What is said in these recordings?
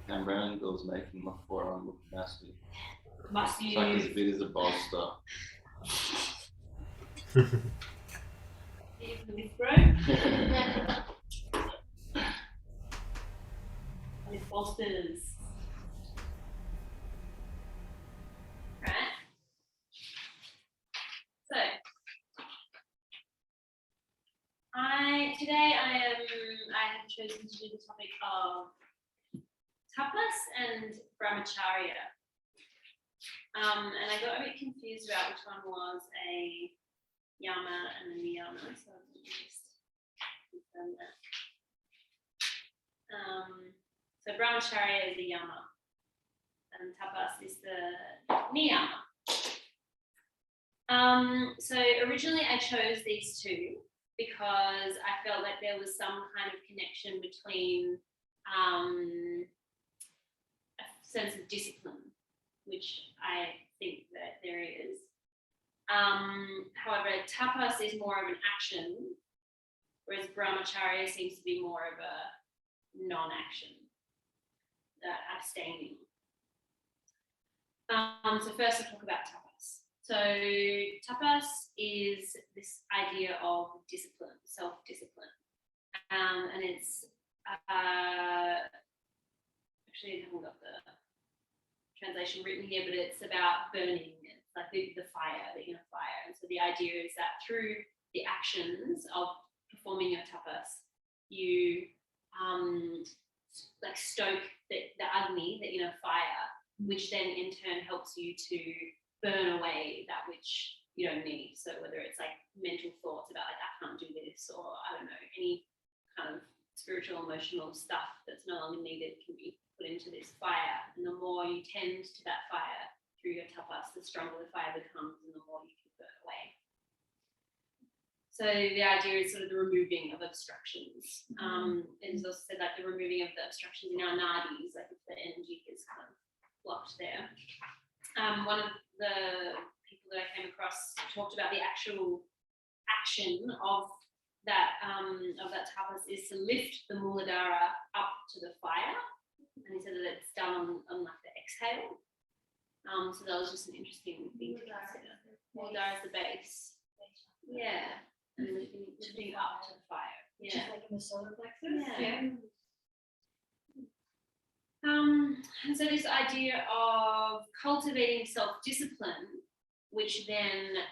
Camera angles making my forearm look massive. Must It's you? like as big as a bolster. With rope. With bolsters. Right. So today I have chosen to do the topic of tapas and brahmacharya. And I got a bit confused about which one was a yama and a niyama, so I'll just confirm that. So brahmacharya is the yama and tapas is the niyama. So originally I chose these two because I felt like there was some kind of connection between a sense of discipline, which I think that there is. However, tapas is more of an action, whereas brahmacharya seems to be more of a non-action, abstaining. So first I'll talk about tapas. So tapas is this idea of discipline, self-discipline. And it's, actually I haven't got the translation written here, but it's about burning. It's like the fire, the inner fire. And so the idea is that through the actions of performing your tapas, you like stoke the agni, the inner fire, which then in turn helps you to burn away that which you don't need. So whether it's like mental thoughts about like I can't do this, or I don't know, any kind of spiritual, emotional stuff that's no longer needed can be put into this fire. And the more you tend to that fire through your tapas, the stronger the fire becomes and the more you can burn away. So the idea is sort of the removing of obstructions. It is also said like the removing of the obstructions in our nadis, like if the energy is kind of blocked there. One of the people that I came across talked about the actual action of that tapas is to lift the Muladhara up to the fire, and he said that it's done on like the exhale. So that was just an interesting thing to consider. Muladhara is the base. Yeah. And lifting up to the fire. Yeah. Just like in the solar plexus. Yeah. And so this idea of cultivating self-discipline, which then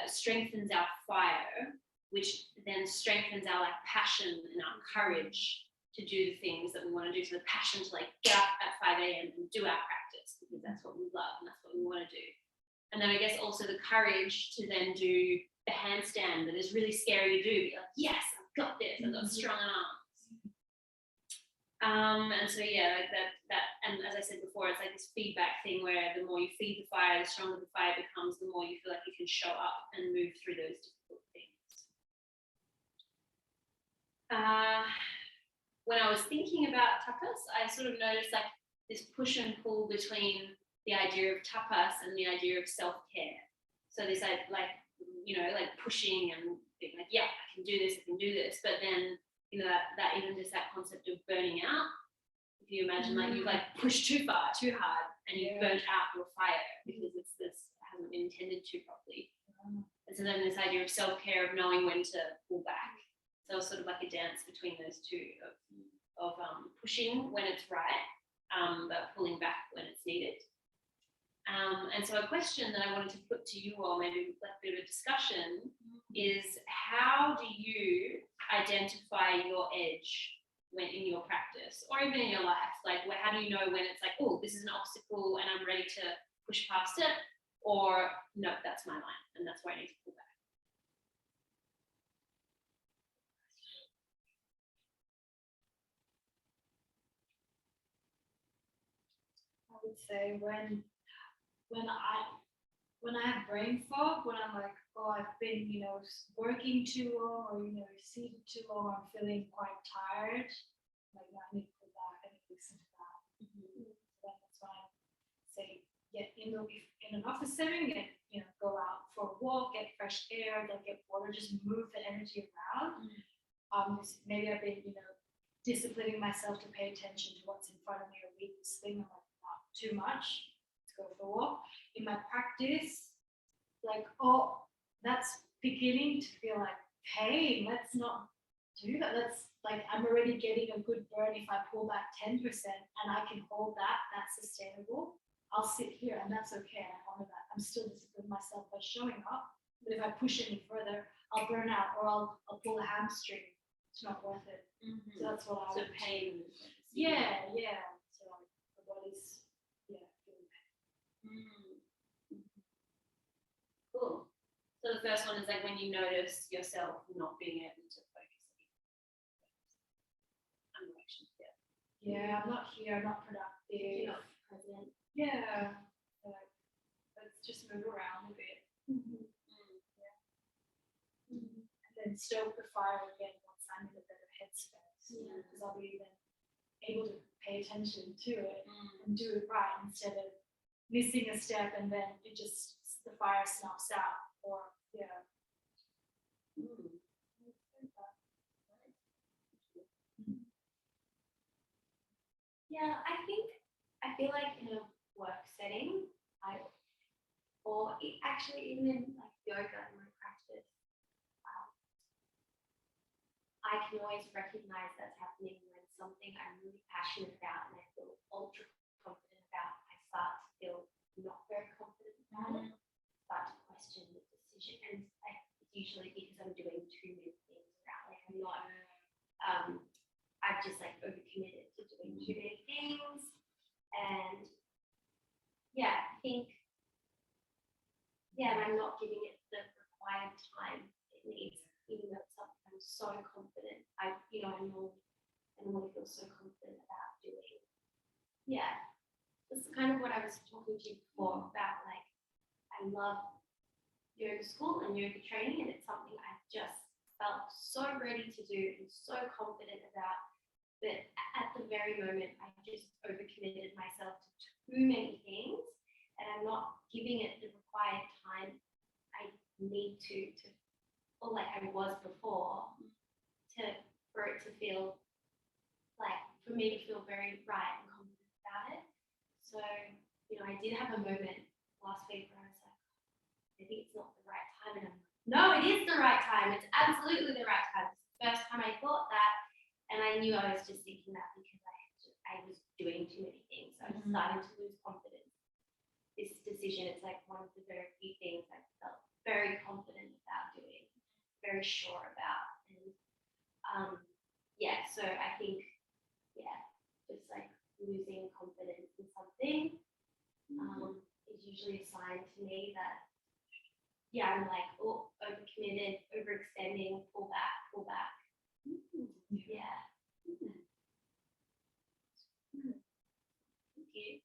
strengthens our fire, which then strengthens our like passion and our courage to do the things that we want to do. So the passion to like get up at 5 a.m. and do our practice because that's what we love and that's what we want to do. And then I guess also the courage to then do the handstand that is really scary to do. Be like, yes, I've got this. I've got strong arms. And so yeah, like that, and as I said before, it's like this feedback thing where the more you feed the fire, the stronger the fire becomes, the more you feel like you can show up and move through those difficult things. When I was thinking about tapas, I sort of noticed like this push and pull between the idea of tapas and the idea of self-care. So this like, you know, like pushing and being like, yeah, I can do this, but then, you know, that even just that concept of burning out. If you imagine like you like push too far, too hard, and you've burnt out your fire because this hasn't been intended to properly. And so then this idea of self-care, of knowing when to pull back. So it's sort of like a dance between those two of pushing when it's right, but pulling back when it's needed. And so a question that I wanted to put to you all, maybe like a bit of a discussion, is how do you identify your edge when in your practice or even in your life? Like, how do you know when it's like, oh, this is an obstacle and I'm ready to push past it, or no, that's my line and that's where I need to pull back? I would say when I have brain fog, when I'm like, oh, I've been, you know, working too long, or, you know, seated too long, I'm feeling quite tired. Like, I need to pull back, I need to listen to that. So that's why I say, in an office setting, go out for a walk, get fresh air, like get water, just move the energy around. Maybe I've been, disciplining myself to pay attention to what's in front of me or read this thing. I'm like, not too much. Let's go for a walk. In my practice, like, oh, that's beginning to feel like pain. Let's not do that. Let's like, I'm already getting a good burn if I pull back 10% and I can hold that, that's sustainable. I'll sit here and that's okay. I honor that. I'm still disciplining myself by showing up. But if I push any further, I'll burn out or I'll pull a hamstring. It's not worth it. So that's what I So would pain. Yeah. So the body's feeling pain. Cool. So the first one is like when you notice yourself not being able to focus. I'm not actually here. Yeah, I'm not here. I'm not productive. You're not present. Yeah. Like, let's just move around a bit. And then stoke the fire again once I'm in a better headspace. Because I'll be then able to pay attention to it and do it right instead of missing a step and then the fire snuffs out. Or Yeah, I feel like in a work setting, actually even in like yoga in my practice, I can always recognize that's happening when something I'm really passionate about and I feel ultra confident about, I start to feel not very confident about it, start to question the decision, and it's usually because I'm doing too many things around, like I'm not, I've just like overcommitted to doing too many things, and I think, and I'm not giving it the required time it needs, even though it's something I'm so confident. I normally feel so confident about doing. Yeah, that's kind of what I was talking to you before about. Like, I love yoga school and yoga training, and it's something I've just felt so ready to do and so confident about. But at the very moment, I just overcommitted myself to too many things, and I'm not giving it the required time I need to or like I was before, for it to feel like, for me to feel very right and confident about it. So, I did have a moment last week where I was like, maybe it's not the right time, and I'm like, no, it is the right time. It's absolutely the right time. It's the first time I thought that, and I knew I was just thinking that because I was doing too many things. I was starting to lose confidence. This decision, it's like one of the very few things I felt very confident about doing, very sure about. And so I think, just like losing confidence in something is usually a sign to me that, I'm like, overcommitted, overextending, pull back. Yeah. Thank you.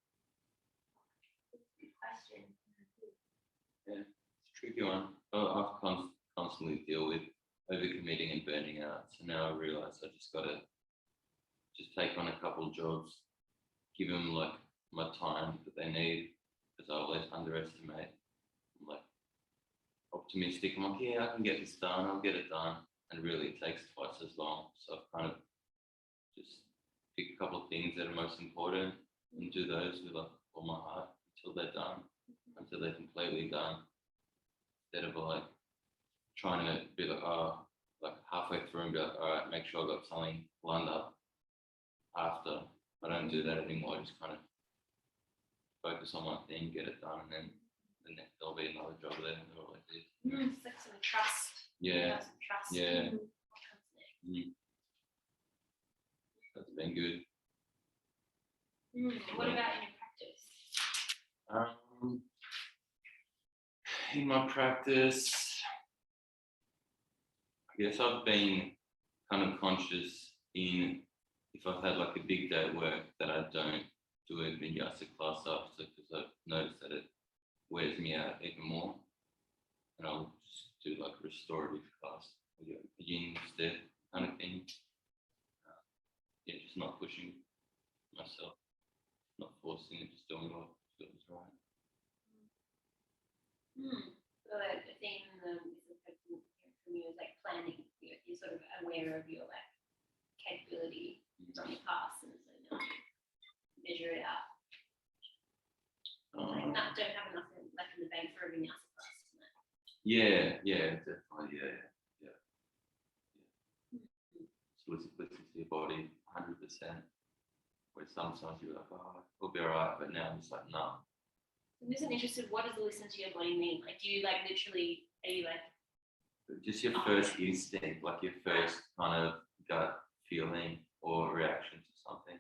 Good question. Yeah, it's a tricky one. I've constantly deal with overcommitting and burning out. So now I realise I just got to just take on a couple of jobs, give them like my time that they need, because I always underestimate. I'm like optimistic. I'm like, I can get this done. I'll get it done. And really it takes twice as long. So I've kind of just pick a couple of things that are most important and do those with like all my heart until they're done, until they're completely done. Instead of like trying to be like, like halfway through and be like, all right, make sure I got something lined up after. I don't do that anymore. I just kind of focus on one thing, get it done, and then the next there'll be another job there. Like this. It's like some trust. Yeah. Some trust. Yeah. What comes next? That's been good. What about in your practice? In my practice, I guess I've been kind of conscious in if I've had like a big day at work that I don't do a vinyasa class after, because I've noticed that it wears me out even more, and I'll just do like a restorative class, a yin instead kind of thing. Just not pushing myself, not forcing it, just doing what feels right. aware of your like capability from your past, and so now you measure it out. Like, don't have enough left in the bank for a vinyasa class tonight. Yeah, definitely, yeah. So listen to your body 100%. Where sometimes you're like, oh, it'll be alright, but now I'm just like, no. I'm just interested, what does listen to your body mean? Like, do you like literally, are you like, Just your first instinct, like your first kind of gut feeling or reaction to something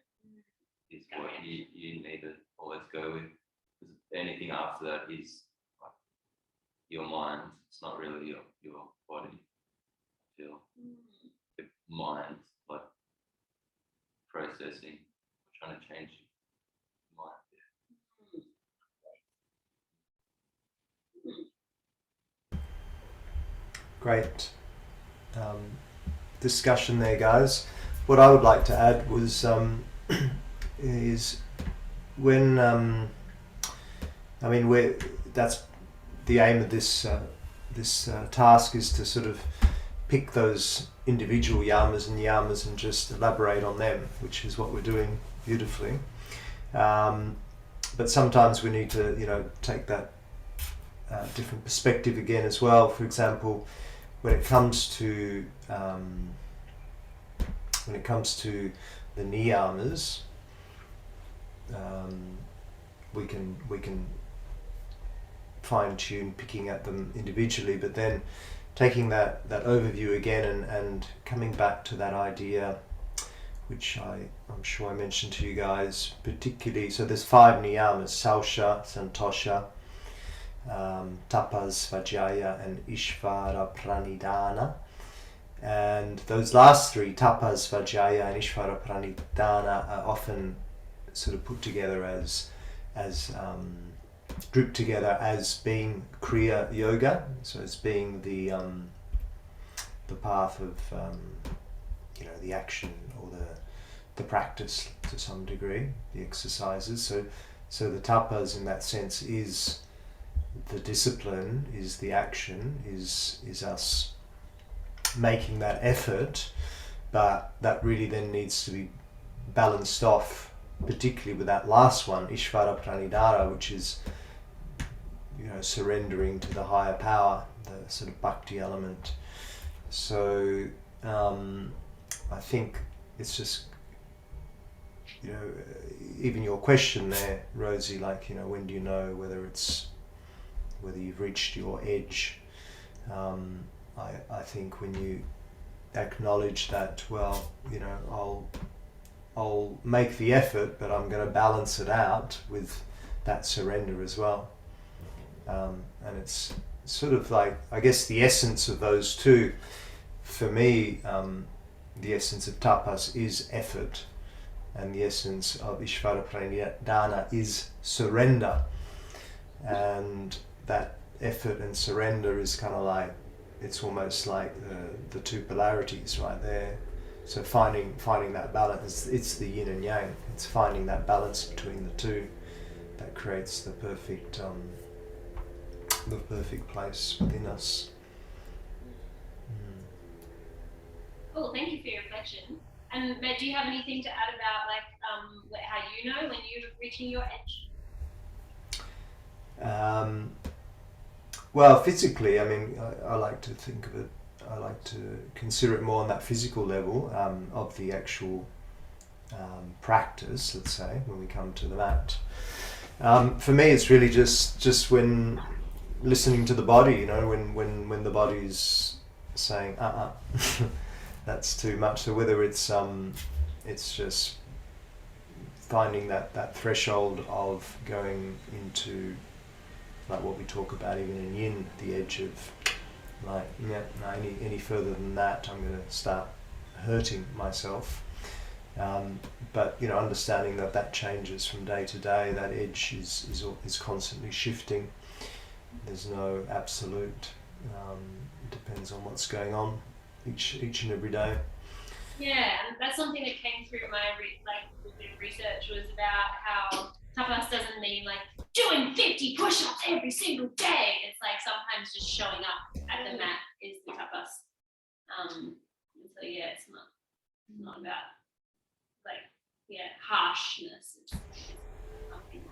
is Gut what you need to always go with. Because anything after that is like your mind. It's not really your body. I feel your mind, like processing, trying to change your mind. Great discussion there, guys. What I would like to add was is when I mean that's the aim of this task is to sort of pick those individual yamas and niyamas and just elaborate on them, which is what we're doing beautifully. But sometimes we need to take that different perspective again as well. For example, when it comes to the niyamas, we can fine tune picking at them individually, but then taking that overview again and coming back to that idea, which I'm sure I mentioned to you guys particularly. So there's 5 niyamas: Sausha, Santosha, Tapas, Vajaya, and Ishvara Pranidhana. And those last 3, Tapas, Vajaya, and Ishvara Pranidhana, are often sort of put together as grouped together as being Kriya Yoga, so as being the path of the action or the practice to some degree, the exercises. So the tapas in that sense is the discipline, is the action, is us making that effort, but that really then needs to be balanced off, particularly with that last one, Ishvara Pranidhana, which is surrendering to the higher power, the sort of bhakti element. So I think it's just even your question there, Rosie, like when do you know whether you've reached your edge? I think when you acknowledge that, well, I'll make the effort, but I'm going to balance it out with that surrender as well. And it's sort of like, I guess, the essence of those two. For me, the essence of tapas is effort, and the essence of Ishvara Pranidhana is surrender. And that effort and surrender is kind of like, it's almost like the two polarities right there. So finding that balance, it's the yin and yang. It's finding that balance between the two that creates the perfect place within us. Cool, thank you for your reflection. And Matt, do you have anything to add about how you know when you're reaching your edge? Well, physically, I mean, I like to think of it, I like to consider it more on that physical level of the actual practice, let's say, when we come to the mat. For me, it's really just when listening to the body, when the body's saying, that's too much. So whether it's just finding that threshold of going into, like what we talk about even in yin, the edge of like, any further than that, I'm going to start hurting myself. But understanding that changes from day to day. That edge is constantly shifting. There's no absolute. It depends on what's going on each and every day. Yeah, and that's something that came through my research, was about how tapas doesn't mean like doing 50 push-ups every single day. It's like sometimes just showing up at the mat is the tapas. So So yeah, it's not about like harshness. It's something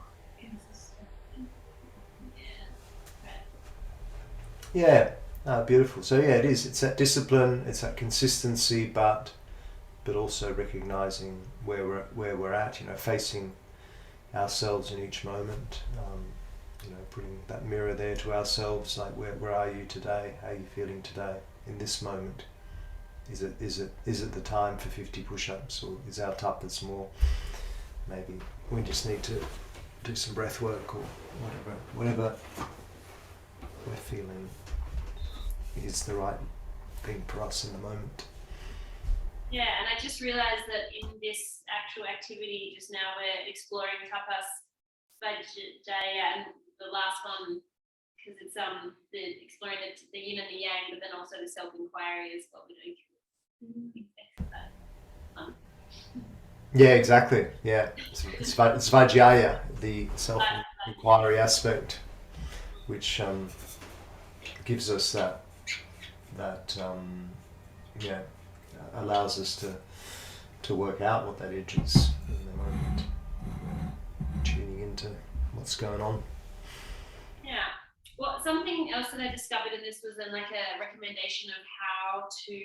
Yeah, beautiful. So yeah, it is. It's that discipline. It's that consistency, but also recognizing where we're at. You know, facing ourselves in each moment. You know, putting that mirror there to ourselves. Like, where are you today? How are you feeling today in this moment? Is it the time for 50 push-ups, or is our tapas more? Maybe we just need to do some breath work or whatever we're feeling is the right thing for us in the moment. Yeah, and I just realized that in this actual activity just now we're exploring tapas Vajrayana, and the last one, because it's the exploring the yin and the yang, but then also the self-inquiry is what we're doing. Yeah, exactly. Yeah, it's Vajrayana, the self-inquiry aspect, which gives us that allows us to work out what that edge is in the moment, tuning into what's going on. Yeah. Well, something else that I discovered in this was then like a recommendation of how to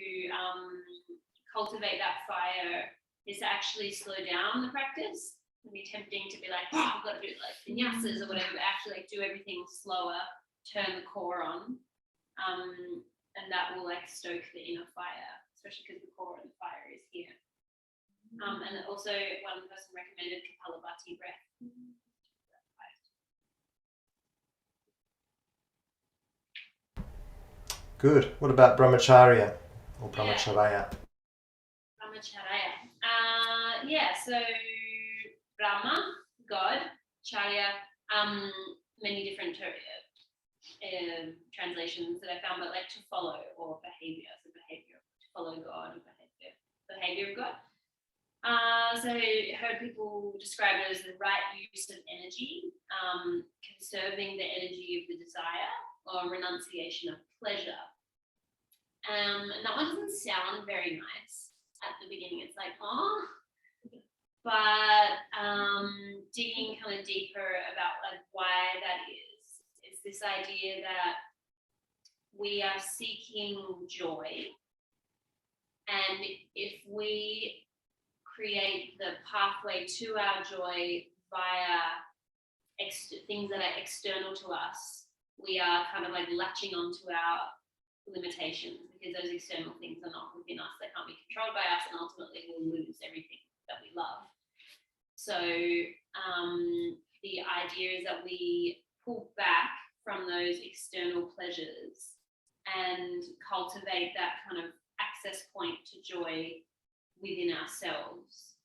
cultivate that fire is to actually slow down the practice. It can be tempting to be like, oh, I've got to do like vinyasas or whatever, but actually like do everything slower, turn the core on. And that will like stoke the inner fire, especially because the core of the fire is here. And also one person recommended Kapalabhati breath. Good. What about Brahmacharya or Brahmacharya? Brahmacharya. So Brahma, God, Charya, many different translations that I found, but like to follow or behavior, so behavior, to follow God or behavior of God. So I heard people describe it as the right use of energy, conserving the energy of the desire, or renunciation of pleasure. And that one doesn't sound very nice at the beginning. It's like, oh, but digging kind of deeper about like why that is, it's this idea that we are seeking joy, and if we create the pathway to our joy via things that are external to us, we are kind of like latching onto our limitations, because those external things are not within us, they can't be controlled by us, and ultimately we'll lose everything that we love. So the idea is that we pull back from those external pleasures and cultivate that kind of access point to joy within ourselves.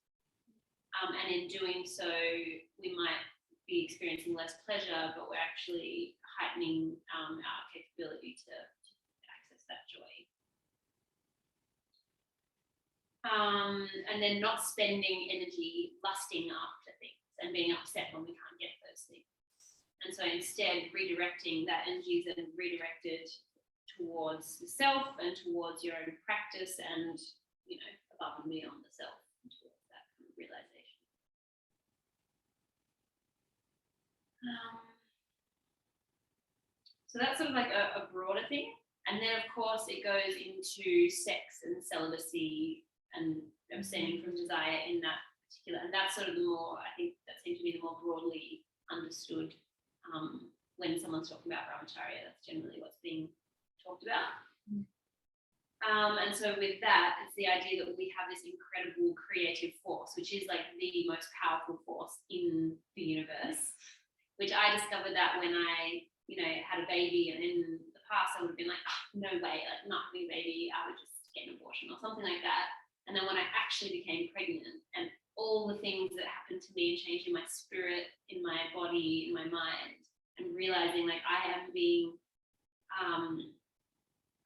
And in doing so, we might be experiencing less pleasure, but we're actually heightening our capability to access that joy. And then not spending energy lusting after things and being upset when we can't get those things. And so instead, redirecting that energy is then redirected towards the self and towards your own practice, and above and beyond the self, towards that kind of realization. So that's sort of like a broader thing. And then of course it goes into sex and celibacy and abstaining from desire in that particular, and that's sort of the more, I think that seems to be the more broadly understood when someone's talking about brahmacharya. That's generally what's being talked about. And so with that, it's the idea that we have this incredible creative force, which is like the most powerful force in the universe, which I discovered that when I had a baby, and in the past I would have been like, oh, no way, like not having a baby, I would just get an abortion or something like that. And then when I actually became pregnant, and all the things that happened to me and changed in my spirit, in my body, in my mind, and realizing like I am being, I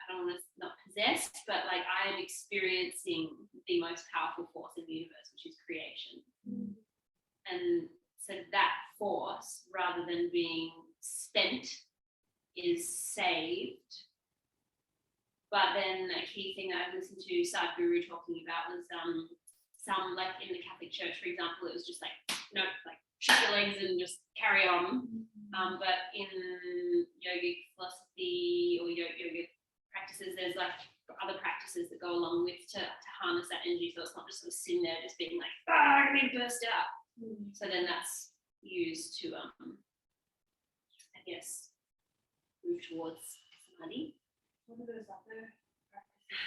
don't want to not possessed, but like I am experiencing the most powerful force in the universe, which is creation. And so that force, rather than being spent, is saved But then a key thing that I listened to Sadhguru talking about was some, like in the Catholic Church, for example, it was just like, no, like shut your legs and just carry on. But in yogic philosophy or yoga practices, there's like other practices that go along with to harness that energy. So it's not just sort of sitting there just being like, I'm going to burst out. So then that's used to, I guess, move towards samadhi. What are those other practices?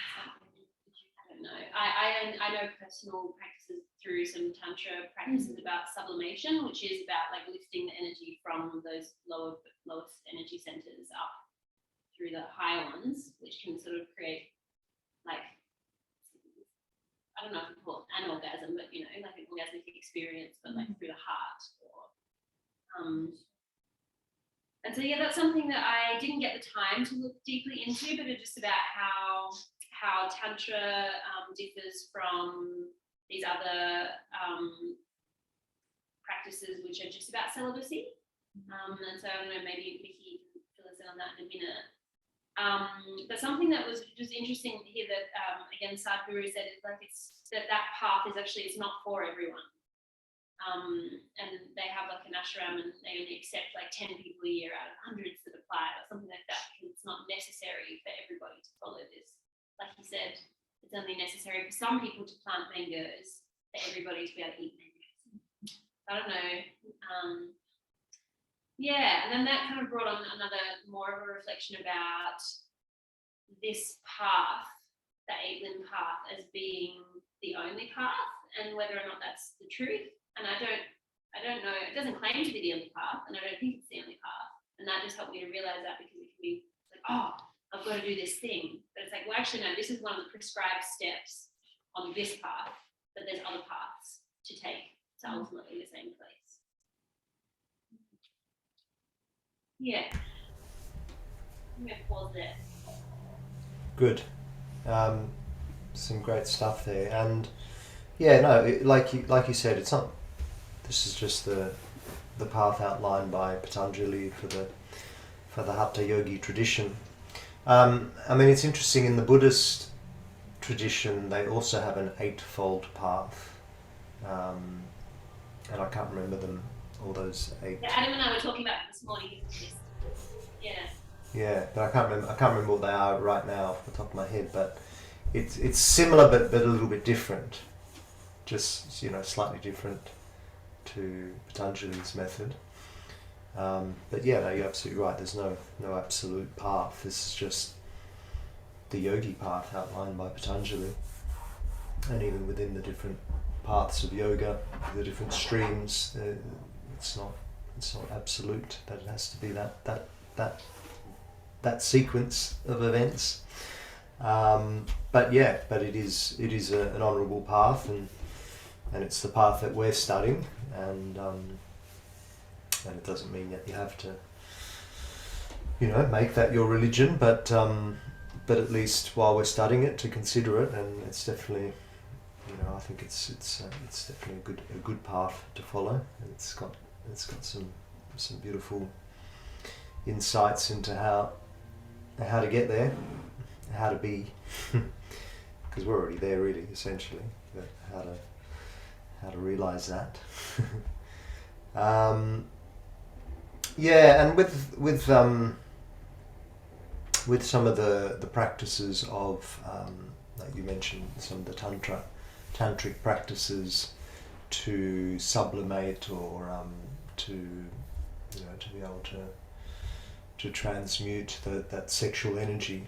I don't know. I know personal practices through some tantra practices about sublimation, which is about like lifting the energy from those lowest energy centers up through the higher ones, which can sort of create like, I don't know if you call it an orgasm, but you know, like an orgasmic experience, but like through the heart. And so yeah, that's something that I didn't get the time to look deeply into, but it's just about how tantra differs from these other practices which are just about celibacy. And so I don't know, maybe Vicky can fill us in on that in a minute. But something that was just interesting here that again Sadhguru said is like it's that path is actually it's not for everyone. And they have like an ashram and they only accept like 10 people a year out of hundreds that apply or something like that because it's not necessary for everybody to follow this. Like you said, it's only necessary for some people to plant mangoes, for everybody to be able to eat mangoes. I don't know. Yeah, and then that kind of brought on another more of a reflection about this path, the 8-limb path, as being the only path and whether or not that's the truth. And I don't know, it doesn't claim to be the only path, and I don't think it's the only path. And that just helped me to realize that because it can be like, oh, I've got to do this thing. But it's like, well, actually, no, this is one of the prescribed steps on this path, but there's other paths to take to ultimately the same place. Yeah. I'm going to pause there. Good. Some great stuff there, and yeah, no, like you said, it's not. This is just the path outlined by Patanjali for the Hatha Yogi tradition. I mean, it's interesting in the Buddhist tradition. They also have an 8-fold path, and I can't remember them. All those 8. Yeah, Adam and I were talking about it this morning. Yeah. Yeah, but I can't remember what they are right now off the top of my head. But it's similar, but a little bit different. Just slightly different to Patanjali's method. But yeah, no, you're absolutely right. There's no absolute path. This is just the yogi path outlined by Patanjali. And even within the different paths of yoga, the different streams, it's not absolute that it has to be that sequence of events. But it is an honourable path, and it's the path that we're studying, and it doesn't mean that you have to make that your religion, but at least while we're studying it, to consider it. And it's definitely I think it's definitely a good path to follow. It's got some beautiful insights into how to get there, how to be, because we're already there really, essentially, but how to realize that. And with some of the practices of like you mentioned, some of the tantric practices to sublimate or to be able to transmute that sexual energy.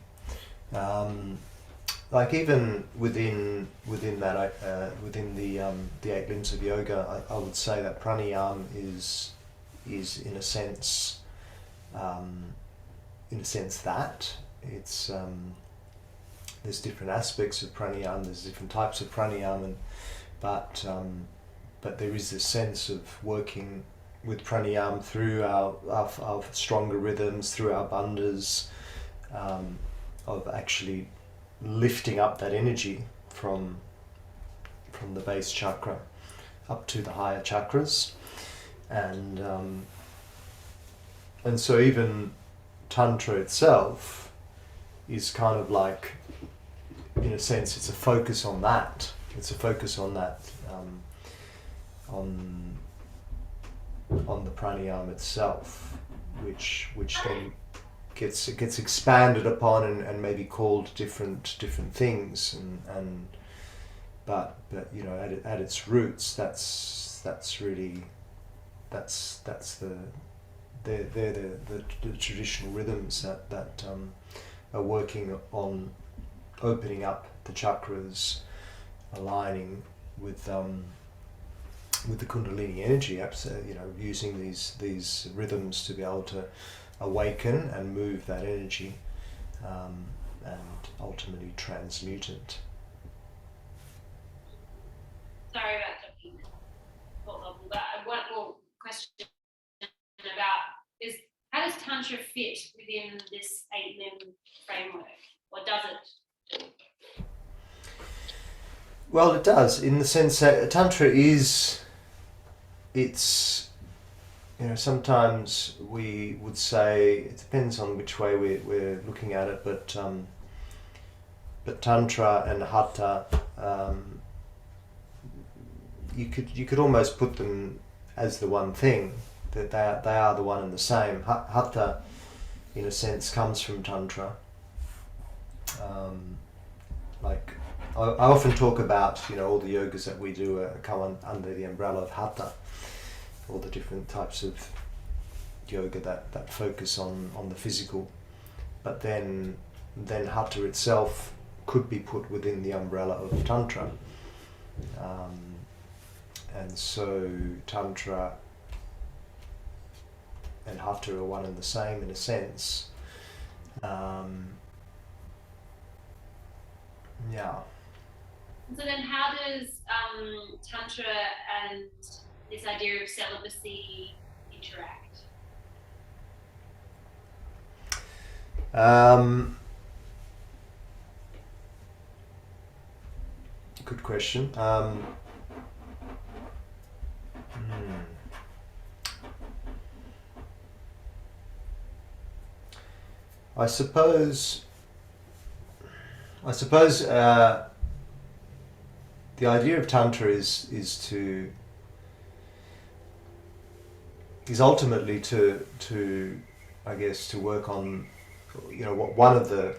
Like even within that within the 8 limbs of yoga, I would say that pranayama is in a sense that it's there's different aspects of pranayama, there's different types of pranayama, but there is this sense of working with pranayama through our stronger rhythms, through our bandhas, of actually lifting up that energy from the base chakra up to the higher chakras, and so even Tantra itself is kind of like, in a sense, it's a focus on that. It's a focus on that, on the pranayama itself, which then gets expanded upon and maybe called different things, but you know, at its roots, that's really they're the traditional rhythms that are working on opening up the chakras, aligning with the Kundalini energy, you know, using these rhythms to be able to awaken and move that energy, and ultimately transmute it. Sorry about jumping thought level, but one more question about is how does Tantra fit within this 8-limb framework, or does it? Well, it does, in the sense that Tantra it's, you know, sometimes we would say, it depends on which way we're looking at it, but Tantra and Hatha, you could almost put them as the one thing, that they are the one and the same. Hatha, in a sense, comes from Tantra. Like I often talk about, you know, all the yogas that we do come under the umbrella of Hatha, all the different types of yoga that focus on the physical, but then Hatha itself could be put within the umbrella of Tantra, and so Tantra and Hatha are one and the same in a sense. Yeah. So then how does Tantra and this idea of celibacy interact? Good question. I suppose the idea of Tantra is ultimately to I guess to work on, you know, what one of the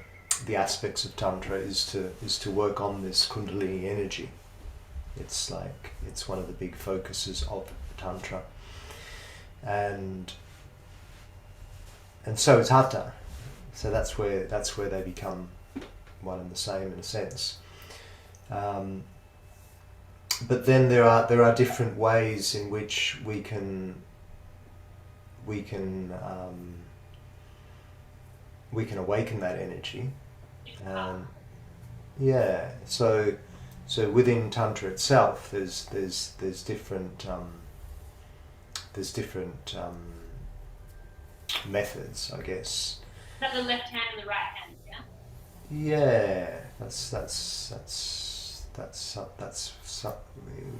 aspects of Tantra is to work on this Kundalini energy. It's like, it's one of the big focuses of Tantra, and so is Hatha. So that's where they become one and the same in a sense. But then there are different ways in which we can awaken that energy. Yeah. So within Tantra itself, there's different methods, I guess. Is that the left hand and the right hand? Yeah. Yeah, that's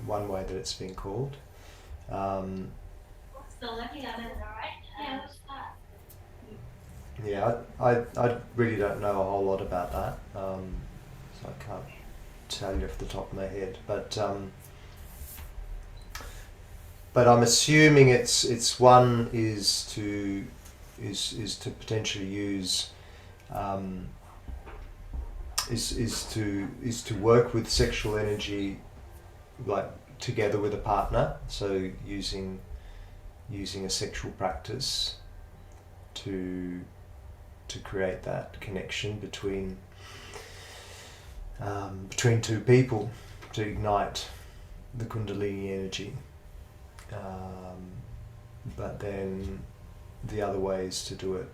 one way that it's been called. What's the left hand and the right hand? Yeah, what's that? Yeah, I really don't know a whole lot about that, so I can't tell you off the top of my head. But I'm assuming it's one is to potentially use is to work with sexual energy, like together with a partner. So using a sexual practice to create that connection between two people, to ignite the Kundalini energy. But then the other way is to do it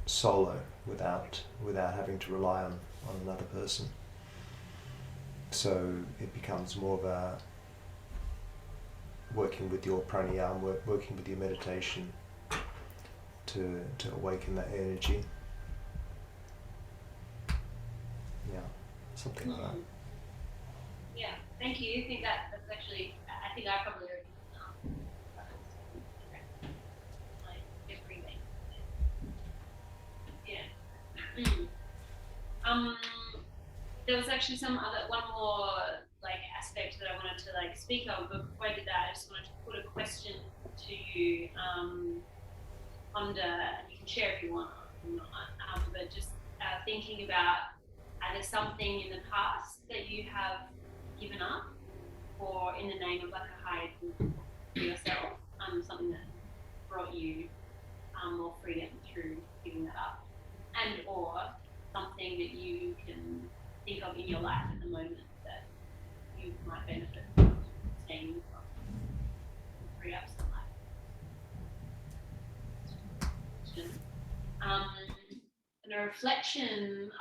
solo, without having to rely on another person. So it becomes more of a working with your pranayama, working with your meditation to awaken that energy. Yeah, something like that. Yeah, thank you. I think that's actually, I think I probably already like everything. Yeah. there was actually one more like aspect that I wanted to like speak of, but before I did that, I just wanted to put a question to you, Honda, and you can share if you want or not, but just thinking about either something in the past that you have given up, or in the name of like a higher good for yourself, something that brought you more freedom through giving that up, and or something that you can think of in your life at the moment that you might benefit from staying from, free up some life. And a reflection,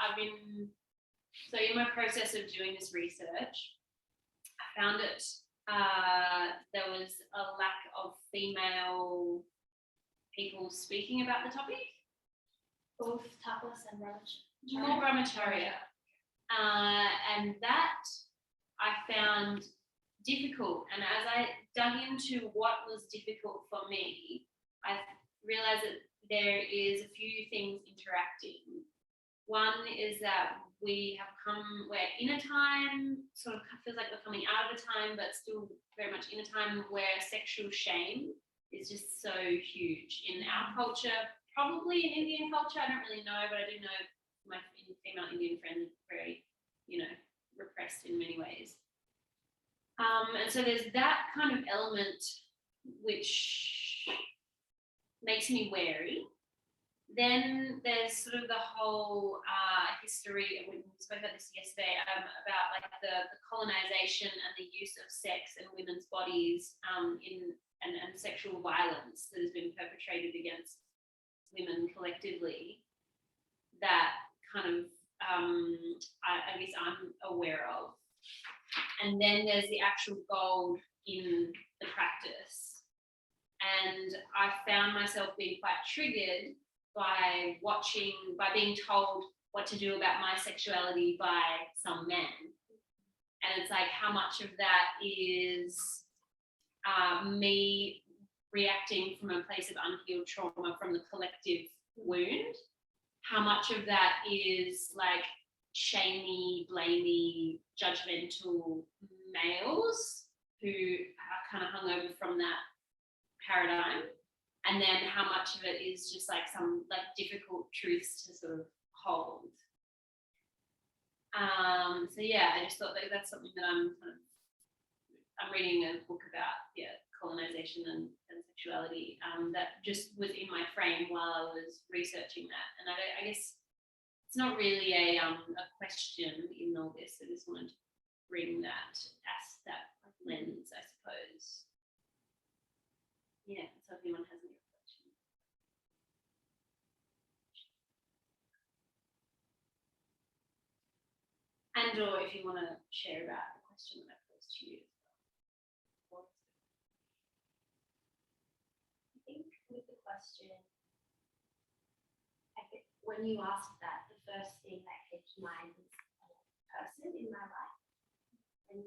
so in my process of doing this research, I found it, there was a lack of female people speaking about the topic. Both tapas and brunch. More brahmacharya. And that I found difficult. And as I dug into what was difficult for me, I realized that there is a few things interacting. One is that we're in a time, sort of feels like we're coming out of a time, but still very much in a time where sexual shame is just so huge in our culture, probably in Indian culture. I don't really know, but I do know my female Indian friends are very, repressed in many ways. And so there's that kind of element which makes me wary. Then there's sort of the whole history, and we spoke about this yesterday, about like the colonization and the use of sex and women's bodies and sexual violence that has been perpetrated against women collectively, that kind of I guess I'm aware of. And then there's the actual gold in the practice. And I found myself being quite triggered by being told what to do about my sexuality by some men. And it's like, how much of that is me reacting from a place of unhealed trauma from the collective wound? How much of that is like shamey, blamey, judgmental males who are kind of hung over from that paradigm? And then how much of it is just like some like difficult truths to sort of hold? So yeah, I just thought that that's something that I'm reading a book about, colonization and sexuality, that just was in my frame while I was researching that. And I guess it's not really a question in all this. I just wanted to bring that lens, I suppose. Yeah, so if anyone has any reflection. And or if you want to share about the question that I posed to you as well. I think with the question, I think when you asked that, the first thing that came to mind was a person in my life. And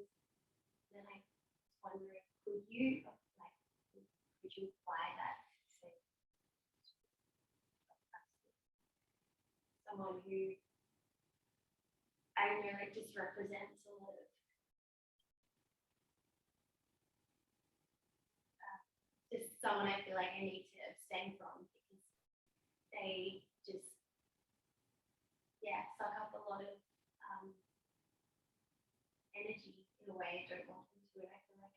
then I was wondering, could you apply that to someone who I know it just represents a lot of just someone I feel like I need to abstain from, because they just suck up a lot of energy in a way I don't want them to. I feel like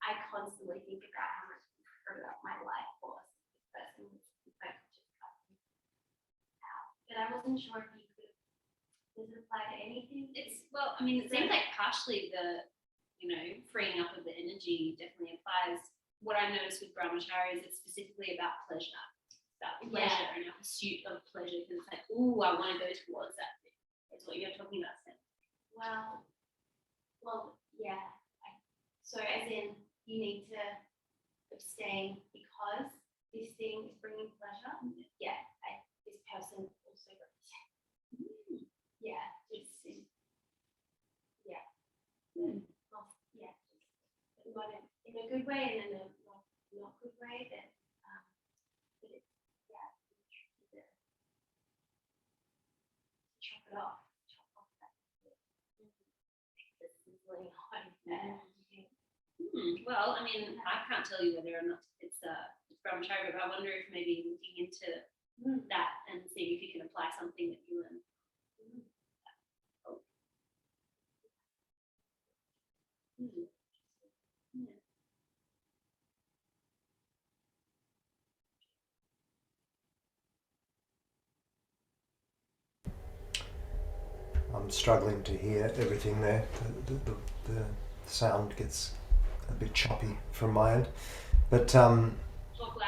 I constantly think about how much about my life was this person if I could just cut them out. But I wasn't sure if you could. Does it apply to anything? It seems like partially the, freeing up of the energy definitely applies. What I noticed with brahmacharya is it's specifically about pleasure. And our pursuit of pleasure, because it's like, ooh, I want to go towards that thing. That's what you're talking about, Sam. Well, yeah. So as in, you need to abstain because this thing is bringing pleasure. Yeah, this person also represents. Yeah, just in a good way and in a not good way. That but it's tricky to chop it off. easily on there. Well, I mean, I can't tell you whether or not it's brahmacharya, but I wonder if maybe looking into that and seeing if you can apply something that you learn. Yeah. I'm struggling to hear everything there. The sound gets a bit choppy from my end, but Talk louder.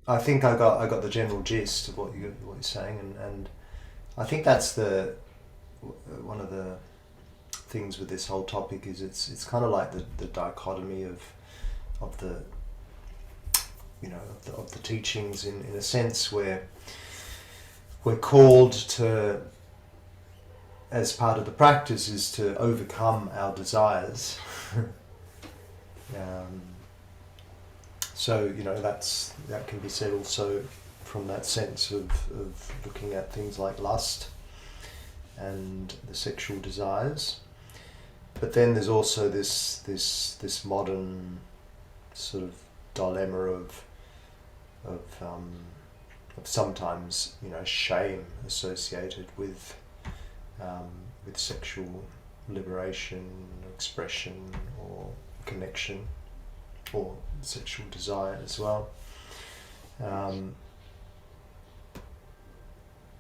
I think I got the general gist of what you're saying, and I think that's one of the things with this whole topic is it's kind of like the dichotomy of the of the teachings in a sense where we're called to, as part of the practice, is to overcome our desires. So that can be said also from that sense of looking at things like lust and the sexual desires. But then there's also this modern sort of dilemma of sometimes shame associated with sexual liberation, expression, or connection, or sexual desire as well.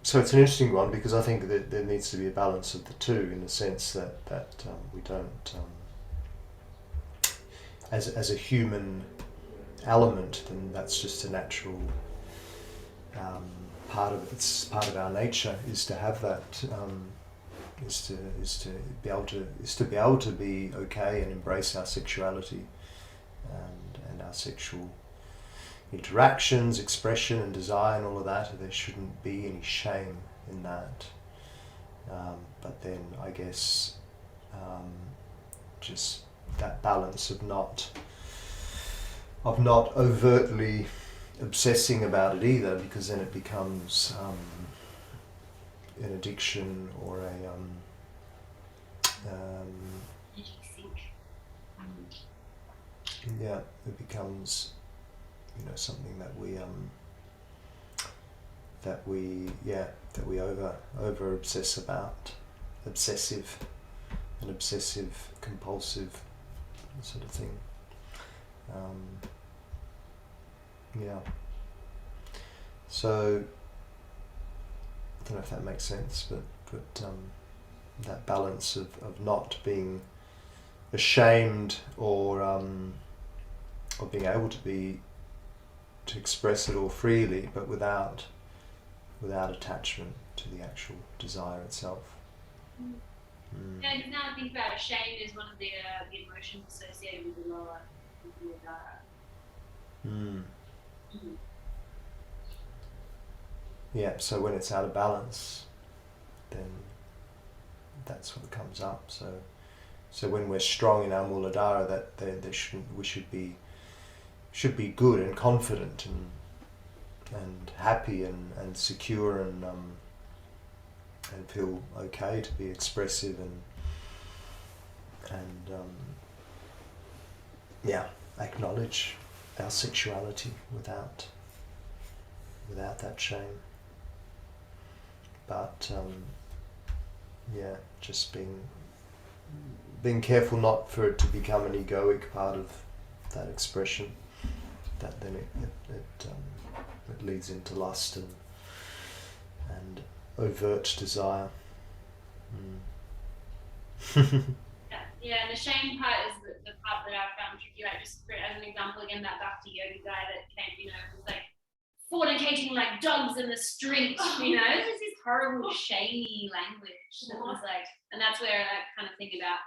So it's an interesting one because I think that there needs to be a balance of the two, in the sense that we don't, as a human element, then that's just a natural part of our nature, is to have that, is to be able to be okay and embrace our sexuality and our sexual interactions, expression and desire and all of that. There shouldn't be any shame in that. But then I guess just that balance of not overtly obsessing about it either, because then it becomes an addiction or it becomes something that we over obsess about, obsessive compulsive sort of thing. So I don't know if that makes sense, but that balance of not being ashamed or being able to express it all freely, but without attachment to the actual desire itself. Yeah, because now I think about it, shame is one of the emotions associated with the lower Muladhara. Yeah, so when it's out of balance, then that's what comes up. So when we're strong in our Muladhara, we should be good and confident and happy and secure and feel okay to be expressive and acknowledge our sexuality without that shame. But just being careful not for it to become an egoic part of that expression, that then it leads into lust and overt desire. Yeah, and the shame part is the part that I found tricky. Like, just as an example, again, that Bhakti yogi guy that came, was like fornicating like dogs in the street, there's this horrible shamey language that was like, and that's where I kind of think about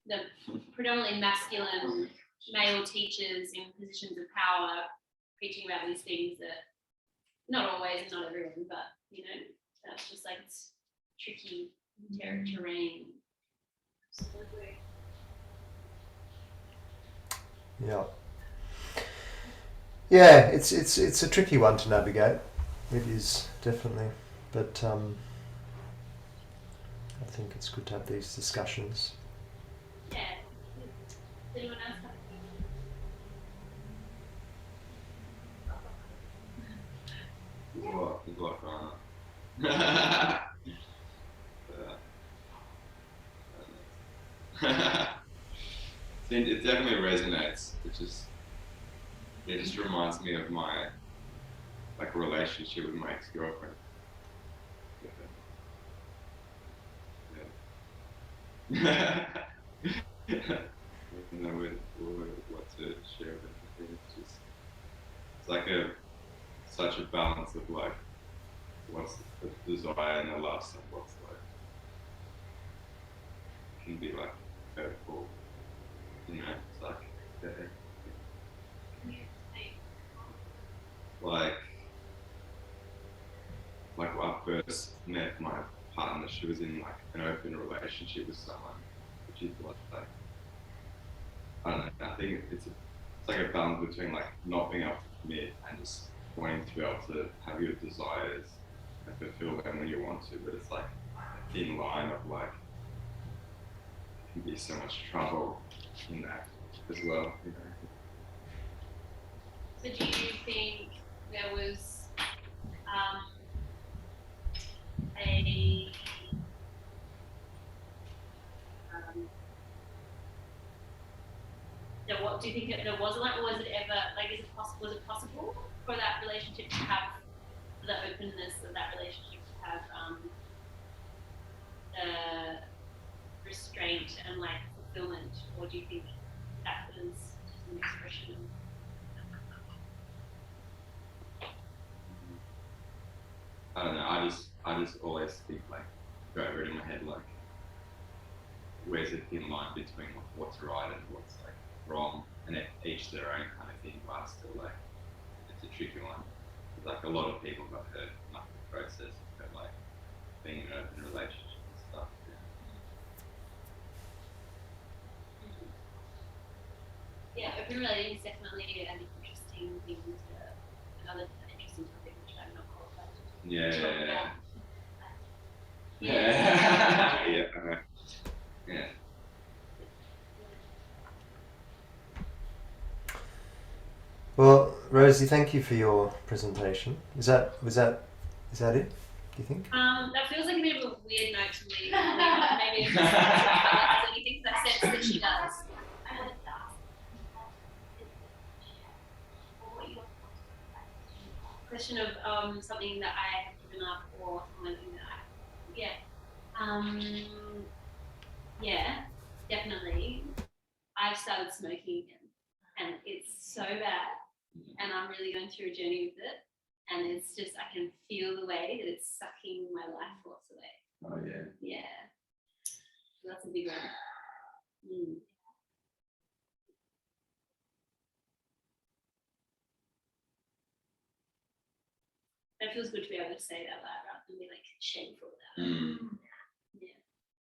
the predominantly masculine male teachers in positions of power preaching about these things that not always and not everyone, but that's just like it's tricky terrain. Absolutely. Yeah, it's a tricky one to navigate. It is, definitely, but I think it's good to have these discussions. Yeah. anyone else have There's a lot going on. It definitely resonates, it just reminds me of my like relationship with my ex-girlfriend. Yeah. I don't know what to share with it. It's like such a balance of like what's the desire and the lust and what's like can be like hurtful. You know, it's like like when I first met my partner, she was in like an open relationship with someone, which is like I don't know. I think it's like a balance between like not being able to commit and just wanting to be able to have your desires and fulfill them when you want to, but it's like a thin line of like there can be so much trouble in that as well. You know. So do you think there was what do you think there was like, or was it ever like, was it possible for that relationship to have the openness of that relationship to have restraint and like fulfillment, or do you think that was just an expression of I don't know. I just always think like go over it in my head like where's the thin line between what's right and what's like wrong, and each their own kind of thing. But still like it's a tricky one. Like a lot of people got hurt in like the process of like being in an open relationship and stuff. yeah, open relating is definitely an interesting thing to another interesting topic which I'm not qualified to talk about. Yeah. Well, Rosie, thank you for your presentation. Was that it? Do you think? That feels like a bit of a weird note to leave. Maybe it's just has anything that sense that she does. I wanted to ask what your Question of something that I have given up or something that yeah, definitely. I've started smoking again, and it's so bad, and I'm really going through a journey with it, and it's just I can feel the way that it's sucking my life force away. Oh yeah. Yeah, so that's a big one. It feels good to be able to say that rather than be like shameful about it. Yeah.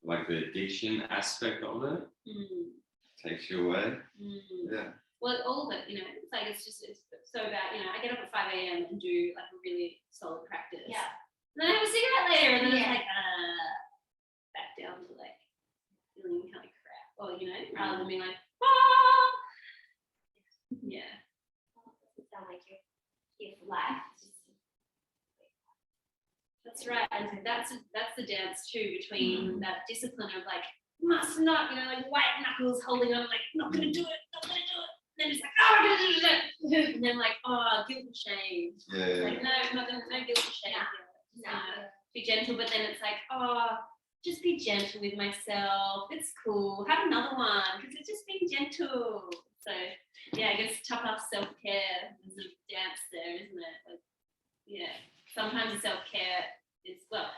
Like the addiction aspect of it takes you away. Yeah. Well, all of it, you know, it's like it's so bad. You know, I get up at 5 a.m. and do like a really solid practice. Yeah. And then I have a cigarette later, and then it's like back down to like feeling kind of crap, or you know, rather than being like yeah. It sounds like you're here for life. That's right, and that's the dance too between that discipline of like must not, you know, like white knuckles holding on, like not gonna do it, and then it's like oh, I'm gonna do it, and then like oh, guilt and shame. Yeah. Like no, I'm not gonna no guilt and shame. No. Be gentle, but then it's like oh, just be gentle with myself. It's cool. Have another one because it's just being gentle. So yeah, I guess tough enough self-care. There's a dance there, isn't it? Like, yeah. Sometimes the self-care is not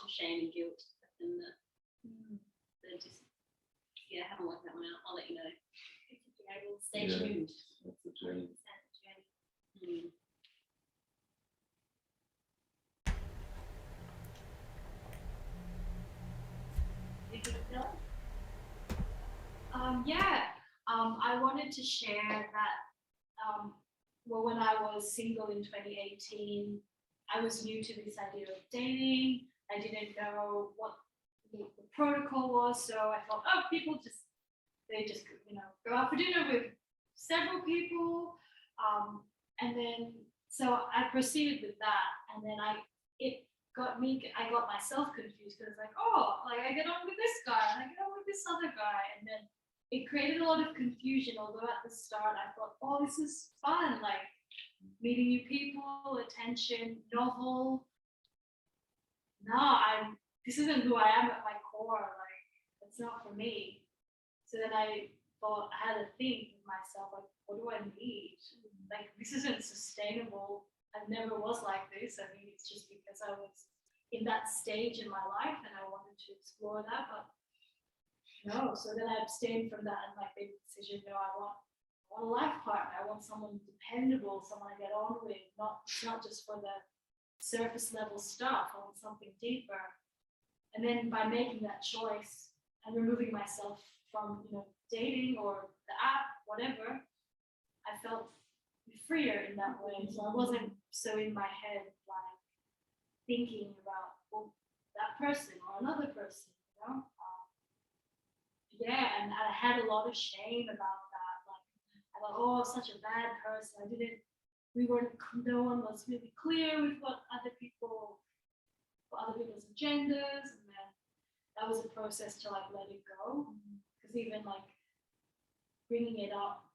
to shame and guilt. And just I haven't worked that one out. I'll let you know. Stay tuned. That's the journey. I wanted to share that when I was single in 2018, I was new to this idea of dating. I didn't know what the protocol was, so I thought, oh, people just they just, you know, go out for dinner with several people. And then, so I proceeded with that. And then I got myself confused because like, oh, like I get on with this guy and I get on with this other guy. And then it created a lot of confusion, although at the start I thought, oh, this is fun, like meeting new people, attention, novel. No, this isn't who I am at my core, like it's not for me. So then I thought, I had to think of myself, like, what do I need? Like, this isn't sustainable. I never was like this. I mean, it's just because I was in that stage in my life and I wanted to explore that, but no. So then I abstained from that and like made the decision, no, I want a life partner. I want someone dependable, someone I get on with, not just for the surface level stuff. I want something deeper. And then by making that choice and removing myself from, you know, dating or the app, whatever, I felt freer in that way. So I wasn't so in my head, like thinking about, well, that person or another person, you know? Yeah, and I had a lot of shame about that. Like, I thought, oh, I'm such a bad person. No one was really clear with what other people's agendas. And then that was a process to like let it go. Because even like bringing it up,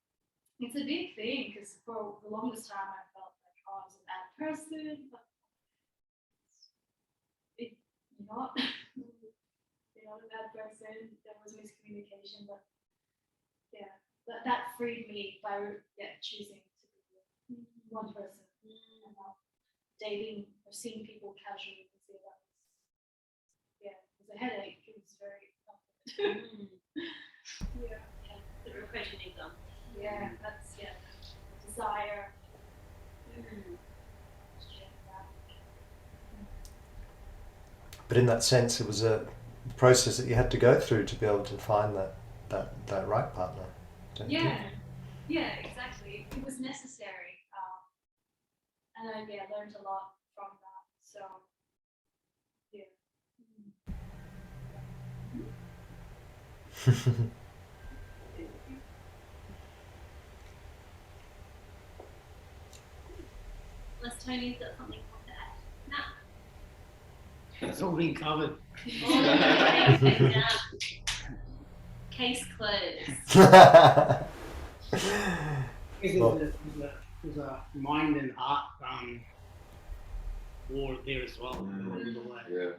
it's a big thing because for the longest time I felt like, oh, I was a bad person, but you're not, you're not a bad person. There was miscommunication, but yeah, that freed me by choosing to be one person and not dating or seeing people casually. It was a headache. It was very yeah. The repression is on. Yeah, that's desire. But in that sense, it was a process that you had to go through to be able to find that right partner. Don't you? Yeah, exactly. It was necessary, and I learned a lot from that. So Unless Tony's got something to add. No. It's all been covered. Okay, done. Case closed. There's a mind and heart war there as well. along the way.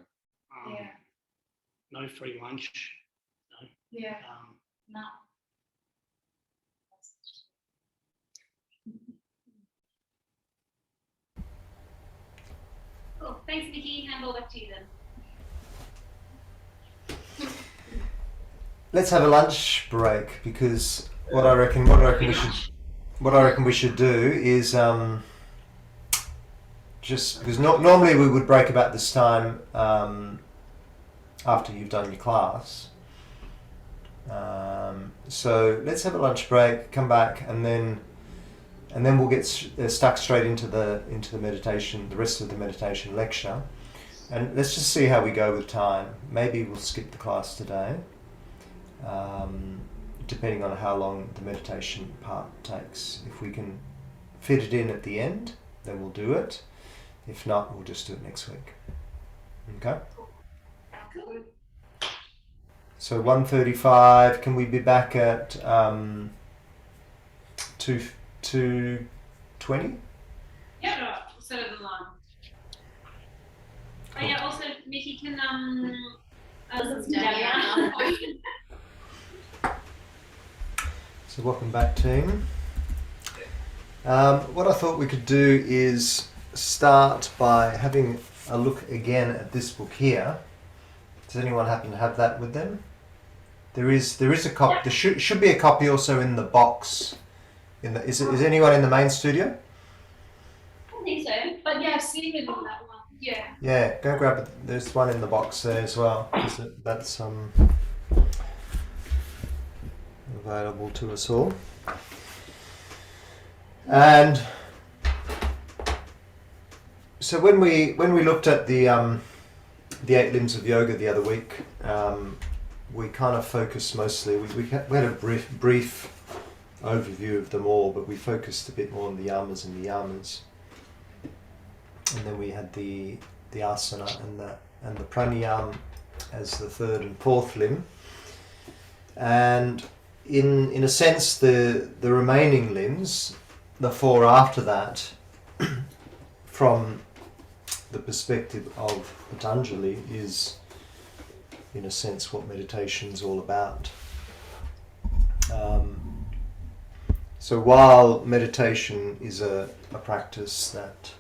Yeah. No free lunch. yeah, Um, no. Cool. Thanks, Vicky. Handball back to you then. Let's have a lunch break because what I reckon we should do is just because normally we would break about this time after you've done your class. So let's have a lunch break, come back, and then we'll get stuck straight into the meditation, the rest of the meditation lecture, and let's just see how we go with time. Maybe we'll skip the class today, depending on how long the meditation part takes. If we can fit it in at the end, then we'll do it. If not, we'll just do it next week. Okay? Good. So 1:35. Can we be back at 2:20? Yeah, set an alarm. Oh yeah, also Mickey can So welcome back, team. What I thought we could do is start by having a look again at this book here. Does anyone happen to have that with them? There is a copy. There should be a copy also in the box. Is anyone in the main studio? I don't think so. But yeah, I've seen it in that one. Yeah. Yeah, go grab it. There's one in the box there as well. That's available to us all. And so when we looked at the 8 limbs of yoga the other week, we kind of focused mostly, we had a brief overview of them all, but we focused a bit more on the yamas and niyamas. And then we had the asana and the pranayama as the third and fourth limb. And in a sense, the remaining limbs, the four after that, from the perspective of Patanjali, is in a sense what meditation's all about. So while meditation is a practice that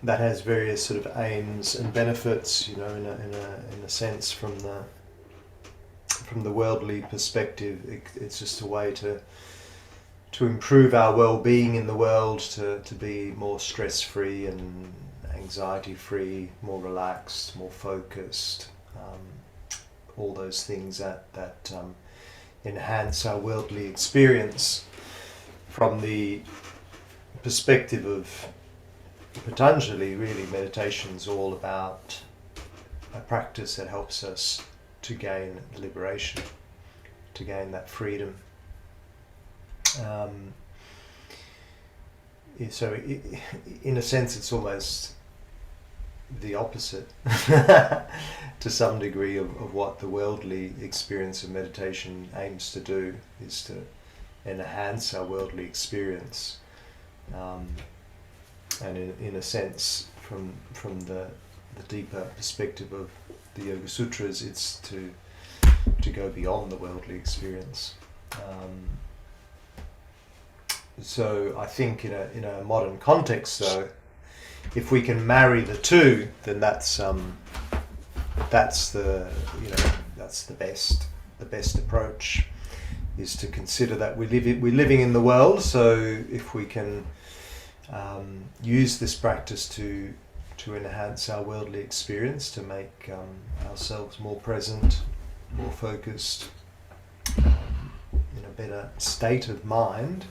has various sort of aims and benefits, in a sense from the worldly perspective, it's just a way to improve our well-being in the world, to be more stress-free and anxiety-free, more relaxed, more focused, all those things that enhance our worldly experience. From the perspective of Patanjali, really meditation's all about a practice that helps us to gain liberation, to gain that freedom. So in a sense it's almost the opposite to some degree of what the worldly experience of meditation aims to do, is to enhance our worldly experience. And in a sense, from the deeper perspective of the Yoga Sutras, it's to go beyond the worldly experience. So I think in a modern context, though, if we can marry the two, then that's the best approach, is to consider that we're living in the world. So if we can use this practice to enhance our worldly experience, to make ourselves more present, more focused, in a better state of mind,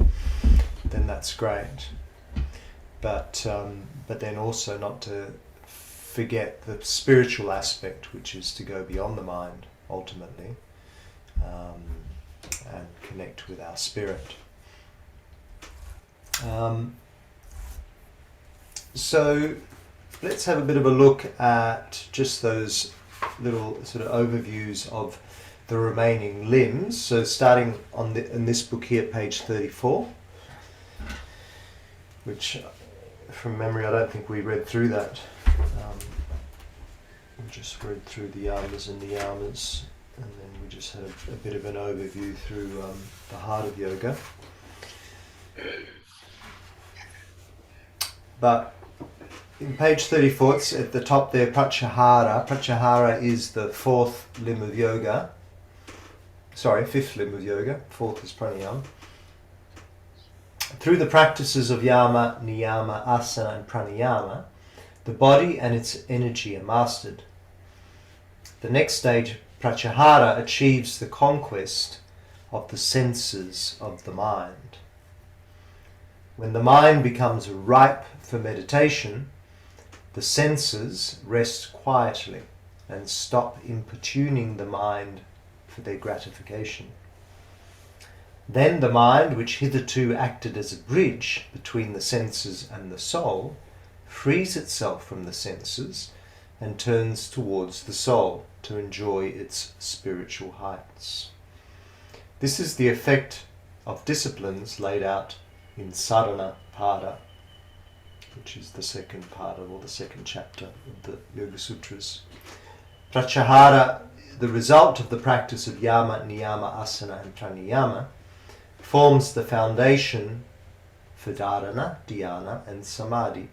then that's great. But then also not to forget the spiritual aspect, which is to go beyond the mind ultimately, and connect with our spirit. So let's have a bit of a look at just those little sort of overviews of the remaining limbs. So starting in this book here, page 34, which from memory I don't think we read through that. We just read through the yamas and niyamas, and then we just had a bit of an overview through the heart of yoga. But in page 34, it's at the top there, Pratyahara. Pratyahara is the fourth limb of yoga. Sorry, fifth limb of yoga. Fourth is pranayama. Through the practices of yama, niyama, asana and pranayama, the body and its energy are mastered. The next stage, Pratyahara, achieves the conquest of the senses of the mind. When the mind becomes ripe for meditation, the senses rest quietly and stop importuning the mind for their gratification. Then the mind, which hitherto acted as a bridge between the senses and the soul, frees itself from the senses and turns towards the soul to enjoy its spiritual heights. This is the effect of disciplines laid out in Sadhana Pada, which is the second part or the second chapter of the Yoga Sutras. Pratyahara, the result of the practice of yama, niyama, asana and pranayama, forms the foundation for dharana, dhyana and samadhi.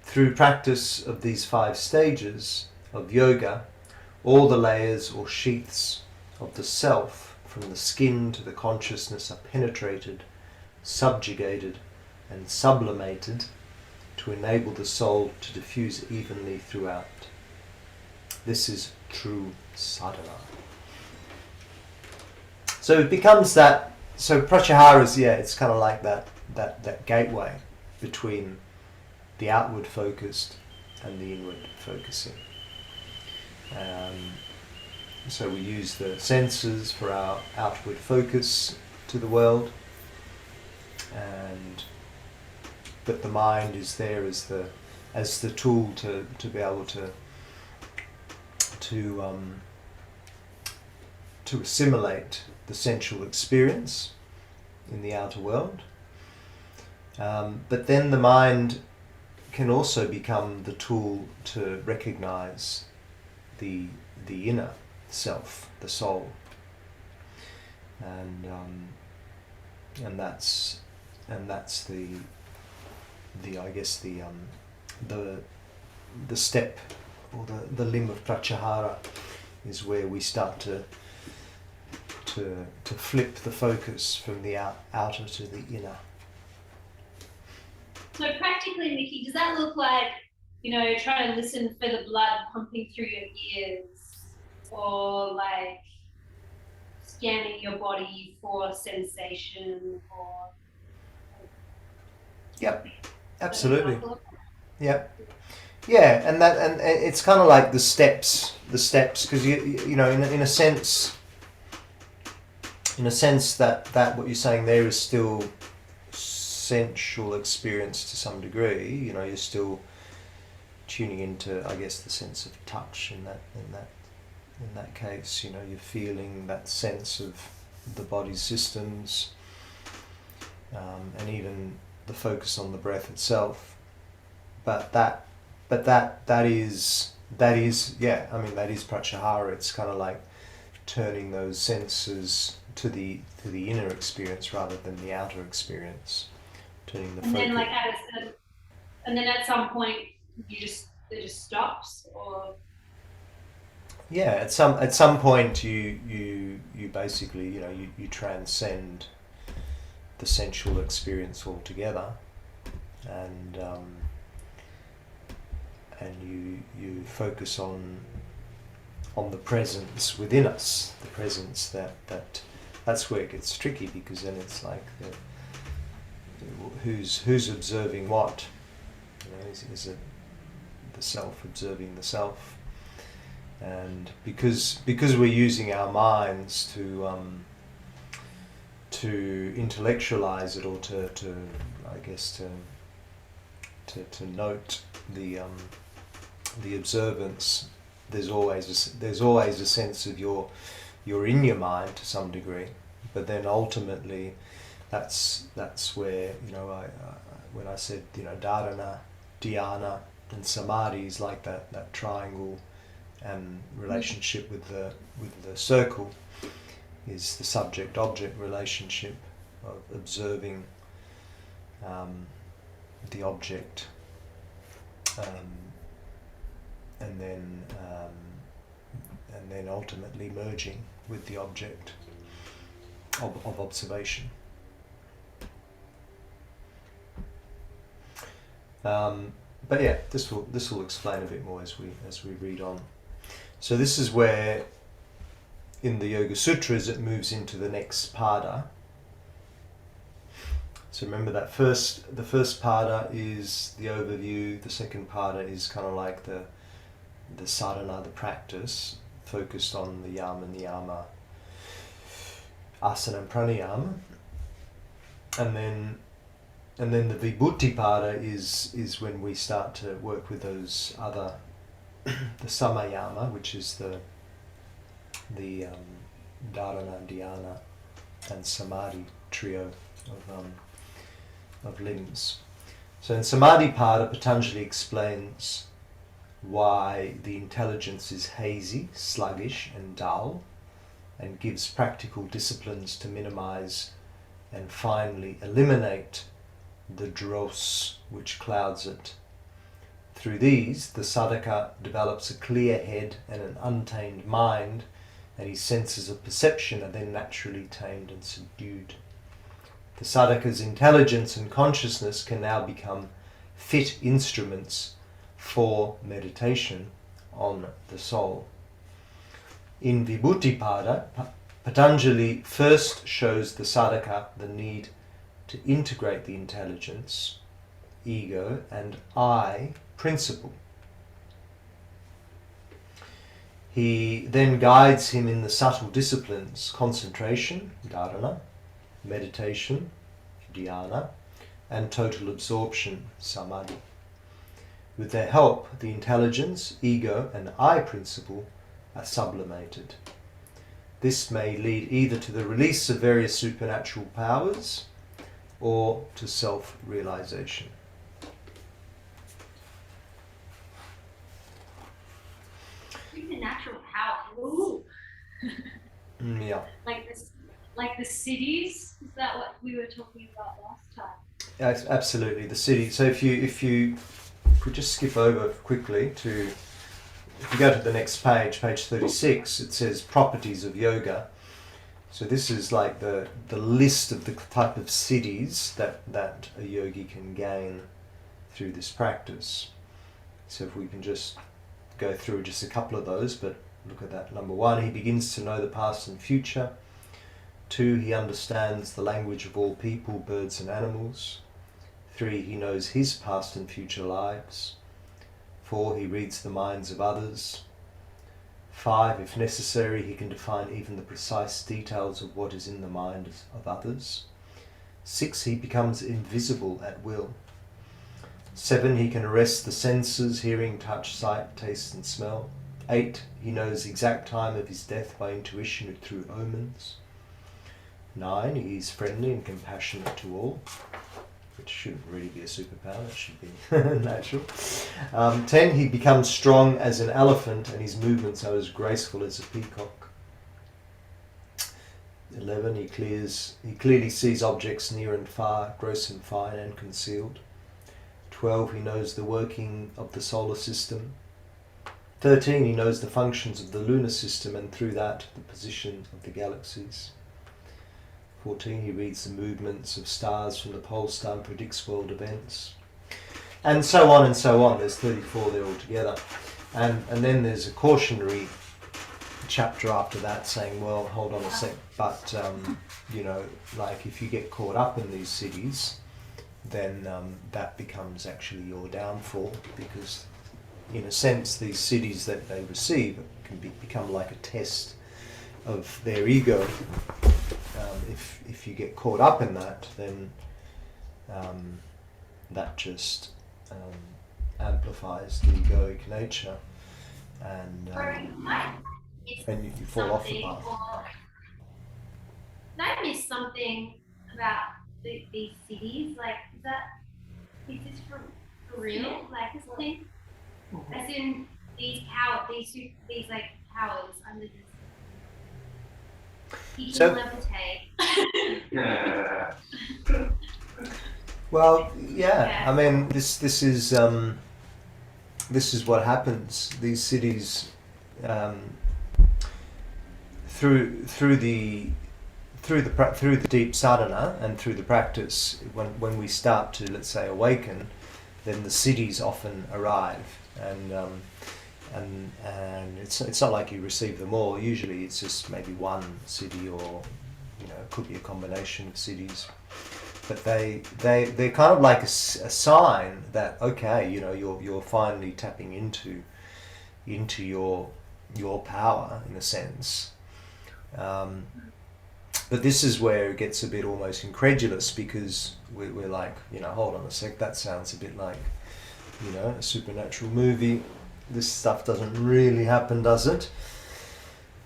Through practice of these 5 stages of yoga, all the layers or sheaths of the self, from the skin to the consciousness, are penetrated, subjugated and sublimated to enable the soul to diffuse evenly throughout. This is true sadhana. So it becomes that, so pratyahara is, it's kind of like that gateway between the outward focused and the inward focusing. So we use the senses for our outward focus to the world, but the mind is there as the tool to be able to assimilate the sensual experience in the outer world. But then the mind can also become the tool to recognize the inner self, the soul, and that's the I guess the step or the limb of pratyahara is where we start to flip the focus from the outer to the inner. So practically, Mickey, does that look like, trying to listen for the blood pumping through your ears, or like scanning your body for sensation, or? Yep, absolutely. Yep. Yeah, and it's kind of like the steps, because in a sense that what you're saying there is still sensual experience to some degree. You're still tuning into, I guess, the sense of touch in that case. You're feeling that sense of the body's systems, and even the focus on the breath itself. But that is pratyahara. It's kind of like turning those senses to the inner experience rather than the outer experience. Turning the And focus. then at some point it just stops, or? Yeah, at some point you basically you transcend the sensual experience altogether, and you focus on the presence within us, the presence that's where it gets tricky, because then it's like who's observing what? Is it the self observing the self? And because we're using our minds to intellectualize it, or to I guess to note the observance, there's always a sense of you're in your mind to some degree, but then ultimately that's where when I said dharana, dhyana, and samadhi is like that triangle and relationship with the circle is the subject-object relationship of observing the object, and then ultimately merging with the object of observation. But yeah, this will explain a bit more as we read on. So this is where in the Yoga Sutras it moves into the next pada. So remember that the first pada is the overview, the second pada is kind of like the sadhana, the practice, focused on the yama, niyama, asana and pranayama. And then the vibhuti pada is when we start to work with those other, the samayama, which is the dharana, dhyana, and samadhi trio of limbs. So in Samadhi Pada, Patanjali explains why the intelligence is hazy, sluggish, and dull, and gives practical disciplines to minimize and finally eliminate the dross which clouds it. Through these, the sadhaka develops a clear head and an untamed mind, and his senses of perception are then naturally tamed and subdued. The sadhaka's intelligence and consciousness can now become fit instruments for meditation on the soul. In Vibhuti-pada, Patanjali first shows the sadhaka the need to integrate the intelligence, ego, and I principle. He then guides him in the subtle disciplines: concentration, dharana, meditation, dhyana, and total absorption, samadhi. With their help, the intelligence, ego, and I principle are sublimated. This may lead either to the release of various supernatural powers or to self-realization. Supernatural power. Ooh. Yeah. Like the cities, is that what we were talking about last time? Yes, absolutely. The city. So if we just skip over quickly to, if you go to the next page, page 36, it says properties of yoga. So this is like the list of the type of cities that a yogi can gain through this practice. So if we can just go through just a couple of those, but look at that. Number 1, he begins to know the past and future. 2, he understands the language of all people, birds and animals. 3, he knows his past and future lives. 4, he reads the minds of others. 5, if necessary, he can define even the precise details of what is in the mind of others. 6, he becomes invisible at will. 7, he can arrest the senses, hearing, touch, sight, taste and smell. 8, he knows the exact time of his death by intuition or through omens. 9, he is friendly and compassionate to all, which shouldn't really be a superpower, it should be natural. 10, he becomes strong as an elephant and his movements are as graceful as a peacock. 11, he clearly sees objects near and far, gross and fine and concealed. 12, he knows the working of the solar system. 13, he knows the functions of the lunar system and through that the position of the galaxies. 14, he reads the movements of stars from the pole star and predicts world events. And so on and so on. There's 34 there altogether. And then there's a cautionary chapter after that saying, well, hold on a sec, but, like if you get caught up in these cities, then that becomes actually your downfall, because in a sense these cities that they receive can become like a test of their ego. If you get caught up in that, then that just amplifies the egoic nature, and you fall off the path. Did I miss something about these cities? Like, is this for real? Like, something? As in these like powers under this. He can So- levitate. Well, yeah. I mean, this is what happens. These cities, through the deep sadhana and through the practice, when we start to, let's say, awaken, then the cities often arrive, and it's not like you receive them all. Usually, it's just maybe one city, or it could be a combination of cities. But they're kind of like a sign that, okay, you're finally tapping into your power in a sense. But this is where it gets a bit almost incredulous, because we're like, hold on a sec, that sounds a bit like, a supernatural movie. This stuff doesn't really happen, does it?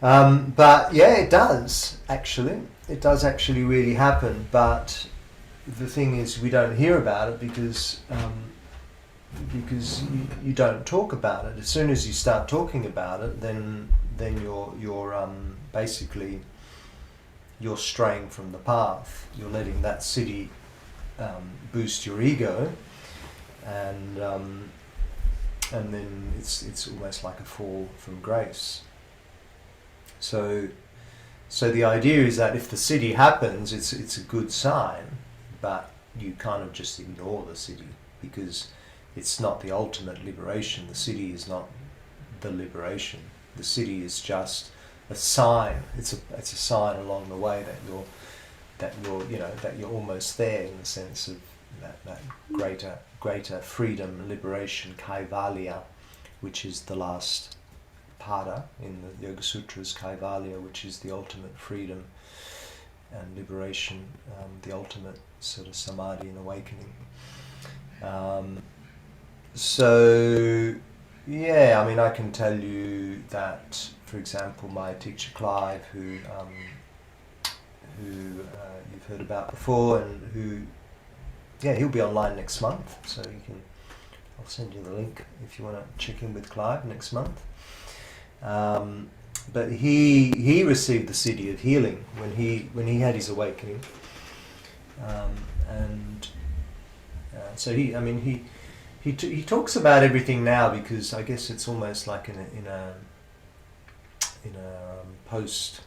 But yeah, it does actually. It does actually really happen. But the thing is, we don't hear about it because you don't talk about it. As soon as you start talking about it, then you're basically you're straying from the path. You're letting that city boost your ego, and then it's almost like a fall from grace. So the idea is that if the city happens, it's a good sign, but you kind of just ignore the city, because it's not the ultimate liberation. The city is not the liberation. The city is just a sign. It's a sign along the way that you're almost there, in the sense of that greater freedom, liberation, kaivalya, which is the last pada in the Yoga Sutras, Kaivalya, which is the ultimate freedom and liberation, the ultimate sort of samadhi and awakening. So yeah, I mean, I can tell you that, for example, my teacher Clive, who you've heard about before, and who, yeah, he'll be online next month, so you can, I'll send you the link if you want to check in with Clive next month. But he received the Siddhi of healing when he had his awakening, so he talks about everything now, because I guess it's almost like in a post,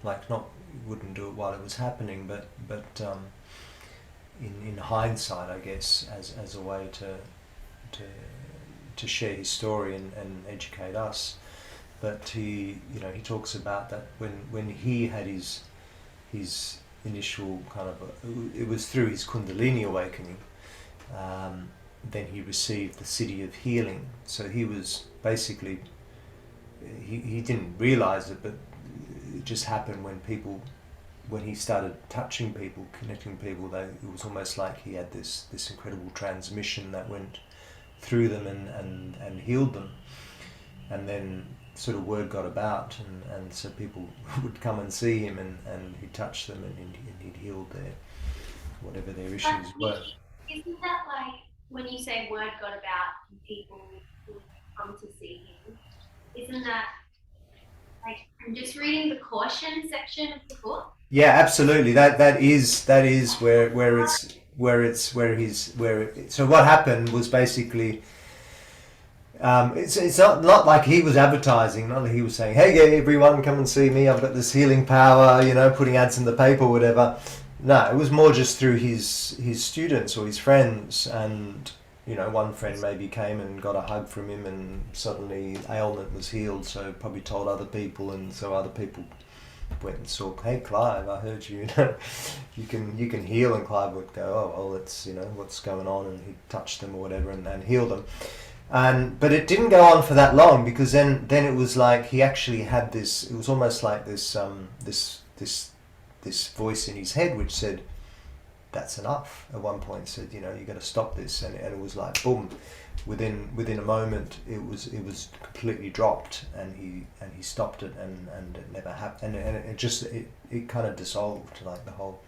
like, not, wouldn't do it while it was happening, but in hindsight, I guess, as a way to share his story and educate us. But he talks about that when he had his initial kind of, it was through his Kundalini awakening, then he received the Siddhi of healing. So he was basically, he didn't realize it, but it just happened when he started touching people, connecting people. It was almost like he had this incredible transmission that went through them and healed them. And then sort of word got about, and so people would come and see him, and he'd touch them, and he'd healed whatever their issues were. Isn't that like when you say word got about and people would come to see him? Isn't that like, I'm just reading the caution section of the book? Yeah, absolutely. That is where so what happened was basically, it's not like he was advertising, not like he was saying, hey everyone, come and see me, I've got this healing power, putting ads in the paper or whatever. No, it was more just through his students or his friends, and one friend maybe came and got a hug from him, and suddenly ailment was healed, so probably told other people, and so other people went and saw, hey Clive, I heard you you can heal, and Clive would go, oh well, it's what's going on, and he'd touch them or whatever and heal them. But it didn't go on for that long, because then it was like he actually had this, it was almost like this this voice in his head which said, that's enough. At one point said, you got to stop this, and it was like boom, within a moment it was completely dropped, and he stopped it, and it never happened, and it kind of dissolved, like the whole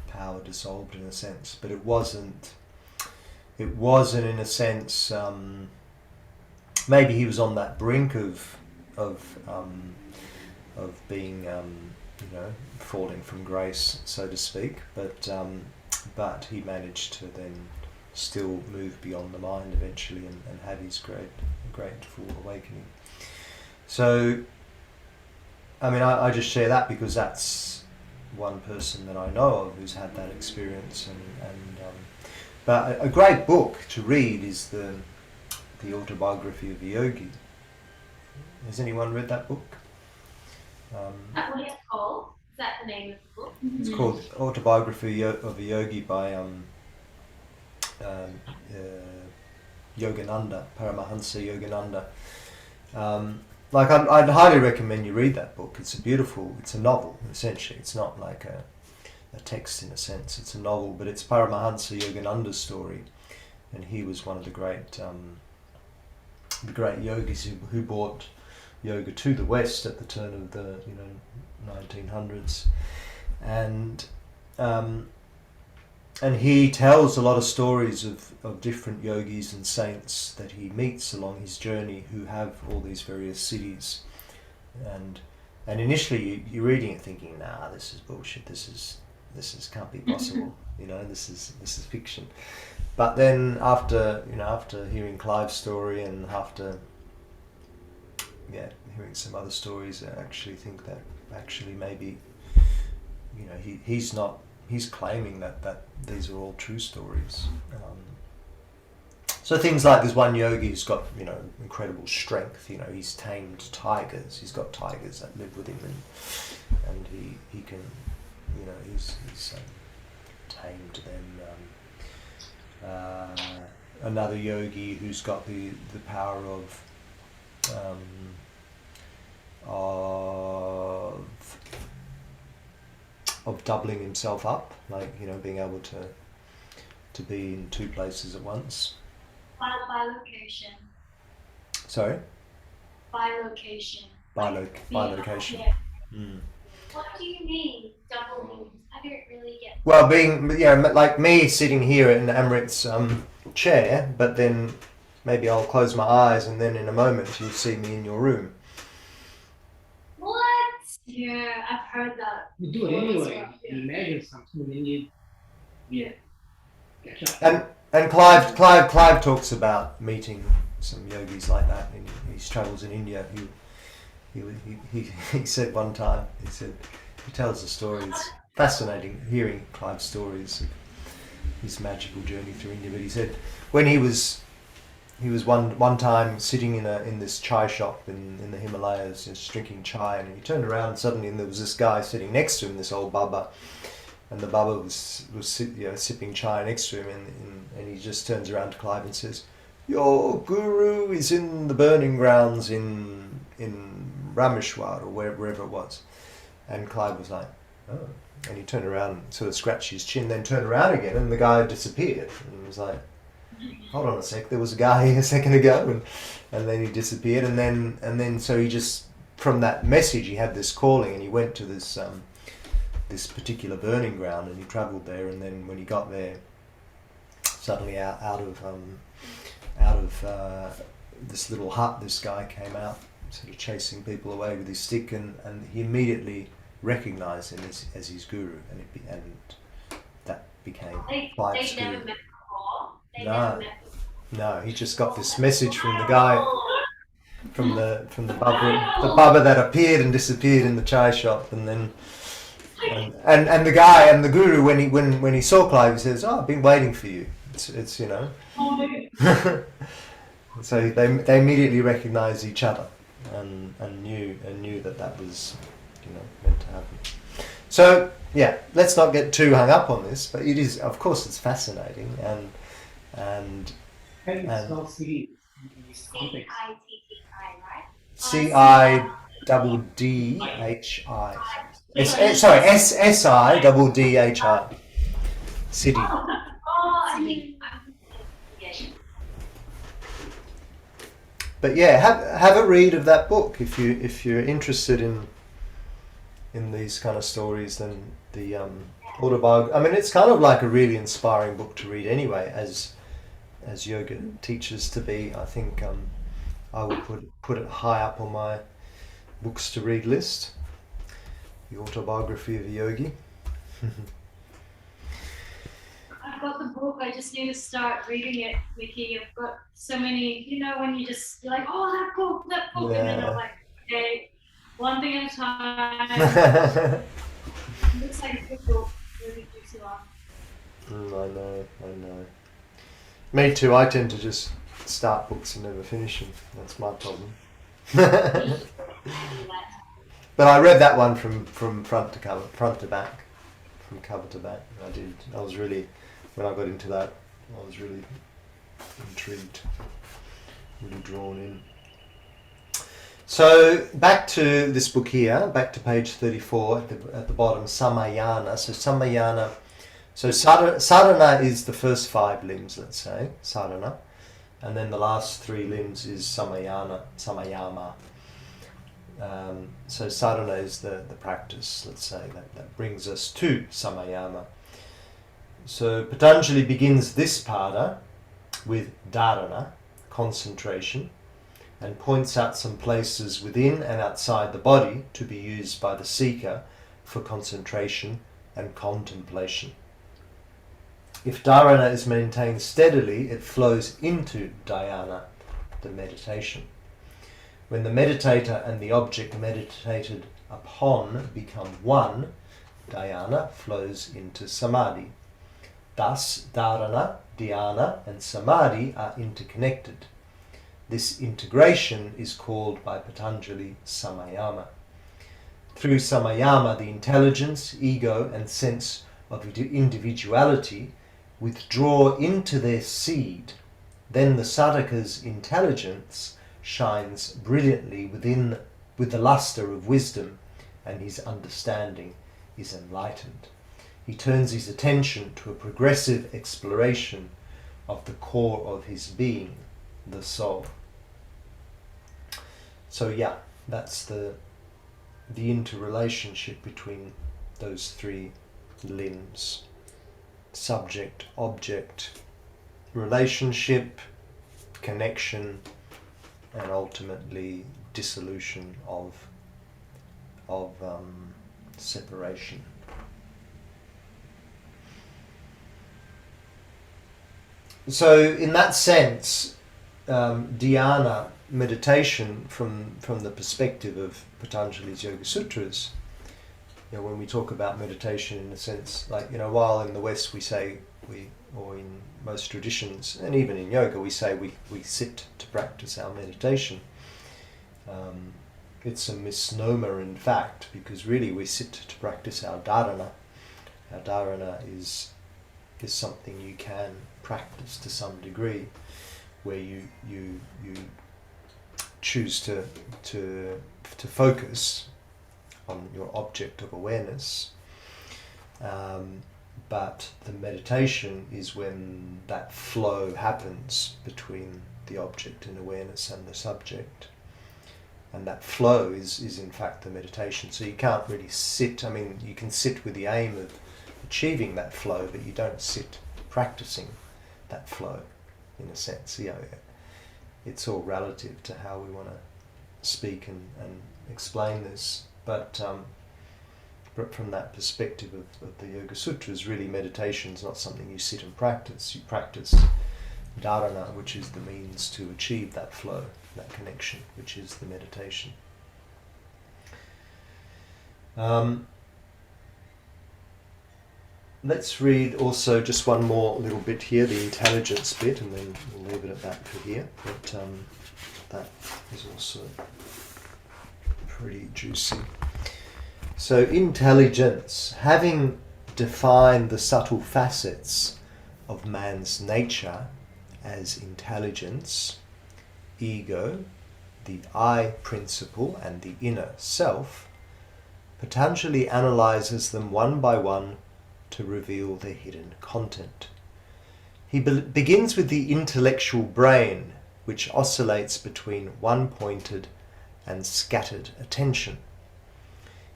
power dissolved in a sense. But it wasn't in a sense, maybe he was on that brink of being falling from grace, so to speak, but he managed to then still move beyond the mind eventually, and have his great full awakening. So I mean, I just share that because that's one person that I know of who's had that experience, but a great book to read is the Autobiography of a Yogi. Has anyone read that book? What is it called? Is that the name of the book? It's called Autobiography of a Yogi by Yogananda, Paramahansa Yogananda. I'd highly recommend you read that book. It's a novel, essentially. It's not like a text in a sense. It's a novel, but it's Paramahansa Yogananda's story, and he was one of the great yogis who brought yoga to the West at the turn of the 1900s, and he tells a lot of stories of different yogis and saints that he meets along his journey who have all these various siddhis, and initially you're reading it thinking, nah, this is bullshit, this can't be possible, this is fiction. But then after hearing Clive's story, and after hearing some other stories, I actually think that maybe he's claiming that these are all true stories. So things like this one yogi who's got incredible strength. He's tamed tigers. He's got tigers that live with him, and he can he's tamed them. Another yogi who's got the power of of doubling himself up, like, you know, being able to be in two places at once. By location. Sorry, By location. bilocation. Yeah. Mm. What do you mean, double means? I don't really get. Well, being, you know, like me sitting here in Amrit's chair, but then maybe I'll close my eyes and then in a moment you'll see me in your room. What? Yeah, I've heard that. You do it before as anyway. well, You imagine something, and then you catch up. And Clive talks about meeting some yogis like that in his travels in India. He said one time, he tells the story. It's fascinating hearing Clive's stories of his magical journey through India. But he said when he was one time sitting in this chai shop in the Himalayas, just drinking chai, and he turned around suddenly, and there was this guy sitting next to him, this old Baba, and the Baba was sipping chai next to him, and he just turns around to Clive and says, "Your guru is in the burning grounds in Rameshwar," or wherever it was. And Clive was like, "Oh," and he turned around, sort of scratched his chin, then turned around again, and the guy disappeared, and he was like, "Hold on a sec, there was a guy here a second ago," and then he disappeared, and then so he just, from that message, he had this calling, and he went to this particular burning ground, and he travelled there, and then when he got there, suddenly out of this little hut, this guy came out, sort of chasing people away with his stick, and he immediately recognised him as his guru, and that became Clive's They've never guru. met before. They've No. never met before. No, he just got this message from the guy, from the Baba that appeared and disappeared in the chai shop, and then and the guy and the guru, when he saw Clive, he says, "Oh, I've been waiting for you." It's you know. So they immediately recognised each other and knew that was, you know, meant to happen. So yeah, let's not get too hung up on this, but it is, of course, it's fascinating and How do you spell city in this context? CITTI, right? CIDDHI. Sorry, SSIDDHI. City. Oh, I mean, yeah. But yeah, have a read of that book if you're interested in these kind of stories. Then the autobiography. I mean, it's kind of like a really inspiring book to read anyway, as yoga teaches to be. I think I would put it high up on my books to read list. The Autobiography of a Yogi. I've got the book. I just need to start reading it, Mickey. I've got so many. You know, when you're like, "Oh, that book," and then I'm like, "Okay, one thing at a time." It looks like a good book. Really juicy one. I know. Me too. I tend to just start books and never finish them. That's my problem. But I read that one from front to back, from cover to back. I was really, when I got into that, I was really intrigued, really drawn in. So back to this book here, back to page 34 at the bottom, Samayana. So Samayana, so Sadhana is the first 5 limbs, let's say, Sadhana, and then the last 3 limbs is Samayama. So sadhana is the practice, let's say, that brings us to Samayama. So Patanjali begins this pada with dharana, concentration, and points out some places within and outside the body to be used by the seeker for concentration and contemplation. If dharana is maintained steadily, it flows into dhyana, the meditation. When the meditator and the object meditated upon become one, dhyana flows into samadhi. Thus, dharana, dhyana, and samadhi are interconnected. This integration is called by Patanjali samayama. Through samayama, the intelligence, ego, and sense of individuality withdraw into their seed. Then the sadhaka's intelligence shines brilliantly within with the luster of wisdom, and his understanding is enlightened. He turns his attention to a progressive exploration of the core of his being, the soul. So yeah, that's the interrelationship between those three limbs: subject, object, relationship, connection, and ultimately dissolution of separation. So in that sense, dhyana, meditation, from the perspective of Patanjali's Yoga Sutras, when we talk about meditation in a sense, like, while in the West we say or in most traditions, and even in yoga, we say we sit to practice our meditation. It's a misnomer, in fact, because really we sit to practice our dharana. Our dharana is something you can practice to some degree, where you choose to focus on your object of awareness. But the meditation is when that flow happens between the object in awareness and the subject. And that flow is in fact the meditation. So you can't really sit, you can sit with the aim of achieving that flow, but you don't sit practicing that flow, in a sense. It's all relative to how we want to speak and explain this. But from that perspective of the Yoga Sutras, really meditation is not something you sit and practice. You practice dharana, which is the means to achieve that flow, that connection, which is the meditation. Let's read also just one more little bit here, the intelligence bit, and then we'll leave it at that for here. But that is also pretty juicy. So intelligence, having defined the subtle facets of man's nature as intelligence, ego, the I principle, and the inner self, Patanjali analyzes them one by one to reveal their hidden content. He begins with the intellectual brain, which oscillates between one-pointed and scattered attention.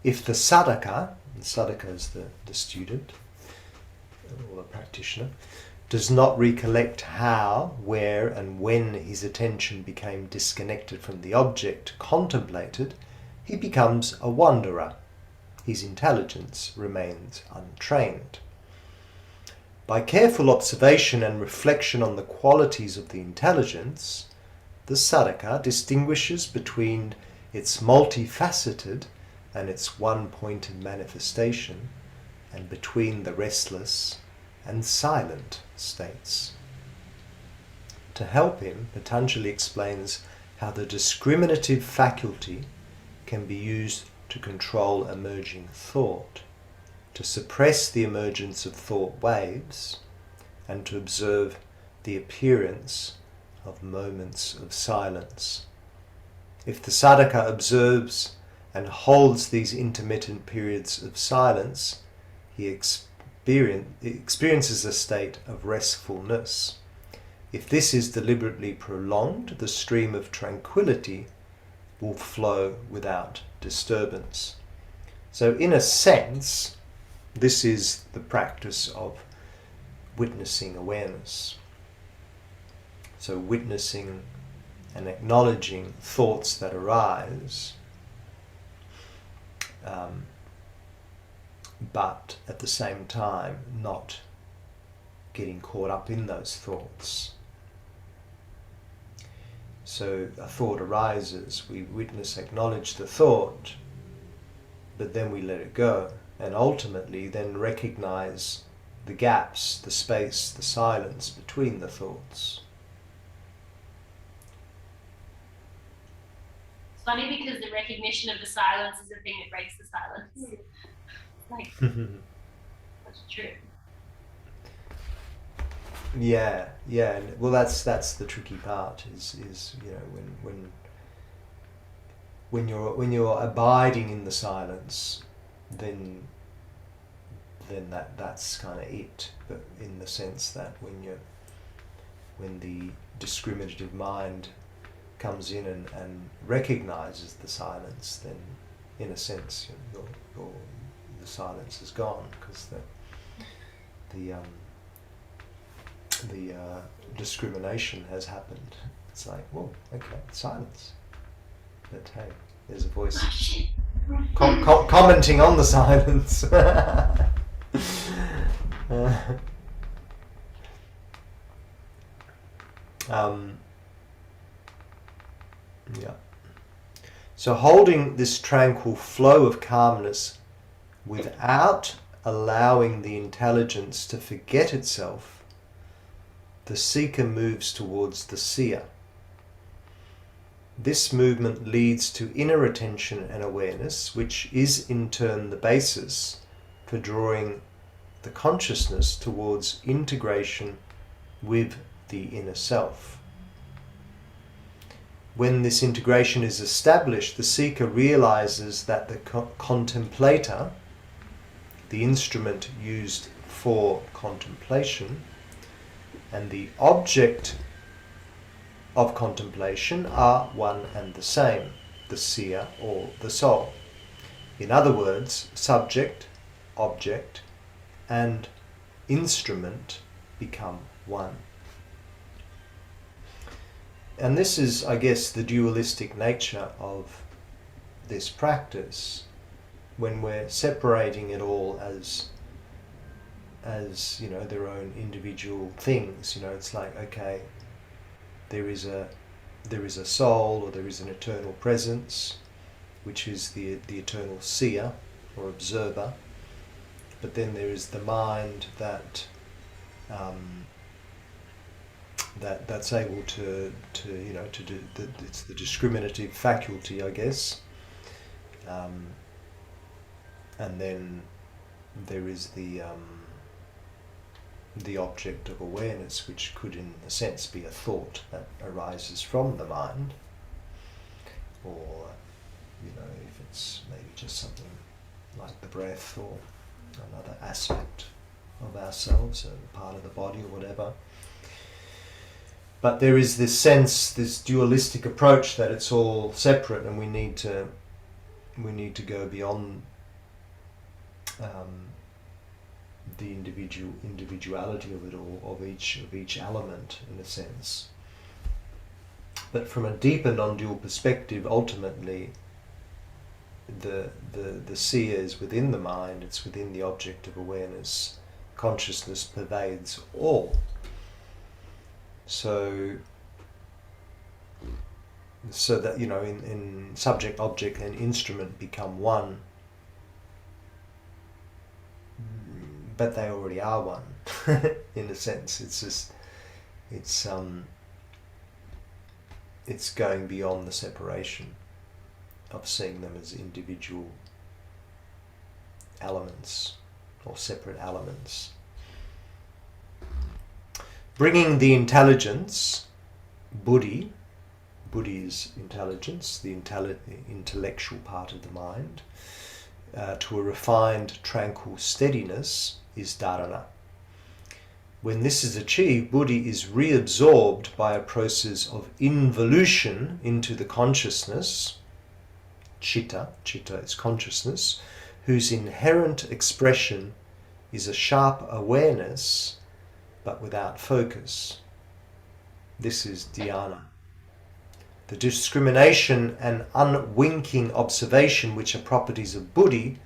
If the sadhaka, and sadhaka is the student or the practitioner, does not recollect how, where, and when his attention became disconnected from the object contemplated, he becomes a wanderer. His intelligence remains untrained. By careful observation and reflection on the qualities of the intelligence, the sadhaka distinguishes between its multifaceted and its one-pointed manifestation, and between the restless and silent states. To help him, Patanjali explains how the discriminative faculty can be used to control emerging thought, to suppress the emergence of thought waves, and to observe the appearance of moments of silence. If the sadhaka observes and holds these intermittent periods of silence, he experiences a state of restfulness. If this is deliberately prolonged, the stream of tranquility will flow without disturbance. So in a sense, this is the practice of witnessing awareness. So witnessing and acknowledging thoughts that arise, but at the same time not getting caught up in those thoughts. So a thought arises, we witness, acknowledge the thought, but then we let it go, and ultimately then recognize the gaps, the space, the silence between the thoughts. It's funny because the recognition of the silence is the thing that breaks the silence. Like, that's true. Yeah. Well, that's the tricky part. Is when when you're abiding in the silence, then that's kind of it. But in the sense that when the discriminative mind comes in and recognizes the silence, then in a sense the silence is gone, because the discrimination has happened. It's like, whoa, okay, silence. But hey, there's a voice commenting on the silence. Yeah. So holding this tranquil flow of calmness without allowing the intelligence to forget itself, the seeker moves towards the seer. This movement leads to inner attention and awareness, which is in turn the basis for drawing the consciousness towards integration with the inner self. When this integration is established, the seeker realizes that the contemplator, the instrument used for contemplation, and the object of contemplation are one and the same, the seer or the soul. In other words, subject, object, and instrument become one. And this is, I guess, the dualistic nature of this practice, when we're separating it all as their own individual things. It's like, okay, there is a soul, or there is an eternal presence, which is the eternal seer or observer. But then there is the mind that's able to do it's the discriminative faculty, I guess. And then there is the object of awareness, which could in a sense be a thought that arises from the mind, or if it's maybe just something like the breath or another aspect of ourselves, a part of the body or whatever. But there is this sense, this dualistic approach, that it's all separate, and we need to go beyond the individuality of it all, of each element, in a sense. But from a deeper non-dual perspective, ultimately the seer is within the mind, it's within the object of awareness. Consciousness pervades all. So that, in subject, object and instrument become one, but they already are one. In a sense, it's going beyond the separation of seeing them as individual elements or separate elements. Bringing the intelligence, buddhi is intelligence, the intellectual part of the mind, to a refined, tranquil steadiness is dharana. When this is achieved, buddhi is reabsorbed by a process of involution into the consciousness, citta is consciousness, whose inherent expression is a sharp awareness but without focus. This is dhyana. The discrimination and unwinking observation, which are properties of buddhi,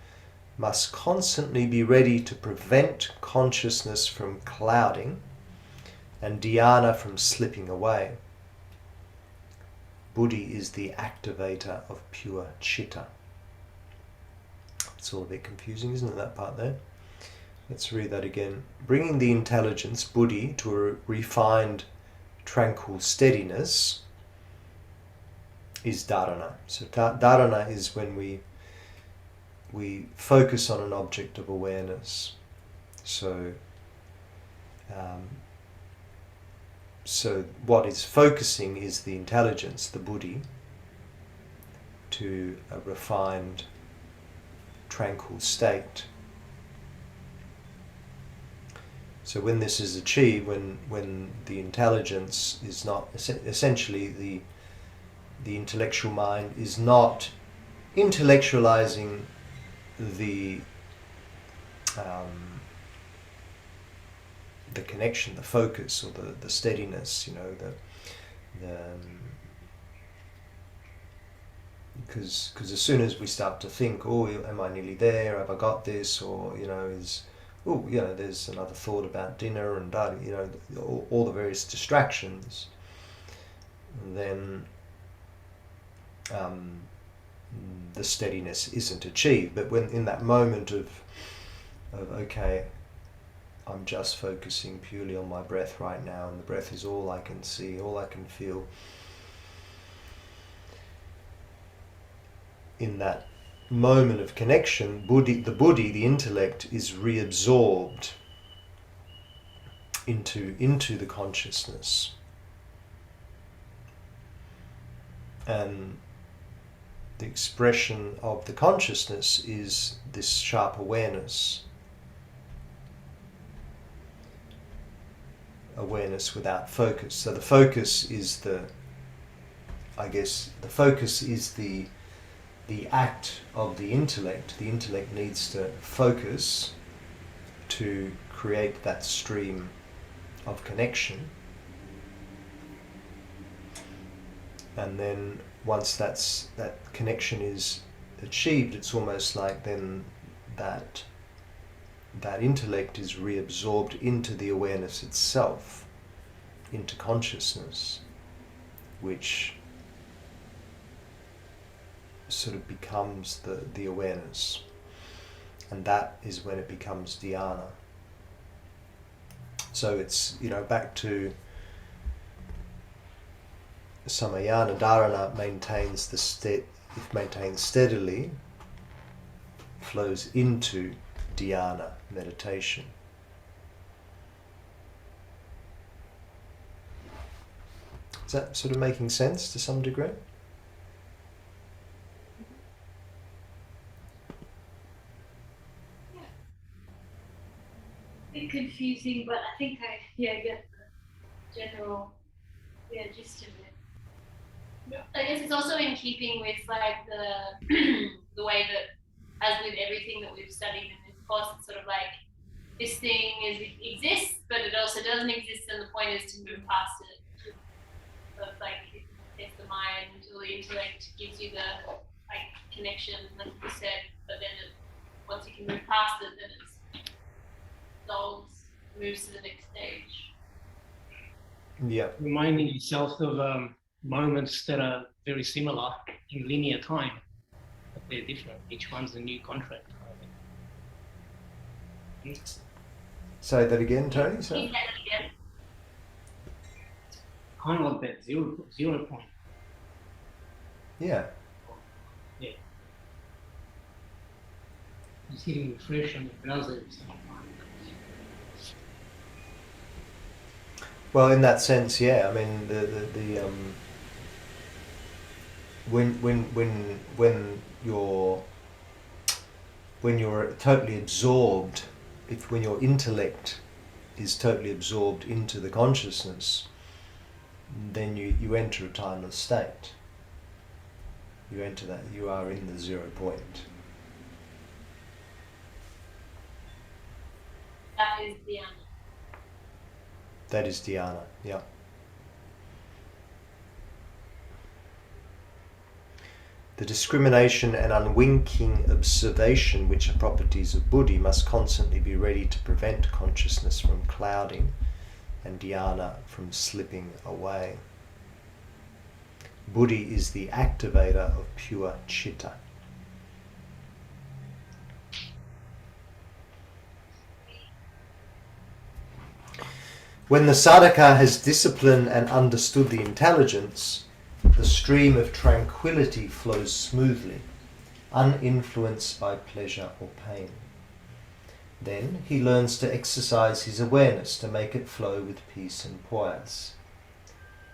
must constantly be ready to prevent consciousness from clouding and dhyana from slipping away. Buddhi is the activator of pure citta. It's all a bit confusing, isn't it, that part there? Let's read that again. Bringing the intelligence, buddhi, to a refined, tranquil steadiness is dharana. So dharana is when we focus on an object of awareness. So what is focusing is the intelligence, the buddhi, to a refined, tranquil state. So when this is achieved, when the intelligence is not, essentially the intellectual mind is not intellectualizing the connection, the focus, or the steadiness, because as soon as we start to think, oh, am I nearly there? Have I got this? Or there's another thought about dinner and all the various distractions. Then the steadiness isn't achieved. But when in that moment of okay, I'm just focusing purely on my breath right now, and the breath is all I can see, all I can feel. In that moment of connection, the intellect, is reabsorbed into the consciousness. And the expression of the consciousness is this sharp awareness. Awareness without focus. So the focus is the act of the intellect. The intellect needs to focus to create that stream of connection. And then once that connection is achieved, it's almost like then that intellect is reabsorbed into the awareness itself, into consciousness, which sort of becomes the awareness. And that is when it becomes dhyana. So it's, back to samayana, dharana maintains if maintained steadily, flows into dhyana, meditation. Is that sort of making sense to some degree? Bit confusing, but I think I get the general gist of it. I guess it's also in keeping with like the way that, as with everything that we've studied in this course, it's sort of like this thing exists, but it also doesn't exist, and the point is to move past it. So it's like if the mind or the intellect gives you the like connection, like you said, but then once you can move past it, then it's dissolves, moves to the next stage. Yeah. Reminding yourself of moments that are very similar in linear time, but they're different. Each one's a new contract. Say that again, Tony. So? Repeat that again. Kind of like that zero point. Yeah. Yeah. Just hitting refresh on your browser. Well, in that sense, yeah. I mean, when you're totally absorbed, when your intellect is totally absorbed into the consciousness, then you enter a timeless state. You enter that. You are in the 0 point. That is dhyana. That is dhyana, yeah. The discrimination and unwinking observation, which are properties of buddhi, must constantly be ready to prevent consciousness from clouding and dhyana from slipping away. Buddhi is the activator of pure chitta. When the sadhaka has disciplined and understood the intelligence, the stream of tranquility flows smoothly, uninfluenced by pleasure or pain. Then he learns to exercise his awareness to make it flow with peace and poise.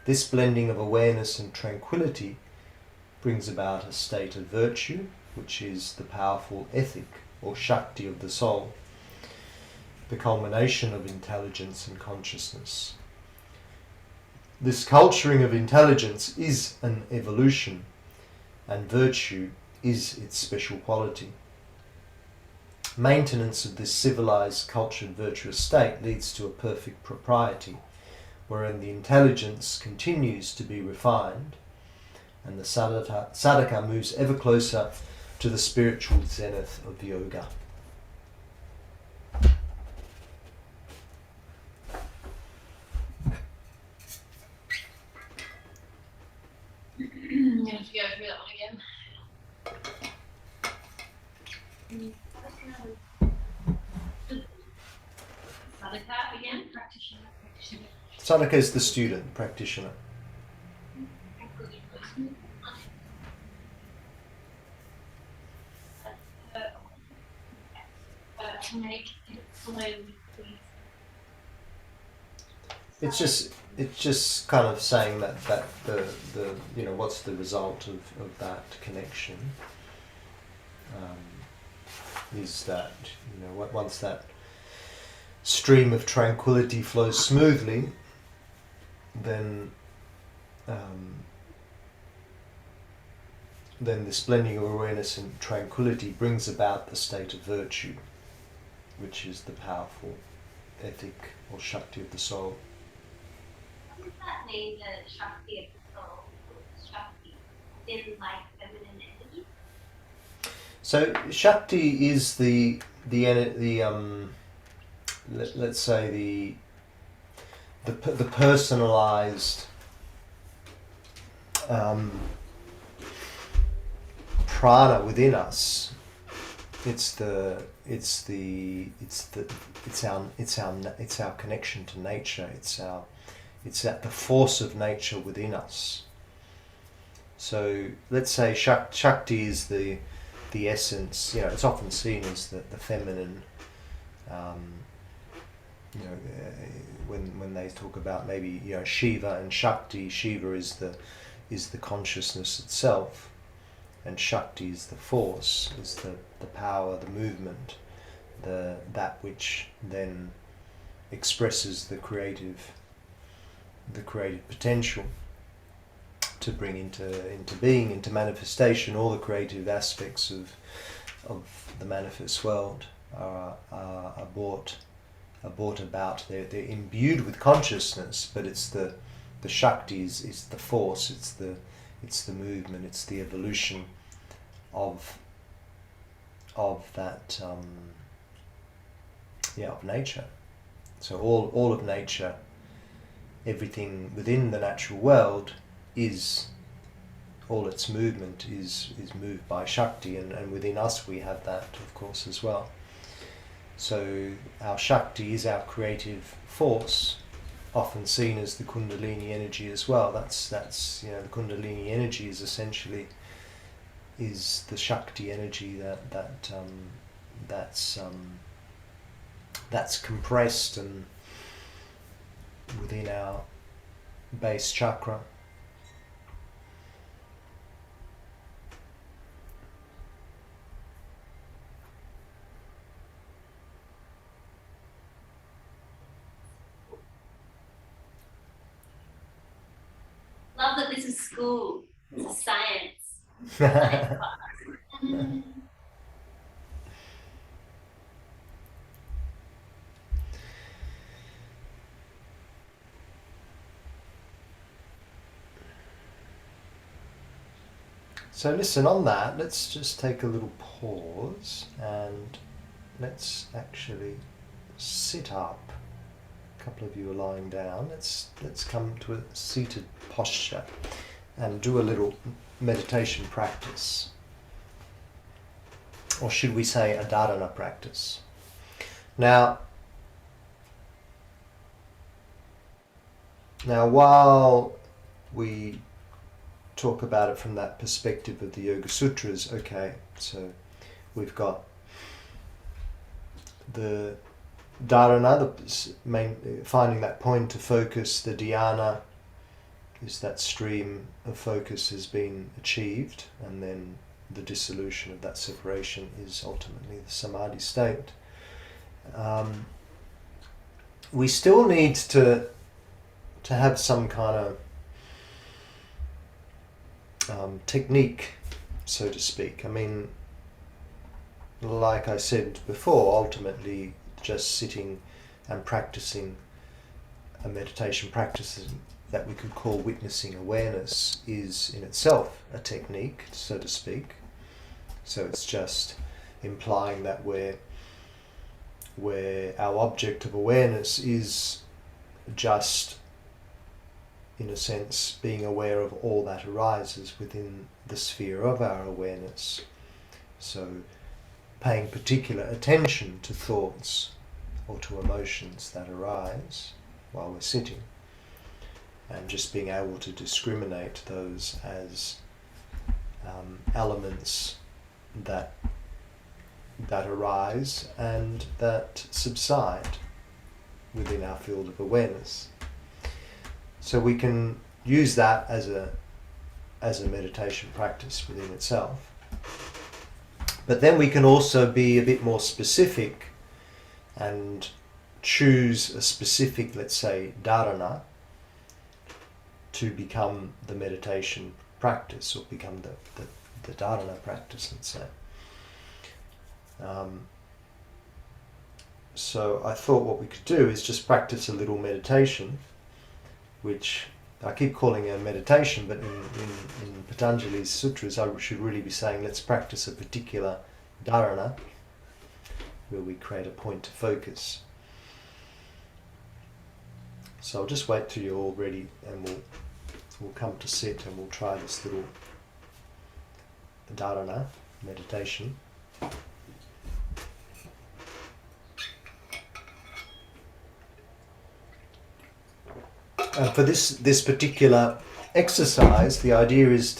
This blending of awareness and tranquility brings about a state of virtue, which is the powerful ethic or Shakti of the soul, the culmination of intelligence and consciousness. This culturing of intelligence is an evolution, and virtue is its special quality. Maintenance of this civilized, cultured, virtuous state leads to a perfect propriety, wherein the intelligence continues to be refined, and the sadhaka moves ever closer to the spiritual zenith of yoga. I'm gonna have to go through that one again. Sadhaka again, practitioner. Sadhaka is the student, practitioner. Make it slowly, please. It's just kind of saying that the what's the result of that connection, is that once that stream of tranquility flows smoothly, then this blending of awareness and tranquility brings about the state of virtue, which is the powerful ethic or Shakti of the soul. What does that mean, the Shakti of the soul? Shakti, in like feminine energy? So Shakti is let's say the personalized prana within us. It's our connection to nature. It's at the force of nature within us. So let's say Shakti is the essence. It's often seen as the feminine. When they talk about maybe Shiva and Shakti, Shiva is the consciousness itself, and Shakti is the force, is the power, the movement, that which then expresses the creative potential to bring into being, into manifestation. All the creative aspects of the manifest world are brought about. They're imbued with consciousness, but it's the Shakti is the force. It's the movement. It's the evolution of that of nature. So all of nature, everything within the natural world is, all its movement is moved by Shakti, and within us we have that, of course, as well. So our Shakti is our creative force, often seen as the Kundalini energy as well. That's the Kundalini energy is essentially the Shakti energy that's compressed and within our base chakra. Love that this is school. This is science. Science class. So listen, on that, let's just take a little pause and let's actually sit up. A couple of you are lying down. Let's come to a seated posture and do a little meditation practice. Or should we say a dharana practice? Now while we talk about it from that perspective of the Yoga Sutras, okay, so we've got the dharana, finding that point to focus, the dhyana, is that stream of focus has been achieved, and then the dissolution of that separation is ultimately the samadhi state. We still need to have some kind of technique, so to speak. I mean, like I said before, ultimately just sitting and practicing a meditation practice that we could call witnessing awareness is in itself a technique, so to speak. So it's just implying that where our object of awareness is just, in a sense, being aware of all that arises within the sphere of our awareness. So paying particular attention to thoughts or to emotions that arise while we're sitting, and just being able to discriminate those as elements that arise and that subside within our field of awareness. So we can use that as a meditation practice within itself. But then we can also be a bit more specific and choose a specific, let's say, dharana to become the meditation practice, or become the dharana practice, let's say. So I thought what we could do is just practice a little meditation, which I keep calling a meditation, but in Patanjali's sutras I should really be saying let's practice a particular dharana where we create a point to focus. So I'll just wait till you're all ready, and we'll come to sit and we'll try this little dharana meditation. And for this particular exercise, the idea is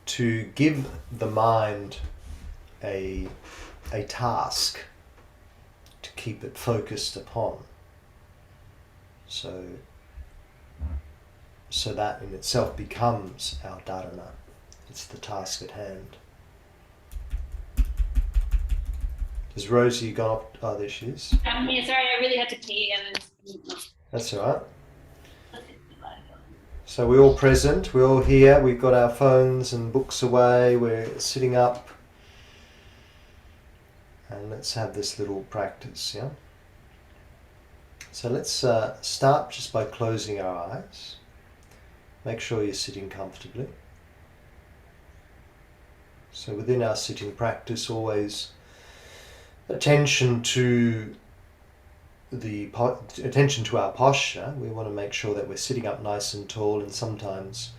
to give the mind a task to keep it focused upon. So that in itself becomes our dharana. It's the task at hand. Has Rosie gone up? Oh, there she is. I'm here. Sorry, I really had to pee and That's all right. So we're all present, we're all here, we've got our phones and books away, we're sitting up. And let's have this little practice, yeah? So let's start just by closing our eyes. Make sure you're sitting comfortably. So within our sitting practice, always attention to our posture. We want to make sure that we're sitting up nice and tall, and sometimes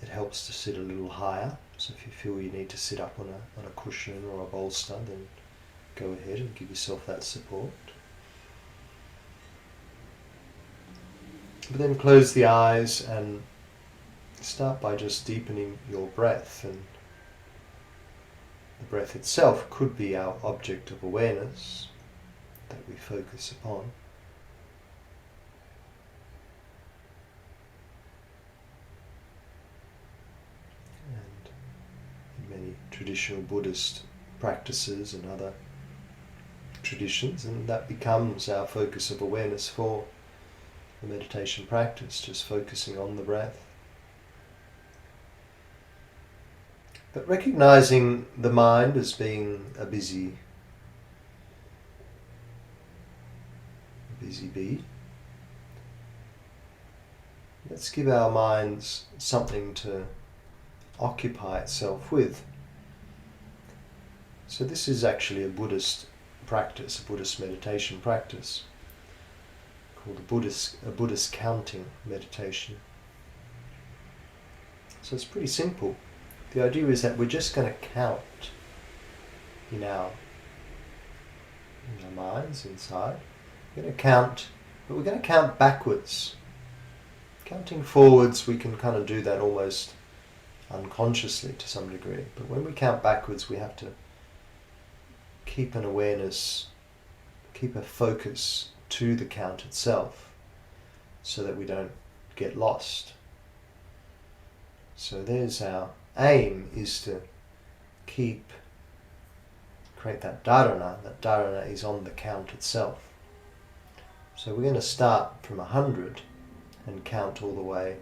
it helps to sit a little higher. So if you feel you need to sit up on a cushion or a bolster, then go ahead and give yourself that support. But then close the eyes and start by just deepening your breath, and the breath itself could be our object of awareness that we focus upon. And in many traditional Buddhist practices and other traditions, and that becomes our focus of awareness for the meditation practice, just focusing on the breath. But recognizing the mind as being a busy bee. Let's give our minds something to occupy itself with. So this is actually a Buddhist practice, a Buddhist meditation practice called a Buddhist counting meditation. So it's pretty simple. The idea is that we're just going to count in our minds inside. We're going to count, but we're going to count backwards. Counting forwards, we can kind of do that almost unconsciously to some degree. But when we count backwards, we have to keep an awareness, keep a focus to the count itself. so that we don't get lost. So there's our aim, is to create that dharana. That dharana is on the count itself. So we're going to start from 100 and count all the way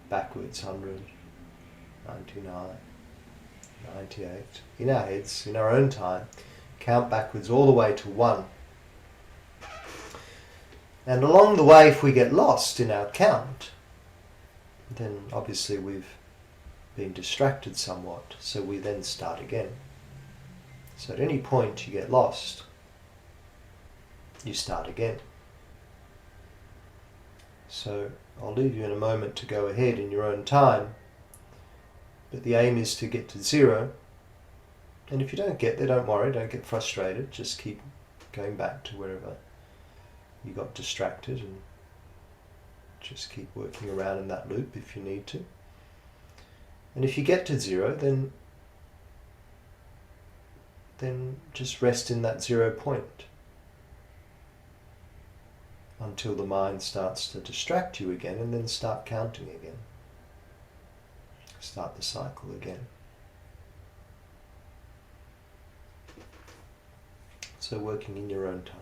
backwards, 100, 99, 98. In our heads, in our own time, count backwards all the way to 1. And along the way, if we get lost in our count, then obviously we've been distracted somewhat, so we then start again. So at any point you get lost, you start again. So I'll leave you in a moment to go ahead in your own time, but the aim is to get to 0. And if you don't get there, don't worry, don't get frustrated, just keep going back to wherever you got distracted, and just keep working around in that loop if you need to. And if you get to 0, then just rest in that 0 point until the mind starts to distract you again, and then start counting again. Start the cycle again. So working in your own time.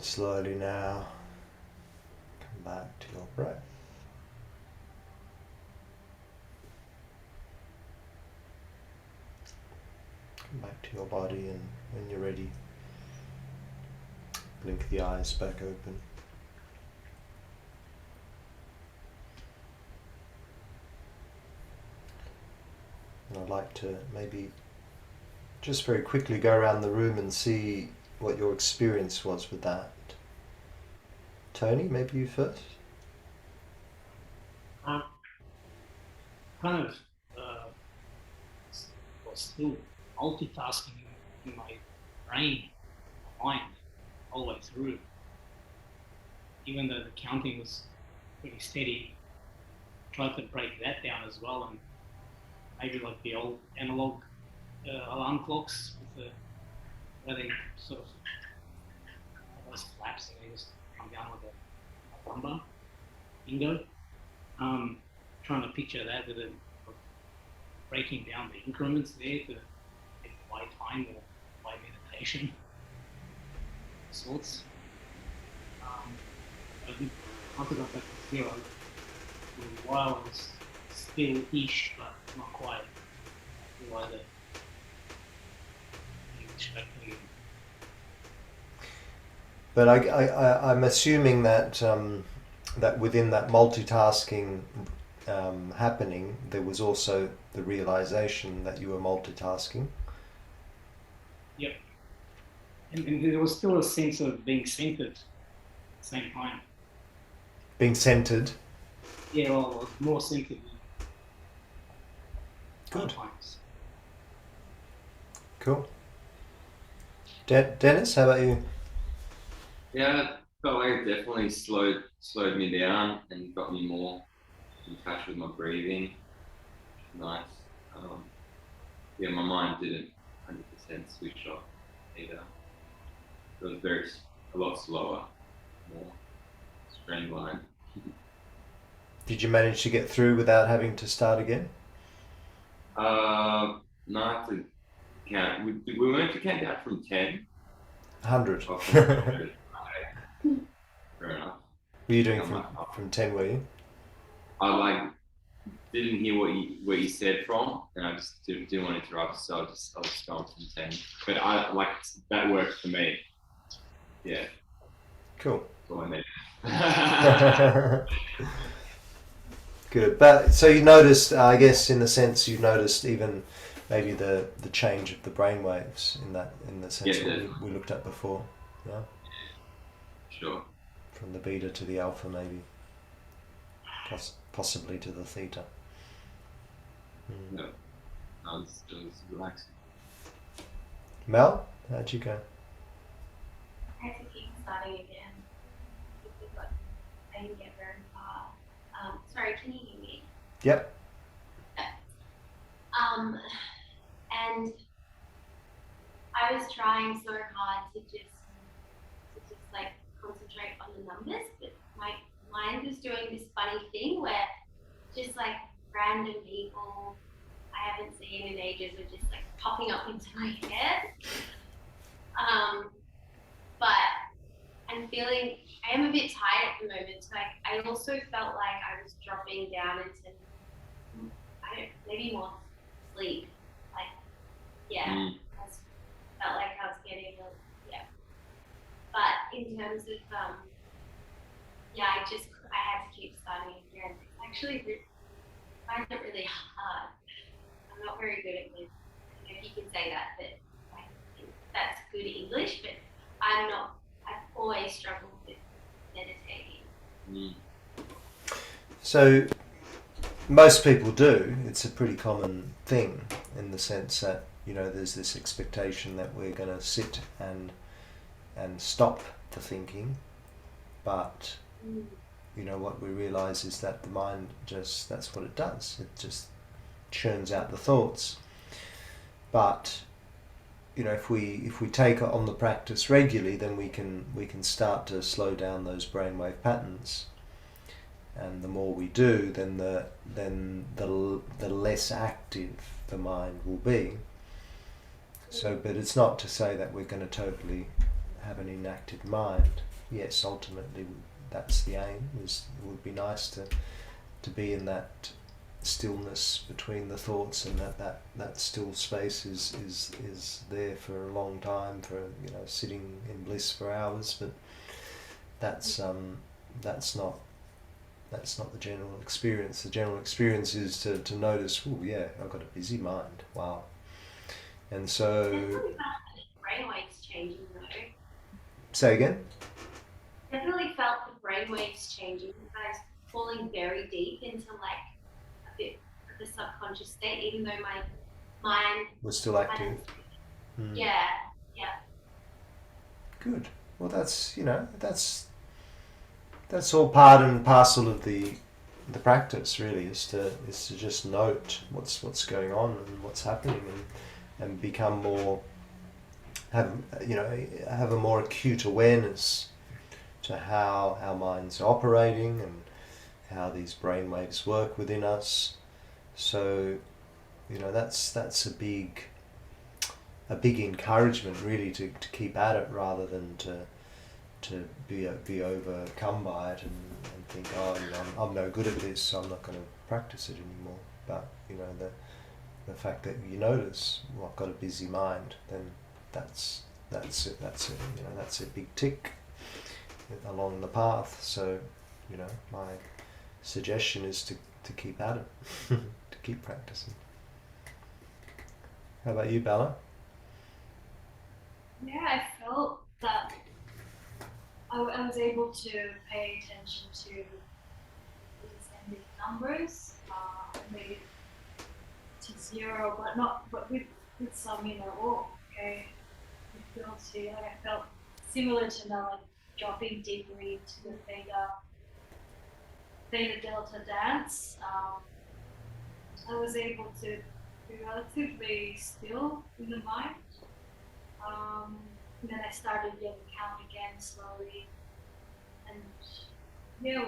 And slowly now, come back to your breath. Come back to your body, and when you're ready, blink the eyes back open. And I'd like to maybe just very quickly go around the room and see what your experience was with that. Tony, maybe you first? Kind of was still multitasking in my brain, my mind, all the way through. Even though the counting was pretty steady, tried to break that down as well, and maybe like the old analog alarm clocks with the where they sort of almost collapse and they just come down with a number, bingo. Trying to picture that with breaking down the increments there to by time or by meditation sorts. After I got back to zero, for a while I was still-ish, but not quite. I realized that you expect me. But I'm assuming that that within that multitasking happening, there was also the realization that you were multitasking. Yep. And there was still a sense of being centered at the same time. Being centered. Yeah, well, I was more centered than Good. other times. Cool. Dennis, how about you? Yeah, I felt like it definitely slowed me down and got me more in touch with my breathing. Nice. Yeah, my mind didn't 100% switch off either. It was a lot slower, more streamlined. Did you manage to get through without having to start again? No, I have to count. We went to count down from 10. 100. Oh, from 100. Okay. Fair enough. Were you doing Yeah, from 10, were you? I didn't hear what you said from, and I just didn't want to interrupt, so I was going from 10. But that works for me. Yeah. Cool. That's all I need. Good. But so you noticed, I guess, in a sense, you noticed even maybe the change of the brain waves in the sense Yeah, that we looked at before. Yeah. Sure. From the beta to the alpha, maybe. Possibly to the theta. No, it was relaxing. Mel, how'd you go? I had to keep starting again because I didn't get very far. Sorry, can you hear me? Yep. And I was trying so hard to just like concentrate on the numbers, but my mind was doing this funny thing where just like random people I haven't seen in ages are just like popping up into my head. But I am a bit tired at the moment. So I also felt like I was dropping down into, maybe more sleep. Like, yeah, I felt like I was getting yeah. But in terms of, I had to keep starting again. Actually, I find it really hard. I'm not very good at it. I don't know if you can say that, but that's good English, but I've always struggled with meditating. So most people do. It's a pretty common thing in the sense that, there's this expectation that we're going to sit and stop the thinking, but what we realize is that the mind that's what it does. It just churns out the thoughts. But if we take on the practice regularly, then we can start to slow down those brainwave patterns. And the more we do, then the less active the mind will be. So, but it's not to say that we're going to totally have an inactive mind. yes, ultimately that's the aim. It would be nice to be in that stillness between the thoughts, and that still space is there for a long time, for sitting in bliss for hours. But that's not the general experience. The general experience is to notice, oh yeah, I've got a busy mind. Wow. And so Definitely felt the brainwaves changing though. say again. Definitely felt the brainwaves changing. You guys falling very deep into like a bit of the subconscious state, even though my mind We're still active. Mm. yeah. Good. Well, that's that's all part and parcel of the practice. Really, is to just note what's going on and what's happening, and become more have a more acute awareness to how our minds are operating and how these brain waves work within us. So that's a big encouragement really to keep at it, rather than to be overcome by it and think, oh, I'm no good at this, so I'm not going to practice it anymore. But the fact that you notice, well, I've got a busy mind, then that's it. That's a big tick along the path. So my suggestion is to keep at it, to keep practicing. How about you, Bella? Yeah, I felt that I was able to pay attention to the descending numbers. I made it to 0, but with some, oh, okay, it feels here. Like I felt similar to now, like dropping deeper into the theta delta dance. I was able to be relatively still in the mind. Then I started to count again slowly, and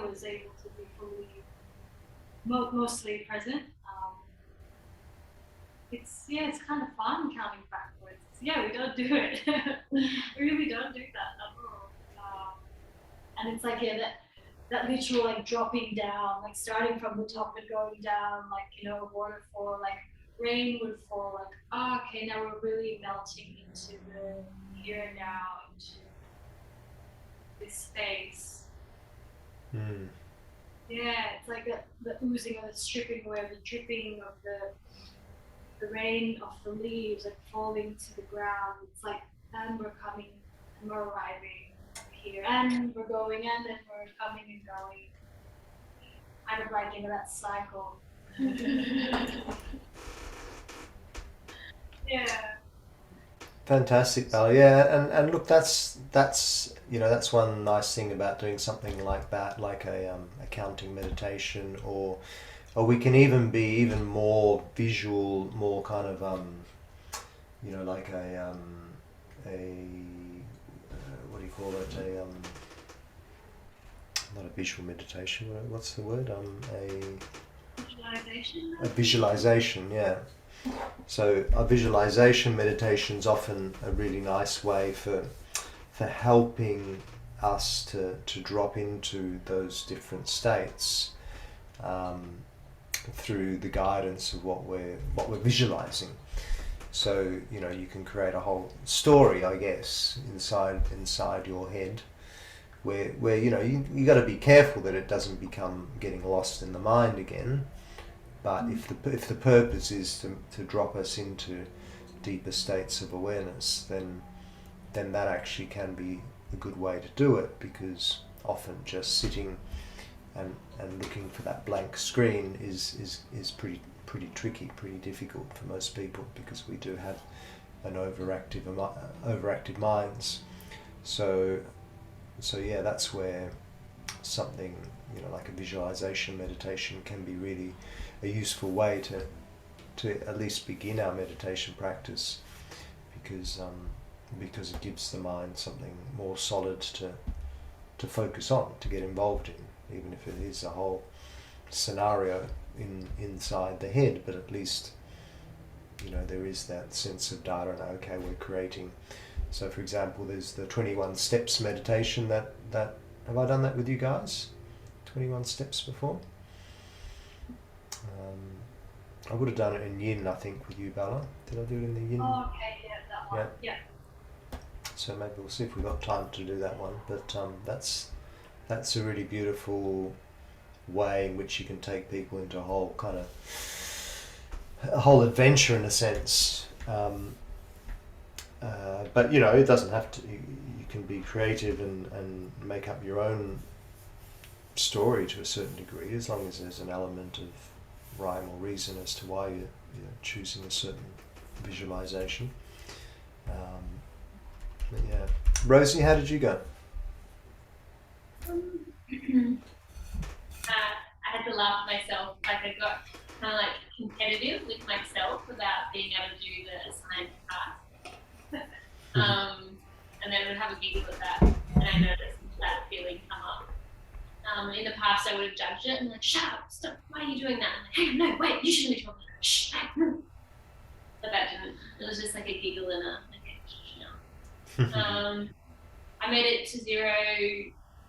was able to be fully, mostly present. It's kind of fun counting backwards. We don't do it. We really don't do that at all. And it's like that literal like dropping down, like starting from the top and going down, like a waterfall, like rain would fall, like okay, now we're really melting into the here and now, into this space. Mm. Yeah, it's like the oozing or the stripping away, the dripping of the rain off the leaves, like falling to the ground. It's like, and we're coming and we're arriving here, and we're going, and then we're coming and going. Kind of like that cycle. Yeah. Fantastic, Bella. Yeah, and look, that's one nice thing about doing something like that, like a counting meditation, or we can even be even more visual, more kind of like a what do you call it? Not a visual meditation. What's the word? Visualization. A visualization. Yeah. So a visualization meditation is often a really nice way for helping us to drop into those different states through the guidance of what we're visualizing. So you can create a whole story, I guess, inside your head, where you got to be careful that it doesn't become getting lost in the mind again. But if the purpose is to drop us into deeper states of awareness, then that actually can be a good way to do it, because often just sitting and looking for that blank screen is pretty tricky, pretty difficult for most people, because we do have an overactive minds. So yeah, that's where something like a visualization meditation can be really a useful way to at least begin our meditation practice, because it gives the mind something more solid to focus on, to get involved in, even if it is a whole scenario inside the head. But at least there is that sense of data, and okay, we're creating So, for example, there's the 21 steps meditation. That have I done that with you guys? 21 steps before. I would have done it in Yin, I think, with you, Bella. Did I do it in the Yin? Oh, okay, yeah, that one. Yeah. Yeah. So maybe we'll see if we've got time to do that one. But that's a really beautiful way in which you can take people into a whole adventure in a sense. But you know, it doesn't have to. You can be creative and make up your own story to a certain degree, as long as there's an element of rhyme or reason as to why you're choosing a certain visualization. But yeah, Rosie, how did you go? I had to laugh at myself. Like I got kind of like competitive with myself about being able to do the assigned task. And then I would have a giggle at that, and I noticed that feeling come up. In the past, I would have judged it and like, shut up, stop, why are you doing that? I'm like, hey, no, wait, you shouldn't be talking. Shh, but that didn't. It was just like a giggle and a okay, shh, no. I made it to 0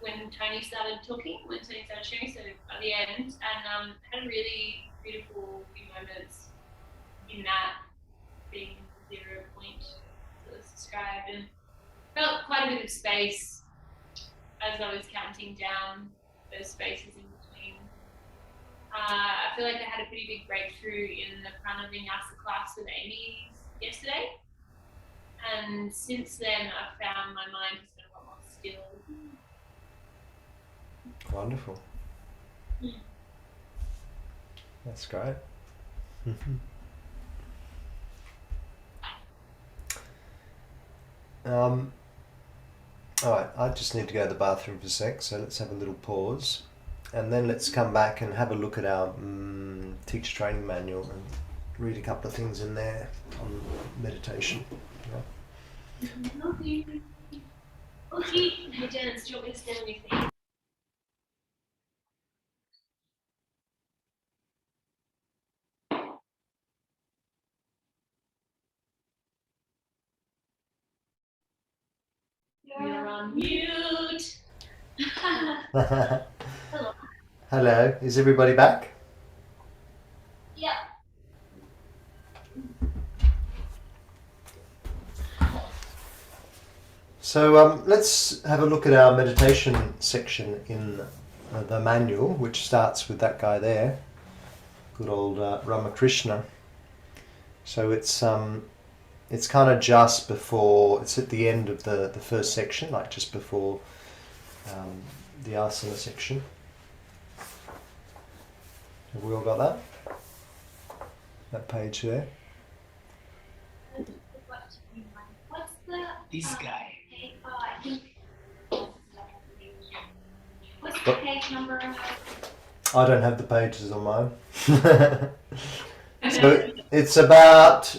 when Tony started talking, when Tony started sharing, so at the end, and had really beautiful few moments in that being 0 point that was described, and felt quite a bit of space as I was counting down those spaces in between. I feel like I had a pretty big breakthrough in the front of Vinyasa class with Amy yesterday, and since then I've found my mind has been a lot more still. Wonderful. That's great. Alright, I just need to go to the bathroom for a sec, so let's have a little pause. And then let's come back and have a look at our teacher training manual and read a couple of things in there on meditation. Yeah. Okay, hey Janice, do you want me to stand on your feet? You're on mute. Hello, is everybody back? Yeah. So let's have a look at our meditation section in the manual, which starts with that guy there, good old Ramakrishna. So it's kind of just before, it's at the end of the first section, like just before the asana section. Have we all got that? That page there? What's the? This guy. I think. What's the What? page number? I don't have the pages on mine. So it's about,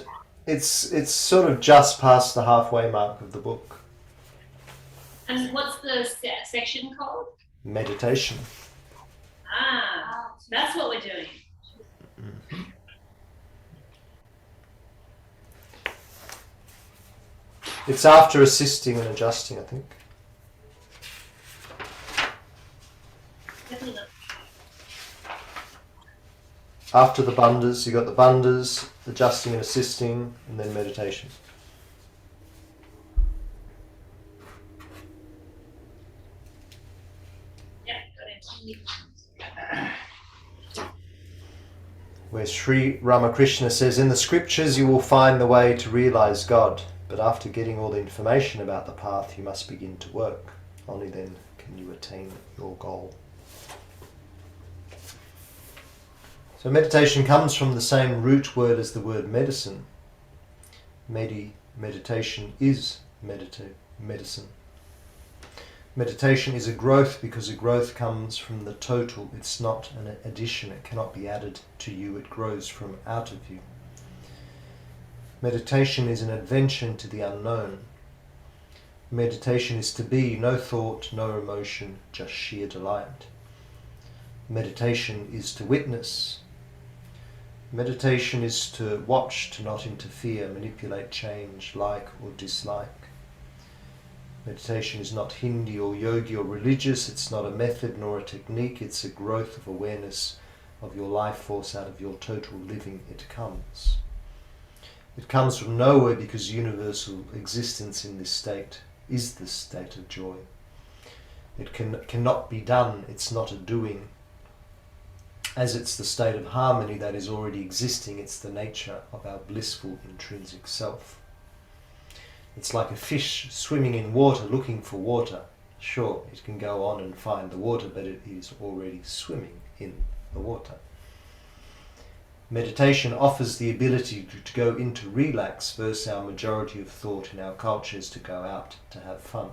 it's sort of just past the halfway mark of the book. And what's the section called? Meditation. Ah, that's what we're doing. It's after assisting and adjusting, I think. Definitely not. After the bandhas, you got the bandhas, adjusting and assisting, and then meditation. Yeah, got it. Where Sri Ramakrishna says, in the scriptures you will find the way to realize God, but after getting all the information about the path, you must begin to work. Only then can you attain your goal. So meditation comes from the same root word as the word medicine. Meditation is medicine. Meditation is a growth because a growth comes from the total. It's not an addition. It cannot be added to you. It grows from out of you. Meditation is an adventure into the unknown. Meditation is to be no thought, no emotion, just sheer delight. Meditation is to witness. Meditation is to watch, to not interfere, manipulate, change, like or dislike. Meditation is not Hindi or yogi or religious. It's not a method nor a technique. It's a growth of awareness of your life force out of your total living. It comes. It comes from nowhere because universal existence in this state is the state of joy. It cannot be done. It's not a doing. As it's the state of harmony that is already existing, it's the nature of our blissful intrinsic self. It's like a fish swimming in water looking for water. Sure, it can go on and find the water, but it is already swimming in the water. Meditation offers the ability to go into relax versus our majority of thought in our culture is to go out to have fun.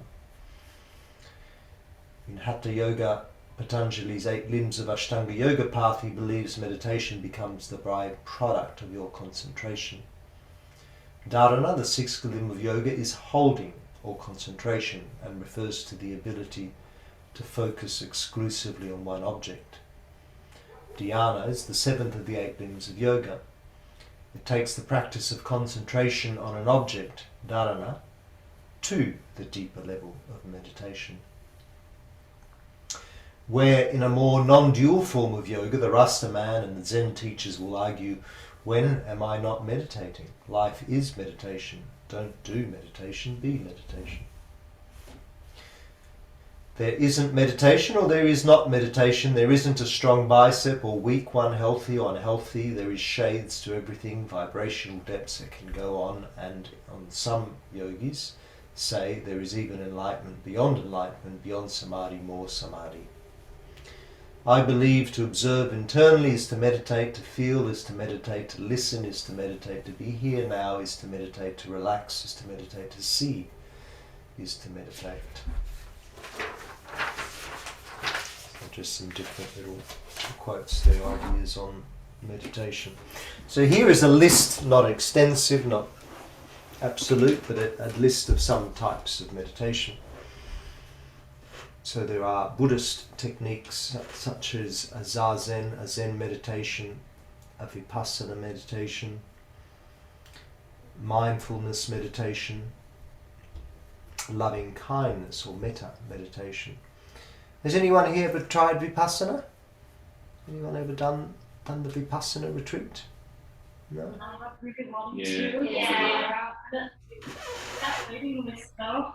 In Hatha Yoga, Patanjali's 8 limbs of Ashtanga Yoga path, he believes meditation becomes the byproduct of your concentration. Dharana, the 6th limb of yoga, is holding or concentration and refers to the ability to focus exclusively on one object. Dhyana is the 7th of the 8 limbs of yoga. It takes the practice of concentration on an object, dharana, to the deeper level of meditation. Where in a more non-dual form of yoga, the Rasta man and the Zen teachers will argue, when am I not meditating? Life is meditation. Don't do meditation, be meditation. There isn't meditation or there is not meditation. There isn't a strong bicep or weak one, healthy or unhealthy. There is shades to everything, vibrational depths that can go on, and on some yogis say there is even enlightenment, beyond samadhi, more samadhi. I believe to observe internally is to meditate, to feel is to meditate, to listen is to meditate, to be here now is to meditate, to relax is to meditate, to see is to meditate. So just some different little quotes there, ideas on meditation. So here is a list, not extensive, not absolute, but a list of some types of meditation. So there are Buddhist techniques such as a Zazen, a Zen meditation, a Vipassana meditation, mindfulness meditation, loving kindness or metta meditation. Has anyone here ever tried Vipassana? Anyone ever done the Vipassana retreat? No? Yeah. Yeah. That waiting list though.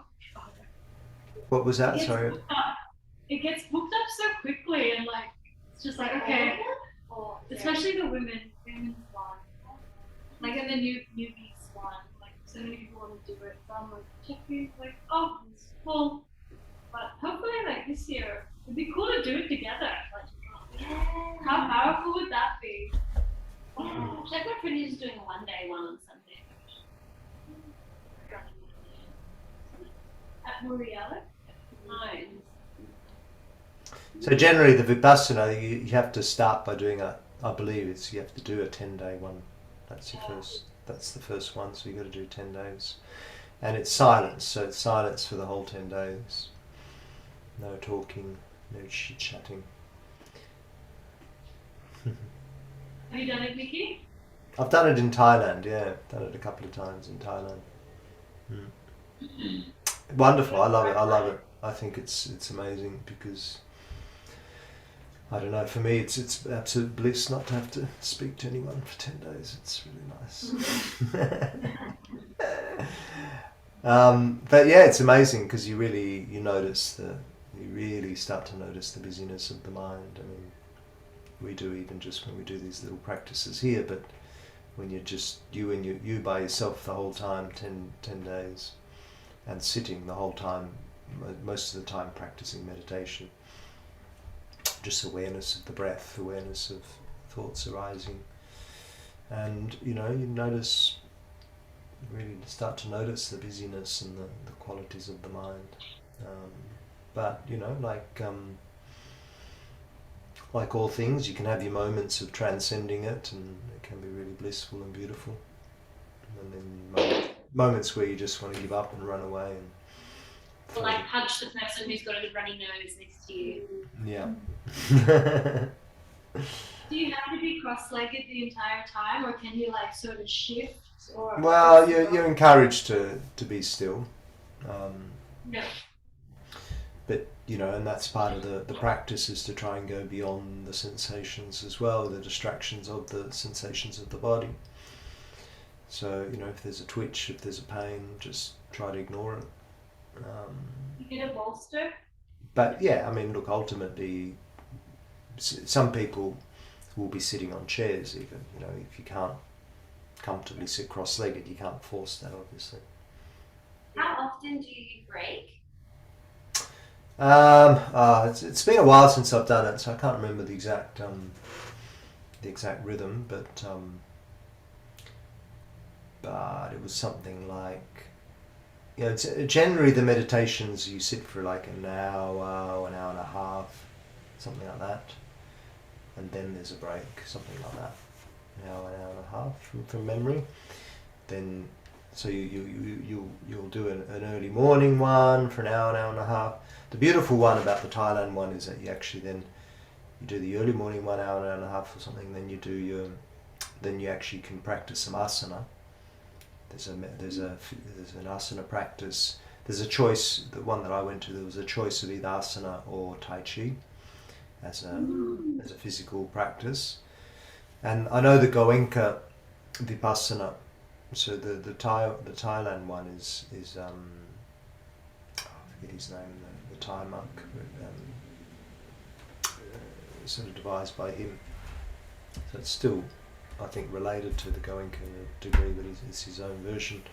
What was that? Sorry. It gets booked up so quickly, and like it's just like okay, Or especially the women's one, like and the newbies one, like so many people want to do it. So I'm like checking, like oh, it's full. But hopefully, like this year, it'd be cool to do it together. Like, how powerful would that be? Check what Trinity is doing a 1-day one on Sunday. At Muriel. No. So generally the Vipassana, you have to start by doing I believe you have to do a 10-day one. That's the first one, so you've got to do 10 days. And it's silence, so it's silence for the whole 10 days. No talking, no chit-chatting. Have you done it, Nikki? I've done it in Thailand, yeah. Done it a couple of times in Thailand. Wonderful, I love it. I think it's amazing because I don't know, for me it's absolute bliss not to have to speak to anyone for 10 days. It's really nice. But yeah, it's amazing because you really start to notice the busyness of the mind. I mean, we do even just when we do these little practices here, but when you're just you by yourself the whole time, 10 days, and sitting the whole time, most of the time practicing meditation, just awareness of the breath, awareness of thoughts arising, and you notice, really start to notice the busyness and the qualities of the mind. But like all things, you can have your moments of transcending it, and it can be really blissful and beautiful. And then moments where you just want to give up and run away. Or like punch the person who's got a runny nose next to you. Yeah. Do you have to be cross-legged the entire time, or can you like sort of shift? Or Well, you're encouraged to be still. No. But you know, and that's part of the practice, is to try and go beyond the sensations as well, the distractions of the sensations of the body. So, you know, if there's a twitch, if there's a pain, just try to ignore it. You get a bolster? But yeah, I mean, look, ultimately, some people will be sitting on chairs even, you know, if you can't comfortably sit cross-legged, you can't force that, obviously. How often do you break? It's been a while since I've done it, so I can't remember the exact rhythm, but it was something like, you know, generally the meditations you sit for like an hour and a half, something like that, and then there's a break, something like that, an hour and a half from memory. Then, so you'll do an early morning one for an hour and a half. The beautiful one about the Thailand one is that you actually then you do the early morning 1 hour and a half or something. Then then you actually can practice some asana. There's an asana practice. There's a choice. The one that I went to, there was a choice of either asana or tai chi as a physical practice. And I know the Goenka Vipassana. So the Thailand one is I forget his name, the Thai monk, sort of devised by him. So it's still, I think, related to the Goenka in a degree, but it's his own version.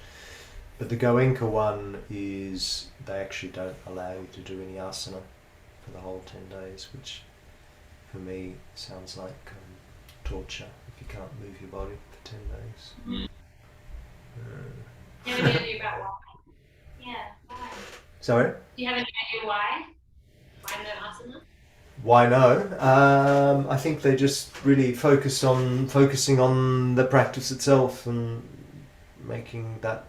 But the Goenka one is, they actually don't allow you to do any asana for the whole 10 days, which for me sounds like torture if you can't move your body for 10 days. Do you have any idea about why? Yeah, why? Sorry? Do you have any idea why? Why no asana? Why no? I think they just really focusing on the practice itself and making that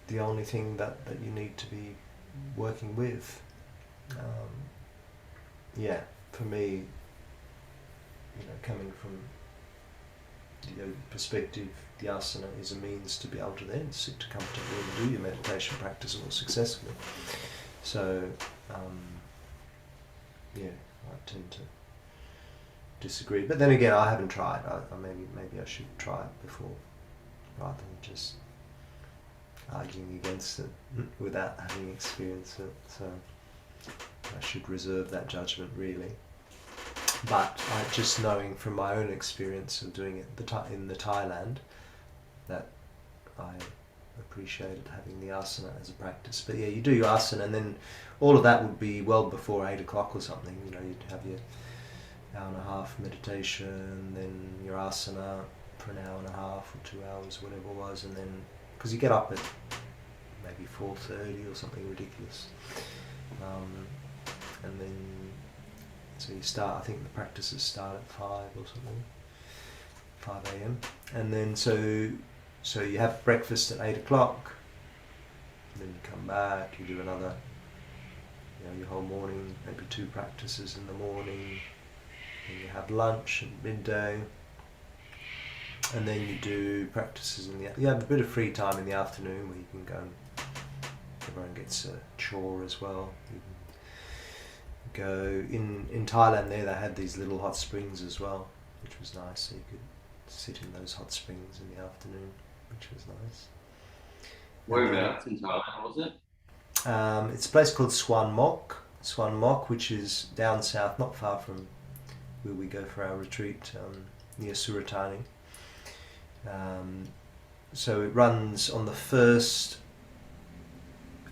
the only thing that you need to be working with. Yeah, for me, you know, coming from the yogic perspective, the asana is a means to be able to then sit comfortably and do your meditation practice more successfully. So, yeah, I tend to disagree. But then again, I haven't tried. Maybe I should try it before, rather than just arguing against it without having experienced it. So I should reserve that judgment, really. But just knowing from my own experience of doing it in the Thailand, that I appreciated having the asana as a practice. But yeah, you do your asana, and then all of that would be well before 8 o'clock or something. You know, you'd have your hour and a half meditation, then your asana for an hour and a half or 2 hours, whatever it was, and then because you get up at maybe 4:30 or something ridiculous, and then so you start. I think the practices start at 5 or something, 5 a.m. and then so you have breakfast at 8 o'clock, then you come back, you do another, you know, your whole morning, maybe 2 practices in the morning, then you have lunch at midday, and then you do practices you have a bit of free time in the afternoon where you can go and everyone gets a chore as well. You can go in Thailand there, they had these little hot springs as well, which was nice, so you could sit in those hot springs in the afternoon, which was nice. Whereabouts in Thailand was it? It's a place called Swan Mok, which is down south, not far from where we go for our retreat, near Suratani. So it runs on the 1st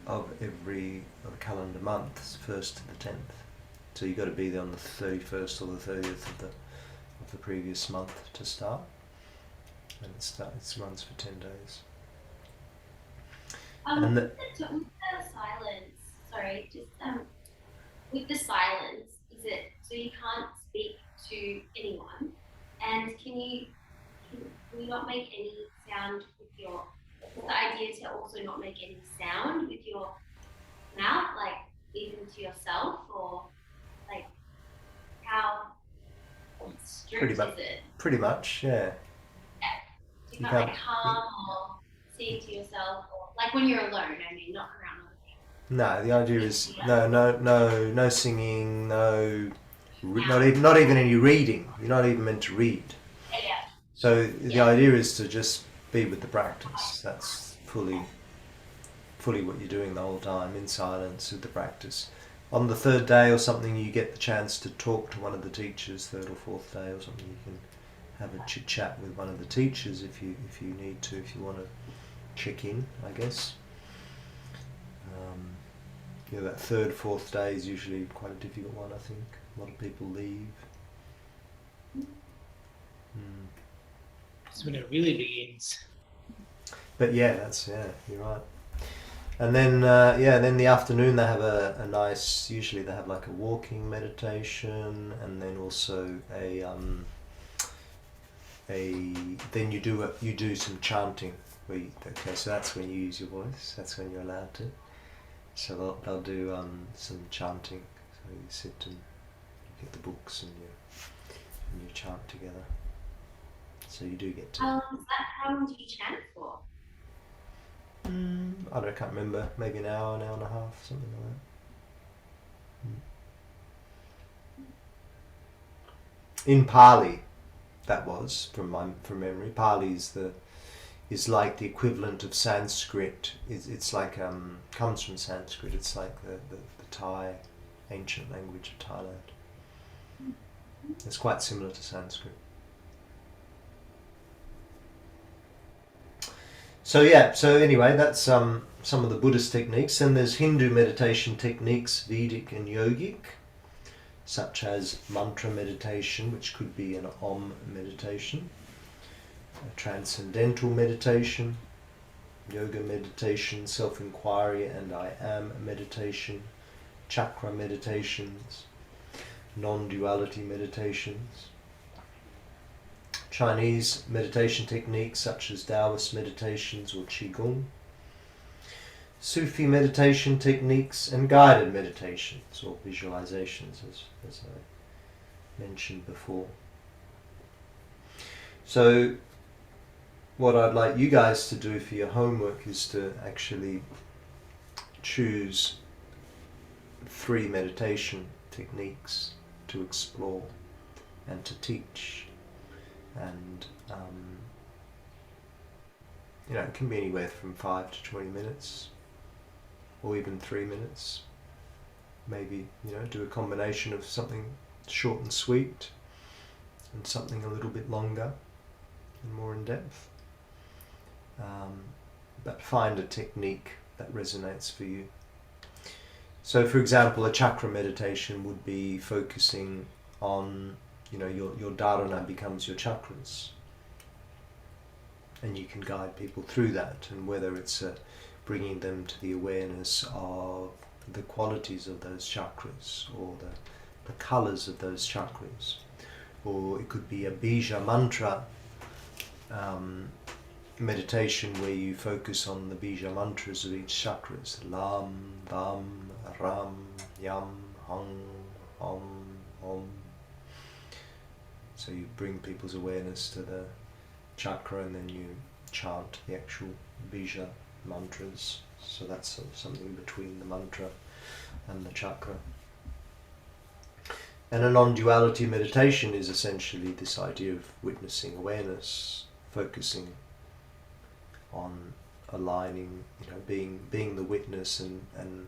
of every calendar month, 1st to the 10th. So you've got to be there on the 31st or the 30th of the previous month to start, and it runs for 10 days. And with the silence, sorry, just with the silence, is it so you can't speak to anyone, and can you not make any sound with your? The idea to also not make any sound with your mouth, like even to yourself, or like how strict is it? Pretty much, yeah. You can't like hum or sing to yourself, or like when you're alone. I mean, not around other people. No, the idea is no singing, not even any reading. You're not even meant to read. Yeah. So the idea is to just be with the practice. That's fully what you're doing the whole time, in silence with the practice. On the third day or something, you get the chance to talk to one of the teachers. Third or fourth day or something, you can have a chit chat with one of the teachers if you need to, if you want to check in, I guess. That third, fourth day is usually quite a difficult one, I think. A lot of people leave. That's when it really begins. But yeah, you're right. And then then the afternoon they have a nice. Usually they have like a walking meditation, and then also then you do some chanting. So that's when you use your voice. That's when you're allowed to. So they'll do some chanting. So you sit and you get the books and you chant together. So you do get to. How long do you chant for? I can't remember. Maybe an hour and a half, something like that. In Pali, that was from memory. Pali is like the equivalent of Sanskrit. It's like comes from Sanskrit. It's like the Thai ancient language of Thailand. It's quite similar to Sanskrit. So anyway, that's some of the Buddhist techniques. Then there's Hindu meditation techniques, Vedic and yogic, such as mantra meditation, which could be an Om meditation, a transcendental meditation, yoga meditation, self-inquiry and I am meditation, chakra meditations, non-duality meditations, Chinese meditation techniques such as Taoist meditations or Qigong, Sufi meditation techniques and guided meditations or visualizations as I mentioned before. So what I'd like you guys to do for your homework is to actually choose 3 meditation techniques to explore and to teach. And it can be anywhere from 5 to 20 minutes or even 3 minutes. Maybe do a combination of something short and sweet and something a little bit longer and more in depth. But find a technique that resonates for you. So for example, a chakra meditation would be focusing on your dharana becomes your chakras, and you can guide people through that, and whether it's bringing them to the awareness of the qualities of those chakras or the colors of those chakras, or it could be a bija mantra meditation where you focus on the bija mantras of each chakras: Lam, Vam, Ram, Yam, Hung, Om, Om. So you bring people's awareness to the chakra and then you chant the actual bija mantras. So that's sort of something between the mantra and the chakra. And a non-duality meditation is essentially this idea of witnessing awareness, focusing on aligning, being the witness and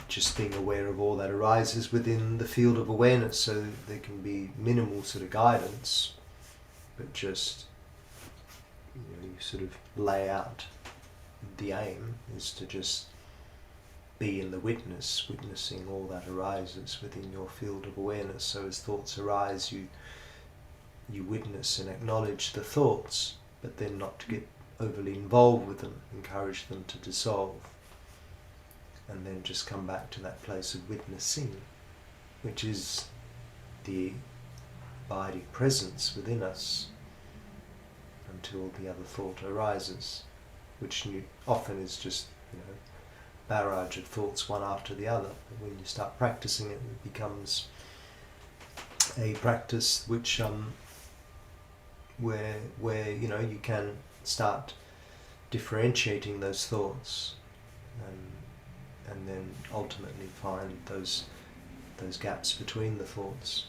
just being aware of all that arises within the field of awareness. So there can be minimal sort of guidance, but just you sort of lay out the aim is to just be in the witnessing all that arises within your field of awareness. So as thoughts arise, you witness and acknowledge the thoughts, but then not to get overly involved with them, encourage them to dissolve, and then just come back to that place of witnessing, which is the abiding presence within us until the other thought arises, which often is just barrage of thoughts one after the other. But when you start practicing it, it becomes a practice which where you can start differentiating those thoughts, and then ultimately find those gaps between the thoughts.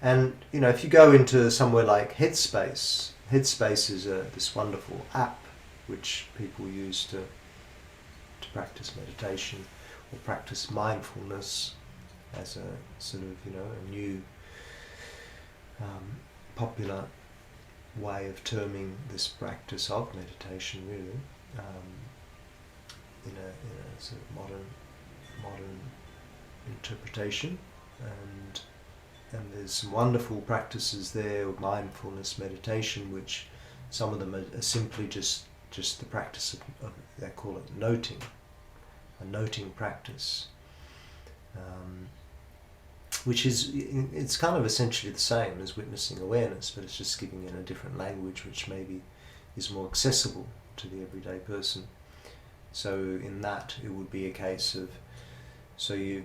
And you know, if you go into somewhere like Headspace is this wonderful app which people use to practice meditation or practice mindfulness as a sort of, you know, a new popular way of terming this practice of meditation, really, in a sort of modern interpretation. And there's some wonderful practices there of mindfulness meditation, which some of them are simply just the practice of they call it noting, a noting practice, which is, it's kind of essentially the same as witnessing awareness, but it's just giving in a different language which maybe is more accessible to the everyday person. So in that, it would be a case of, so you're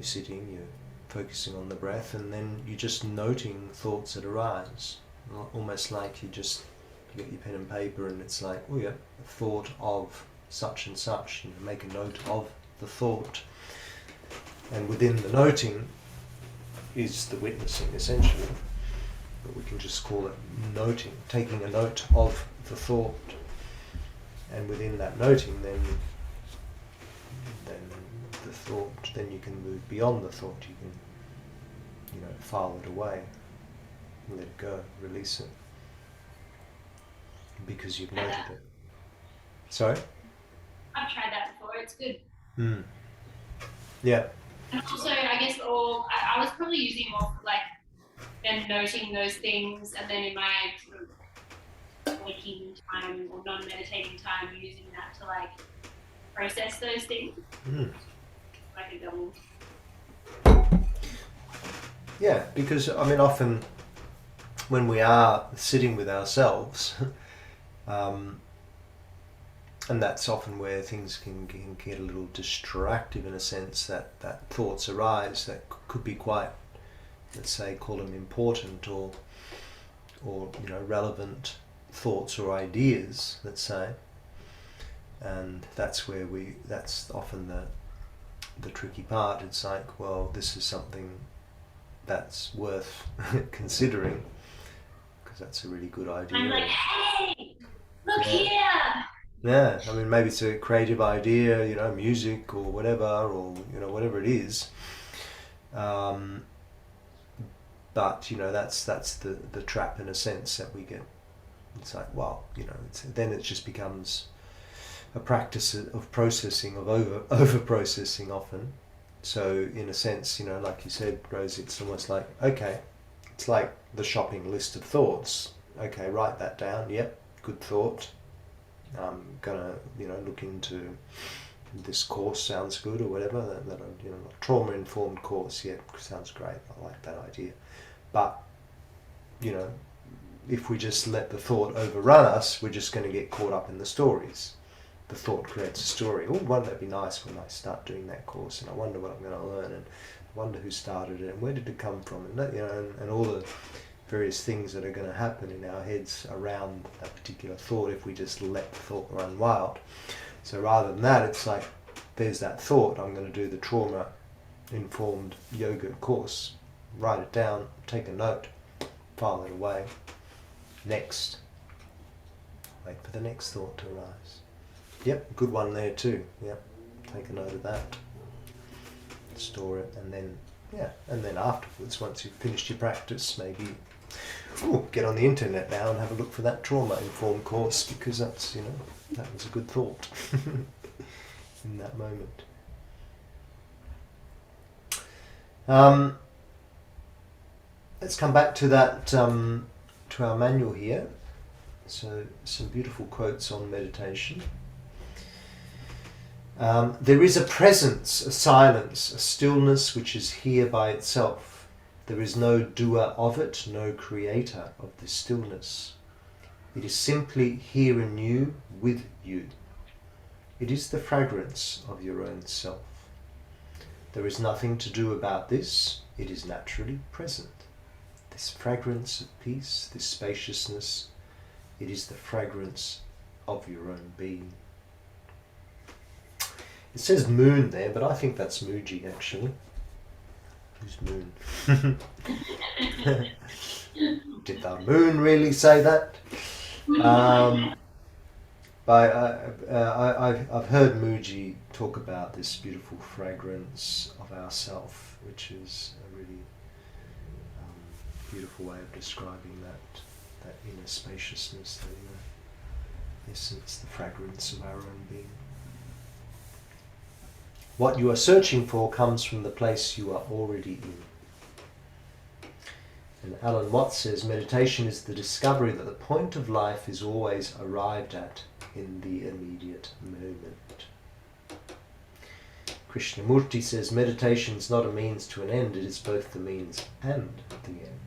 sitting, you're focusing on the breath, and then you're just noting thoughts that arise, almost like you get your pen and paper, and it's like, oh yeah, a thought of such and such, and you make a note of the thought, and within the noting is the witnessing essentially, but we can just call it noting, taking a note of the thought, and within that noting, then the thought, then you can move beyond the thought. You can, file it away, let it go, release it, because you've noted it. Sorry? I've tried that before. It's good. Yeah. And also, I guess, I was probably using more like then noting those things, and then in my sort of waking time or non-meditating time, using that to like process those things. Like a double. Yeah, because I mean, often when we are sitting with ourselves, and that's often where things can get a little distractive, in a sense that thoughts arise that could be quite, let's say, call them important or relevant thoughts or ideas, let's say, and that's often the tricky part. It's like, well, this is something that's worth considering, because that's a really good idea. I'm like, hey, look Yeah. here. Yeah, I mean, maybe it's a creative idea, music or whatever, or whatever it is. But that's the trap, in a sense, that we get. It's like, well, then it just becomes a practice of processing, of over processing often. So in a sense, like you said, Rose, it's almost like, okay, it's like the shopping list of thoughts. Okay, write that down. Yep, good thought. I'm gonna, look into this course. Sounds good, or whatever. That trauma-informed course. Yeah, sounds great. I like that idea. But if we just let the thought overrun us, we're just going to get caught up in the stories. The thought creates a story. Oh, won't that be nice when I start doing that course? And I wonder what I'm going to learn, and I wonder who started it, and where did it come from, and that, and all the various things that are going to happen in our heads around that particular thought if we just let the thought run wild. So rather than that, it's like, there's that thought, I'm going to do the trauma-informed yoga course. Write it down, take a note, file it away. Next. Wait for the next thought to arise. Yep, good one there too. Yep, take a note of that. Store it, and then afterwards, once you've finished your practice, maybe get on the internet now and have a look for that trauma-informed course, because that's, that was a good thought in that moment. Let's come back to that, to our manual here. So some beautiful quotes on meditation. There is a presence, a silence, a stillness which is here by itself. There is no doer of it, no creator of this stillness. It is simply here in you, with you. It is the fragrance of your own self. There is nothing to do about this. It is naturally present. This fragrance of peace, this spaciousness, it is the fragrance of your own being. It says moon there, but I think that's Muji actually. Who's moon? Did the moon really say that? I've heard Muji talk about this beautiful fragrance of ourself, which is a really beautiful way of describing that inner spaciousness, that inner essence, the fragrance of our own being. What you are searching for comes from the place you are already in. And Alan Watts says, meditation is the discovery that the point of life is always arrived at in the immediate moment. Krishnamurti says, meditation is not a means to an end, it is both the means and the end.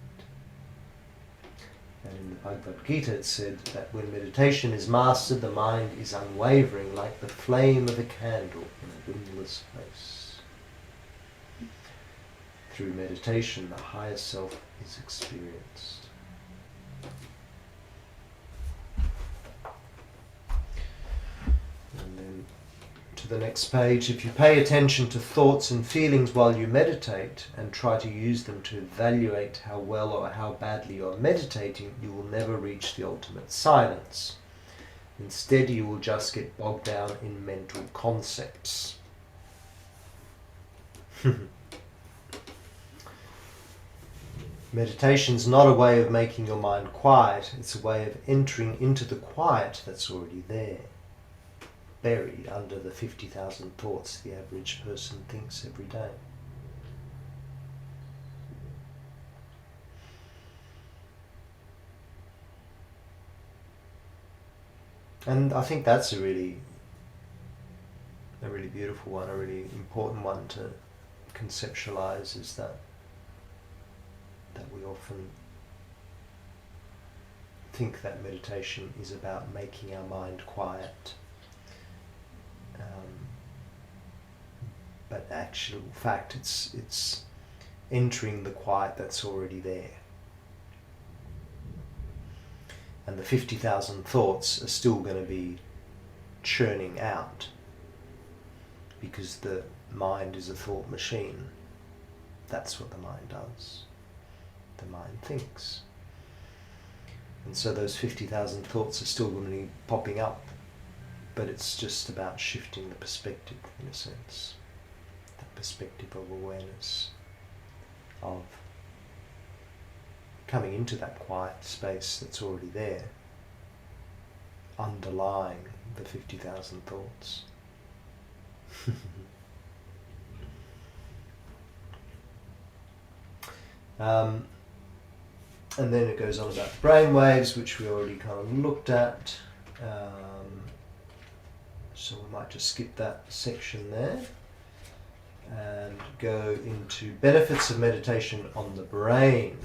And in the Bhagavad Gita it said that when meditation is mastered, the mind is unwavering like the flame of a candle in a windless place. Through meditation, the higher self is experienced. And then to the next page, if you pay attention to thoughts and feelings while you meditate and try to use them to evaluate how well or how badly you are meditating, you will never reach the ultimate silence. Instead, you will just get bogged down in mental concepts. Meditation is not a way of making your mind quiet, it's a way of entering into the quiet that's already there, buried under the 50,000 thoughts the average person thinks every day. And I think that's a really beautiful one, a really important one to conceptualize, is that we often think that meditation is about making our mind quiet. But actual fact, it's entering the quiet that's already there. And the 50,000 thoughts are still going to be churning out because the mind is a thought machine. That's what the mind does. The mind thinks. And so those 50,000 thoughts are still going to be popping up, but it's just about shifting the perspective, in a sense. The perspective of awareness, of coming into that quiet space that's already there, underlying the 50,000 thoughts. And then it goes on about brain waves, which we already kind of looked at. So we might just skip that section there and go into benefits of meditation on the brain.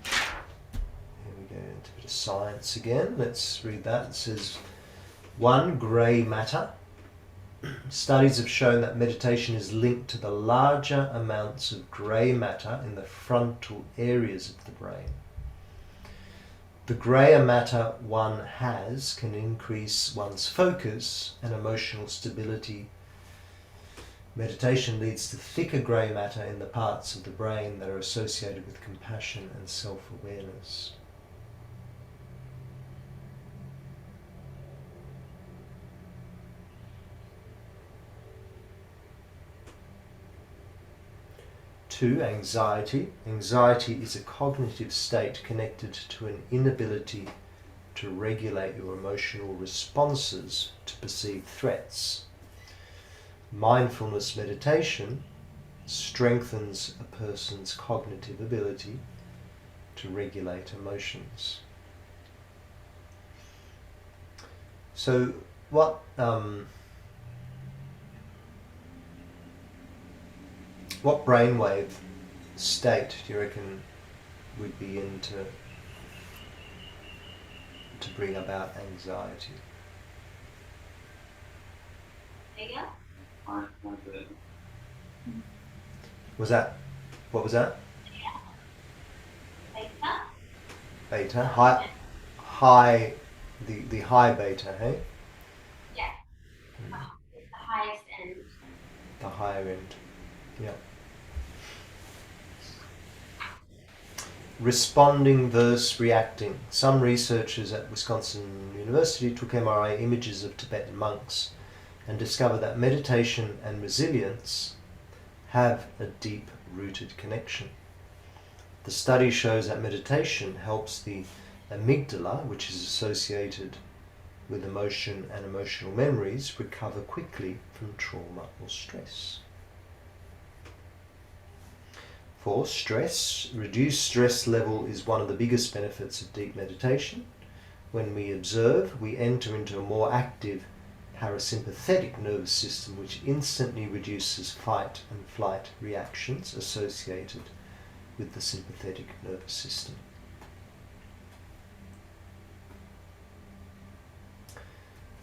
Here we go into a bit of science again. Let's read that. It says, 1. Grey matter. Studies have shown that meditation is linked to the larger amounts of grey matter in the frontal areas of the brain. The greyer matter one has can increase one's focus and emotional stability. Meditation leads to thicker grey matter in the parts of the brain that are associated with compassion and self-awareness. Two, anxiety. Anxiety is a cognitive state connected to an inability to regulate your emotional responses to perceived threats. Mindfulness meditation strengthens a person's cognitive ability to regulate emotions. So what brainwave state do you reckon would be in to bring about anxiety? Bigger? What was that? Beta? Beta? High the high beta, hey? Yeah. It's the highest end. The higher end. Yeah. Responding versus reacting. Some researchers at Wisconsin University took MRI images of Tibetan monks and discovered that meditation and resilience have a deep-rooted connection. The study shows that meditation helps the amygdala, which is associated with emotion and emotional memories, recover quickly from trauma or stress. 4. Stress. Reduced stress level is one of the biggest benefits of deep meditation. When we observe, we enter into a more active parasympathetic nervous system, which instantly reduces fight and flight reactions associated with the sympathetic nervous system.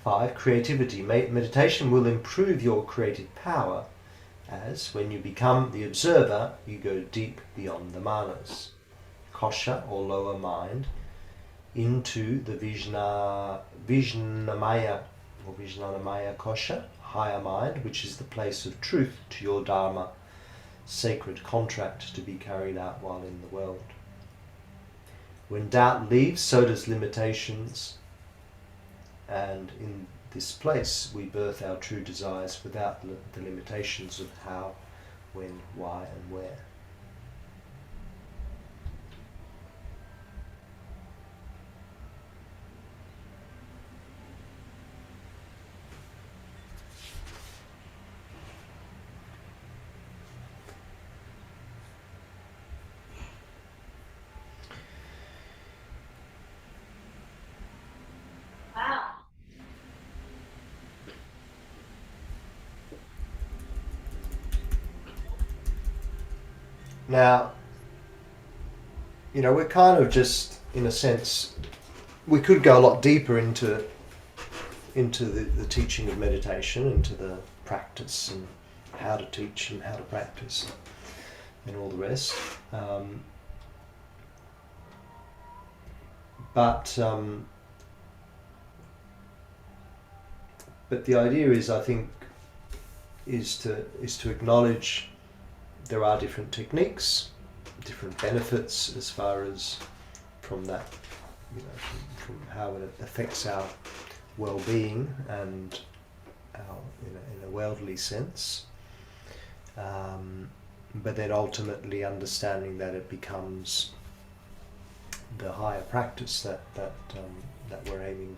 5. Creativity. Meditation will improve your creative power, as when you become the observer, you go deep beyond the manas, kosha or lower mind, into the Vijnanamaya or Vijnanamaya kosha, higher mind, which is the place of truth to your dharma, sacred contract to be carried out while in the world. When doubt leaves, so does limitations, and in this place we birth our true desires without the limitations of how, when, why and where. Wow. Now, we're kind of just, in a sense, we could go a lot deeper into the teaching of meditation, into the practice and how to teach and how to practice and all the rest. But the idea is, I think, is to acknowledge there are different techniques, different benefits as far as from that, from how it affects our well-being and our, in a worldly sense. But then ultimately understanding that it becomes the higher practice that we're aiming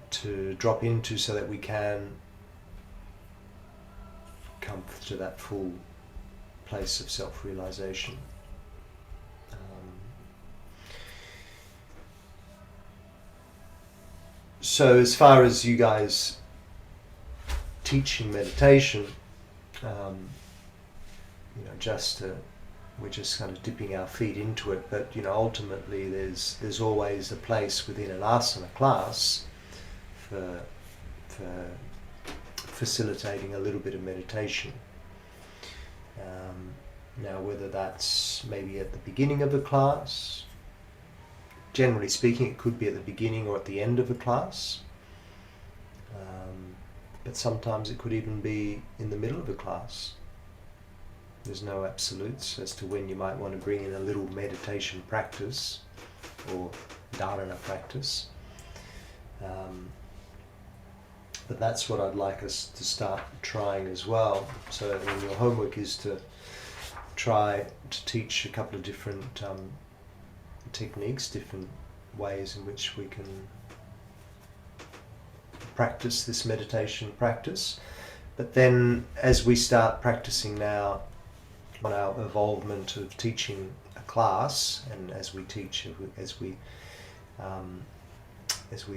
to drop into, so that we can come to that full place of self-realization. So as far as you guys teaching meditation, we're just kind of dipping our feet into it, but ultimately there's always a place within an asana class for facilitating a little bit of meditation. Now, whether that's maybe at the beginning of a class, generally speaking, it could be at the beginning or at the end of a class. But sometimes it could even be in the middle of a class. There's no absolutes as to when you might want to bring in a little meditation practice or dharana practice. But that's what I'd like us to start trying as well. So your homework is to try to teach a couple of different techniques, different ways in which we can practice this meditation practice. But then as we start practicing now on our involvement of teaching a class, and as we teach, as we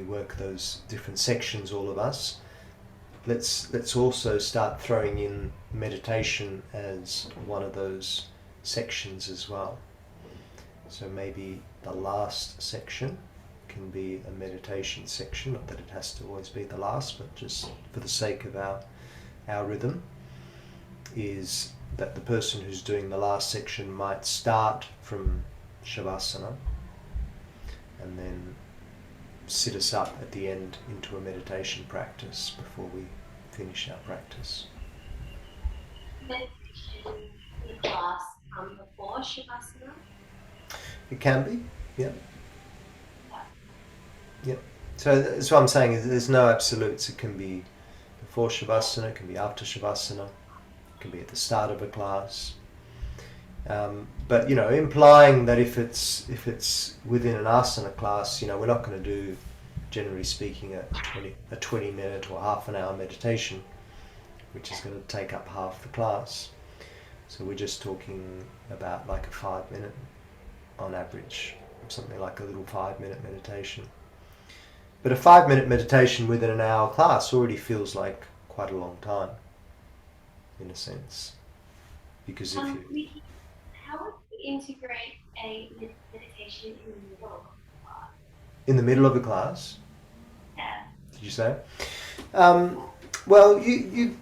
work those different sections, all of us, let's also start throwing in meditation as one of those sections as well. So maybe the last section can be a meditation section, not that it has to always be the last, but just for the sake of our rhythm, is that the person who's doing the last section might start from Shavasana and then sit us up at the end into a meditation practice before we finish our practice. Meditation in the class before Shavasana. It can be, yeah. Yeah. So that's what I'm saying, is there's no absolutes. It can be before Shavasana, it can be after Shavasana, it can be at the start of a class. But implying that if it's within an asana class, we're not going to do, generally speaking, a 20 minute or half an hour meditation, which is going to take up half the class. So we're just talking about like a 5 minute on average, something like a little 5 minute meditation. But a 5 minute meditation within an hour class already feels like quite a long time, in a sense, because if you How would we integrate a meditation in the middle of the class? in the middle of a class, Yeah. did you say? Well, you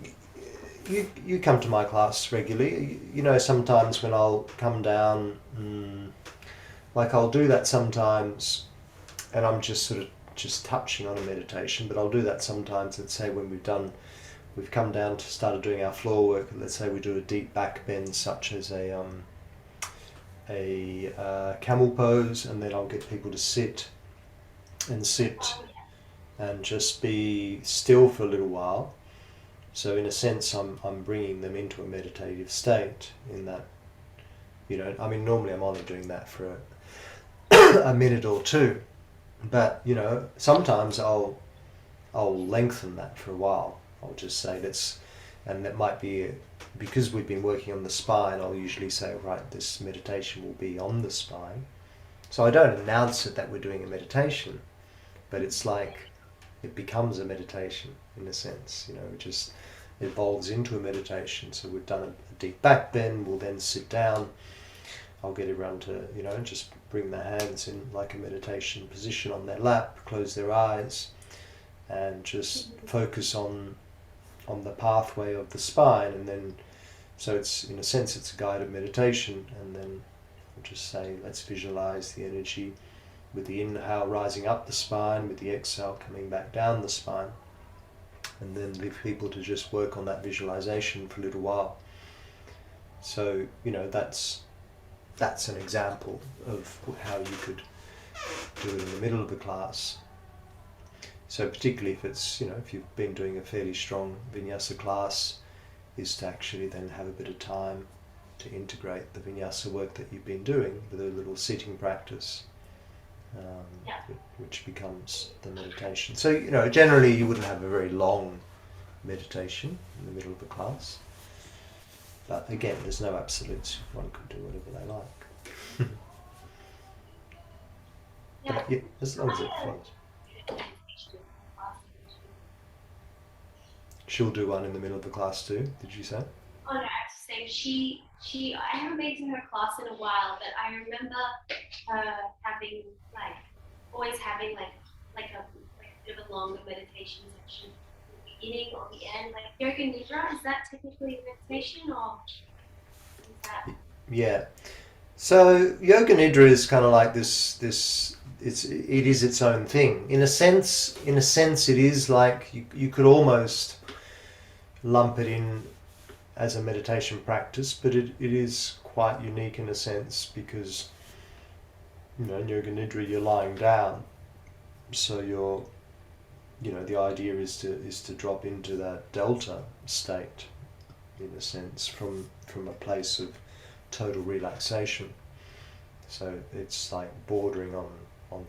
come to my class regularly. Sometimes when I'll come down, like I'll do that sometimes, and I'm just sort of just touching on a meditation, but I'll do that sometimes. Let's say when we've come down to started doing our floor work. Let's say we do a deep back bend, such as a camel pose, and then I'll get people to sit and just be still for a little while. So in a sense, I'm bringing them into a meditative state in that, normally I'm only doing that for a minute or two, but sometimes I'll lengthen that for a while. I'll just say and that might be, because we've been working on the spine, I'll usually say, right, this meditation will be on the spine. So I don't announce it that we're doing a meditation, but it's like it becomes a meditation in a sense, it just evolves into a meditation. So we've done a deep back bend, we'll then sit down. I'll get everyone to, just bring their hands in like a meditation position on their lap, close their eyes, and just focus on the pathway of the spine. And then, so it's, in a sense, it's a guided meditation. And then I'll just say, let's visualize the energy with the inhale rising up the spine, with the exhale coming back down the spine. And then leave people to just work on that visualization for a little while. So, that's an example of how you could do it in the middle of the class. So particularly if it's, if you've been doing a fairly strong vinyasa class, is to actually then have a bit of time to integrate the vinyasa work that you've been doing with a little sitting practice, which becomes the meditation. So, generally you wouldn't have a very long meditation in the middle of the class. But again, there's no absolutes. One could do whatever they like. But, yeah, as long as it flows. She'll do one in the middle of the class too, did you say? Oh no, I have to say I haven't been to her class in a while, but I remember her having always having a bit of a longer meditation section at the beginning or the end, like yoga nidra. Is that technically a meditation, or is that? Yeah. So yoga nidra is kind of like this. It is its own thing. In a sense, it is like you could almost lump it in as a meditation practice, but it is quite unique in a sense, because in yoga nidra you're lying down, so you're, the idea is to drop into that delta state, in a sense, from a place of total relaxation. So it's like bordering on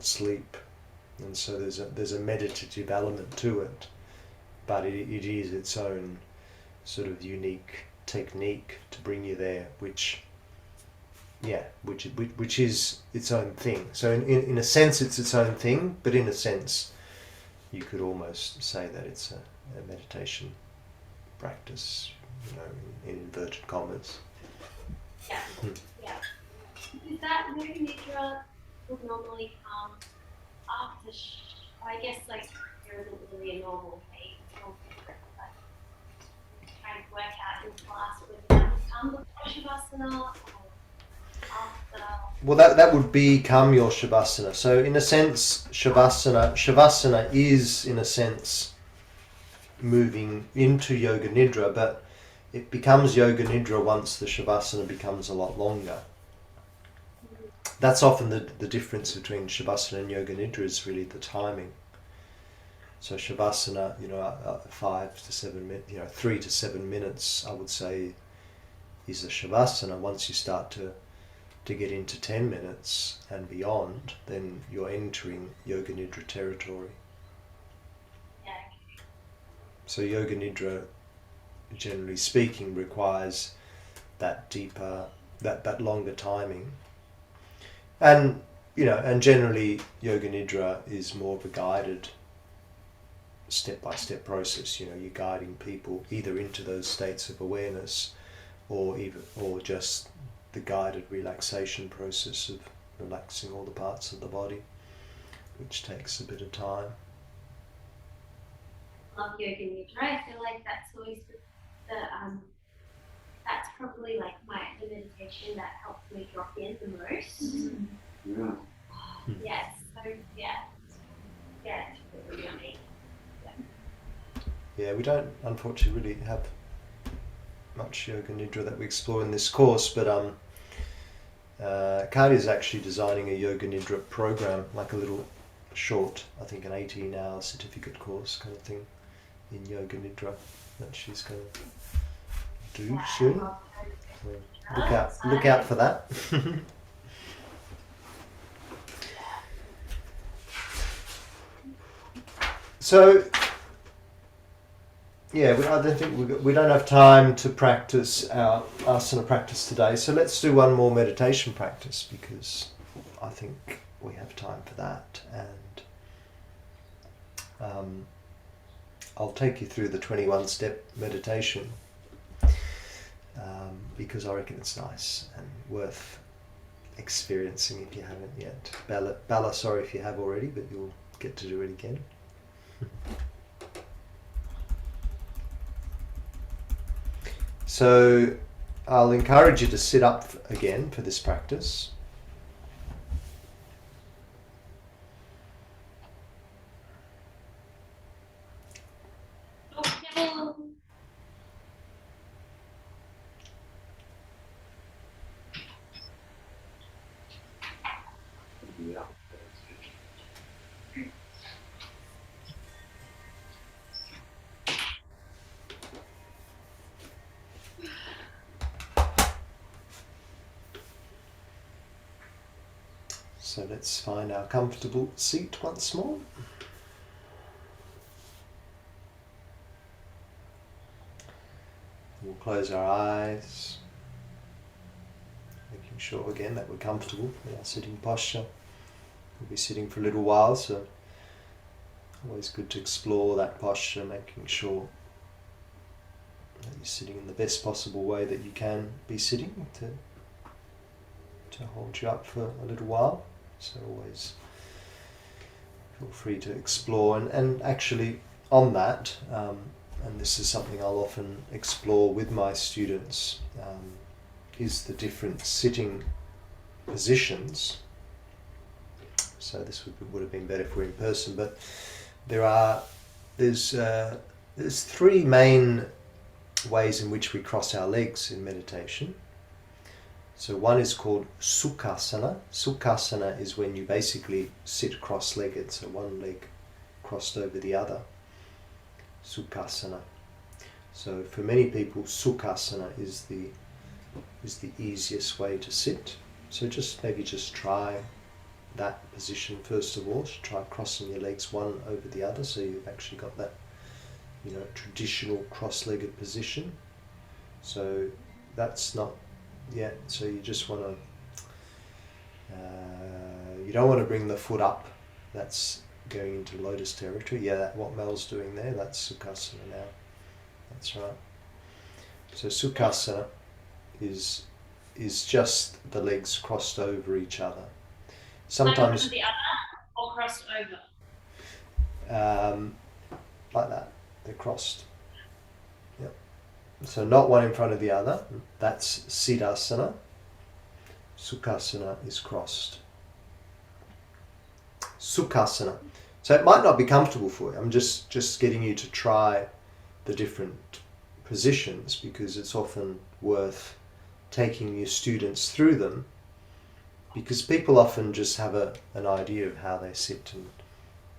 sleep, and so there's a meditative element to it, but it is its own sort of unique technique to bring you there, which is its own thing. So in a sense it's its own thing, but in a sense you could almost say that it's a meditation practice, in inverted commas. Yeah. Yeah. Is that yoga nidra would normally come after, I guess, there isn't really a normal phase, but trying to work out in class, would that come before Shavasana or after? well, that would become your Shavasana. So in a sense, Shavasana is in a sense moving into Yoga Nidra, but it becomes Yoga Nidra once the Shavasana becomes a lot longer. That's often the difference between Shavasana and Yoga Nidra, is really the timing. So Shavasana, 5 to 7 minutes, 3 to 7 minutes, I would say, is a Shavasana. Once you start to get into 10 minutes and beyond, then you're entering Yoga Nidra territory. Yeah. So Yoga Nidra, generally speaking, requires that deeper, that longer timing. And, and generally Yoga Nidra is more of a guided step-by-step process. You're guiding people either into those states of awareness or just the guided relaxation process of relaxing all the parts of the body, which takes a bit of time. Love Yoga Nidra. I feel like that's always that's probably like the meditation that helps me drop in the most. Yeah. Yes. So yeah. Yeah, it's really yummy. Yeah, we don't unfortunately really have much Yoga Nidra that we explore in this course, but Kali is actually designing a Yoga Nidra program, like a little short, I think an 18-hour certificate course kind of thing in Yoga Nidra that she's going to do soon. So look out for that. So, yeah, I don't think we don't have time to practice our asana practice today. So let's do one more meditation practice, because I think we have time for that. And I'll take you through the 21-step meditation, because I reckon it's nice and worth experiencing if you haven't yet. Bella, sorry if you have already, but you'll get to do it again. So I'll encourage you to sit up again for this practice. Yeah. So let's find our comfortable seat once more. We'll close our eyes, making sure again that we're comfortable in our sitting posture. We'll be sitting for a little while, so always good to explore that posture, making sure that you're sitting in the best possible way that you can be sitting to hold you up for a little while. So always feel free to explore, and actually on that, and this is something I'll often explore with my students, is the different sitting positions. So this would have been better if we're in person, but there's 3 main ways in which we cross our legs in meditation. So one is called Sukhasana. Sukhasana is when you basically sit cross-legged, so one leg crossed over the other. Sukhasana. So for many people, Sukhasana is the easiest way to sit. So maybe try that position first of all. Try crossing your legs one over the other, so you've actually got that, traditional cross-legged position. So that's not yet. So you just want to, you don't want to bring the foot up. That's going into lotus territory. Yeah, what Mel's doing there, that's Sukhasana now. That's right. So Sukhasana is just the legs crossed over each other. Sometimes like the other or crossed over. Like that, they're crossed. Yep. So not one in front of the other. That's Siddhasana. Sukhasana is crossed. Sukhasana. So it might not be comfortable for you. I'm just getting you to try the different positions because it's often worth taking your students through them, because people often just have an idea of how they sit and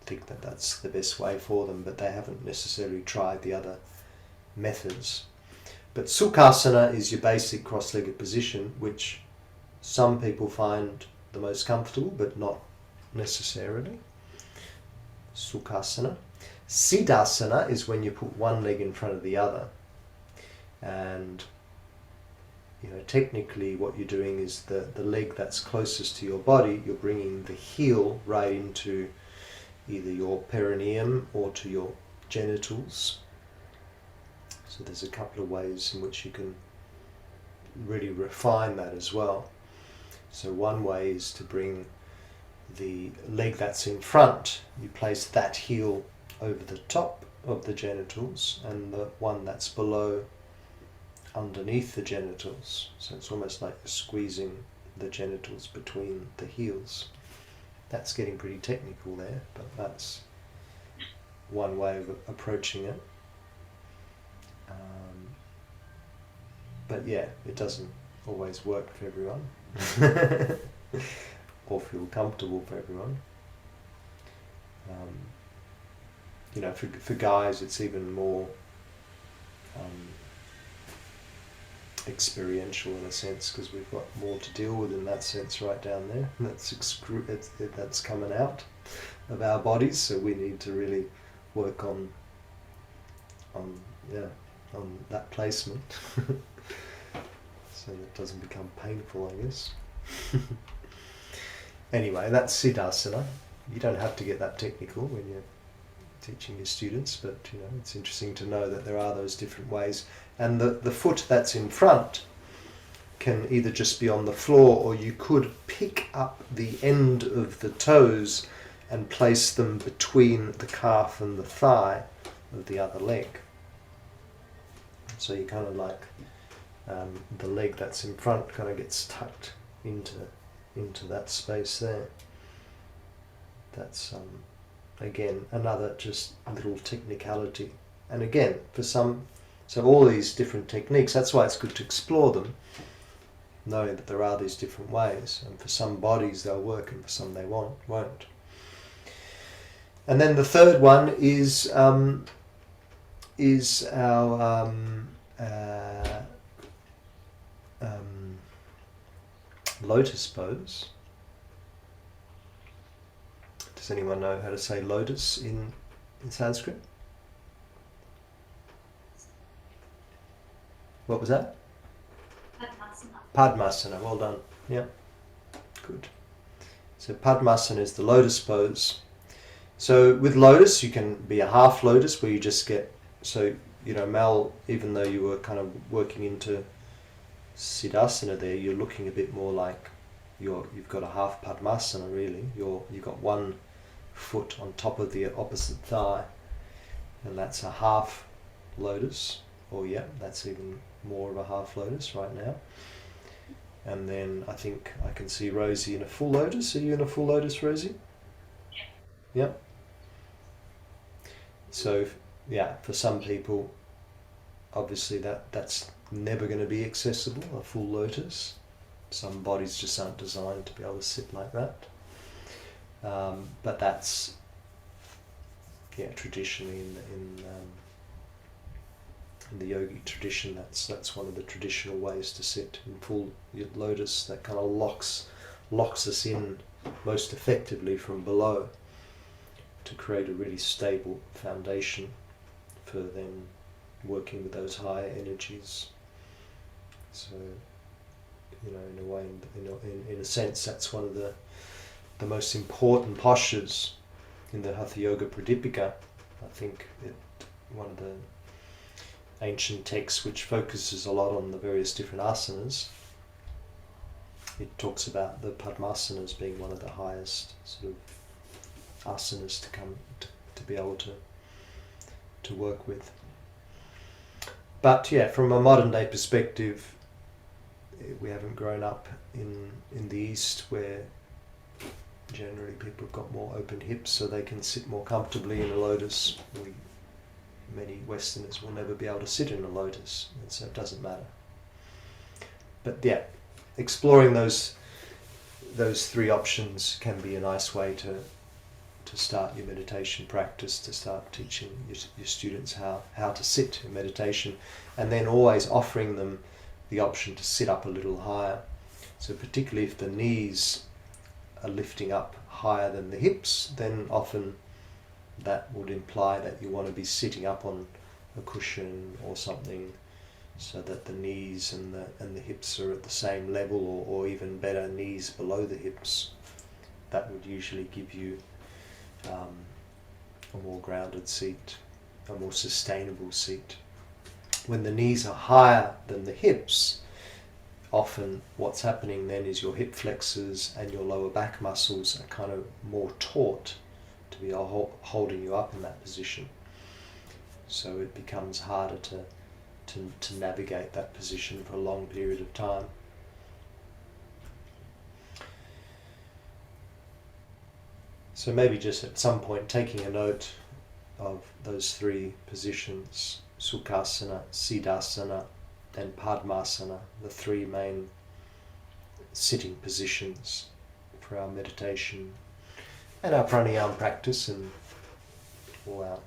think that that's the best way for them, but they haven't necessarily tried the other methods. But Sukhasana is your basic cross-legged position, which some people find the most comfortable, but not necessarily. Sukhasana. Siddhasana is when you put one leg in front of the other, and technically what you're doing is the leg that's closest to your body, you're bringing the heel right into either your perineum or to your genitals. So there's a couple of ways in which you can really refine that as well. So one way is to bring the leg that's in front, you place that heel over the top of the genitals, and the one that's below underneath the genitals. So it's almost like you're squeezing the genitals between the heels. That's getting pretty technical there, but that's one way of approaching it. But yeah, it doesn't always work for everyone or feel comfortable for everyone. For guys it's even more experiential in a sense, because we've got more to deal with in that sense right down there. That's coming out of our bodies, so we need to really work on that placement so that it doesn't become painful, I guess. Anyway, that's Siddhasana. You don't have to get that technical when you're teaching your students, but it's interesting to know that there are those different ways. And the foot that's in front can either just be on the floor, or you could pick up the end of the toes and place them between the calf and the thigh of the other leg. So you kind of like the leg that's in front kind of gets tucked into that space there. That's again another just little technicality. And again, so all these different techniques, that's why it's good to explore them, knowing that there are these different ways, and for some bodies they'll work and for some they won't. And then the third one is our lotus pose. Does anyone know how to say lotus in Sanskrit? What was that? Padmasana. Padmasana, well done. Yeah, good. So Padmasana is the lotus pose. So with lotus, you can be a half lotus where you just get, Mel, even though you were kind of working into Siddhasana there, you're looking a bit more like you've got a half Padmasana really. You've got one foot on top of the opposite thigh, and that's a half lotus, or that's even more of a half lotus right now. And then I think I can see Rosie in a full lotus. Are you in a full lotus, Rosie? Yeah. So for some people, obviously that's never going to be accessible, a full lotus. Some bodies just aren't designed to be able to sit like that. But that's traditionally in the yogic tradition, that's one of the traditional ways to sit in full lotus. That kind of locks us in most effectively from below to create a really stable foundation for then working with those higher energies. So in a way, in a sense, that's one of the most important postures in the Hatha Yoga Pradipika. I think one of the ancient texts which focuses a lot on the various different asanas. It talks about the Padmasana as being one of the highest sort of asanas to be able to work with. But from a modern day perspective, we haven't grown up in the East where generally people have got more open hips so they can sit more comfortably in a lotus. Many Westerners will never be able to sit in a lotus, and so it doesn't matter. But yeah, exploring those three options can be a nice way to start your meditation practice, to start teaching your students how to sit in meditation, and then always offering them the option to sit up a little higher. So particularly if the knees are lifting up higher than the hips, then often that would imply that you want to be sitting up on a cushion or something, so that the knees and the hips are at the same level, or even better, knees below the hips. That would usually give you a more grounded seat, a more sustainable seat. When the knees are higher than the hips, often what's happening then is your hip flexors and your lower back muscles are kind of more taut to be holding you up in that position. So it becomes harder to navigate that position for a long period of time. So maybe just at some point taking a note of those three positions, Sukhasana, Siddhasana and Padmasana, the three main sitting positions for our meditation and our pranayama practice and all our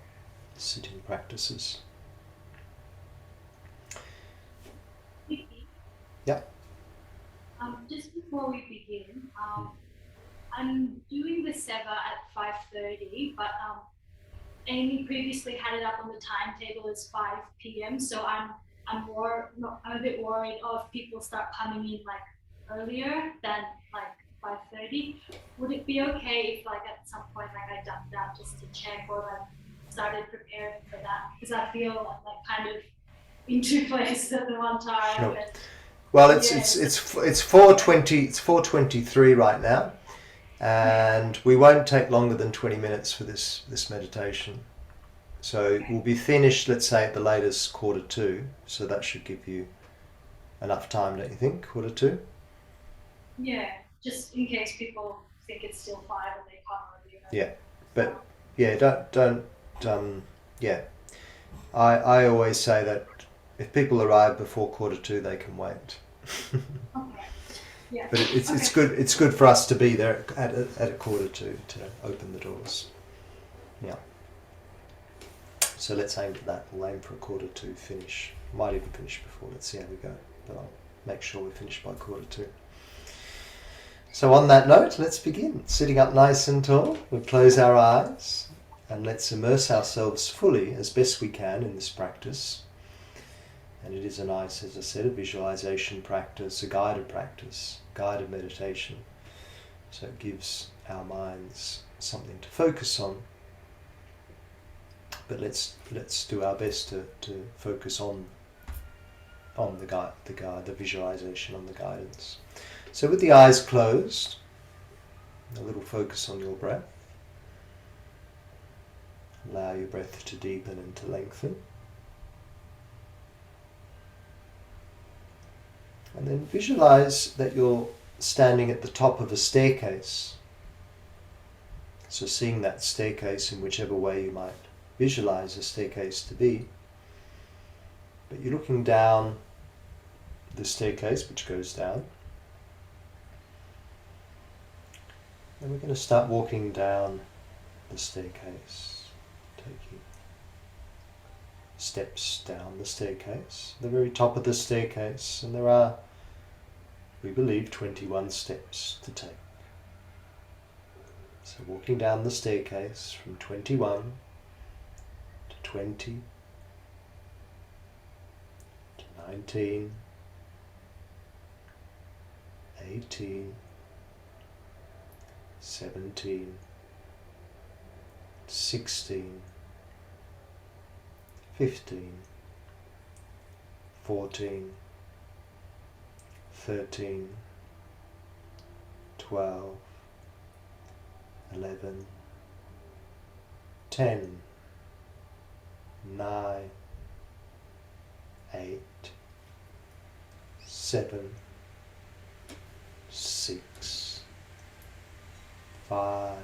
sitting practices. Vicky? Yeah. Just before we begin, I'm doing the Seva at 5:30, but Amy previously had it up on the timetable as 5 p.m. So I'm a bit worried if people start coming in like earlier than like 5:30. Would it be okay if like at some point like I ducked out just to check or like started preparing for that? Because I feel like kind of in two places at the one time. Sure. And Well, it's 4:20. It's 4:23 right now, and we won't take longer than 20 minutes for this meditation. So we'll be finished, let's say, at the latest 1:45. So that should give you enough time, don't you think? 1:45. yeah, just in case people think it's still 5 and they come earlier. Yeah, but yeah, don't yeah. I always say that if people arrive before 1:45, they can wait. Okay. Yeah. But it's good for us to be there at 1:45 to open the doors. Yeah. So let's aim at that. We'll aim for 1:45 finish. Might even finish before. Let's see how we go. But I'll make sure we finish by 1:45. So on that note, let's begin. Sitting up nice and tall, we'll close our eyes and let's immerse ourselves fully as best we can in this practice. And it is a nice, as I said, a visualization practice, a guided practice, guided meditation. So it gives our minds something to focus on. But let's do our best to focus on the visualization, on the guidance. So with the eyes closed, a little focus on your breath. Allow your breath to deepen and to lengthen. And then visualize that you're standing at the top of a staircase. So seeing that staircase in whichever way you might visualize a staircase to be. But you're looking down the staircase which goes down. And we're going to start walking down the staircase, taking steps down the staircase, the very top of the staircase, and there are, we believe, 21 steps to take. So walking down the staircase from 21 to 20 to 19, 18, 17, 16, 15, 14, 13, 12, 11, 10, 9, 8, 7, 5,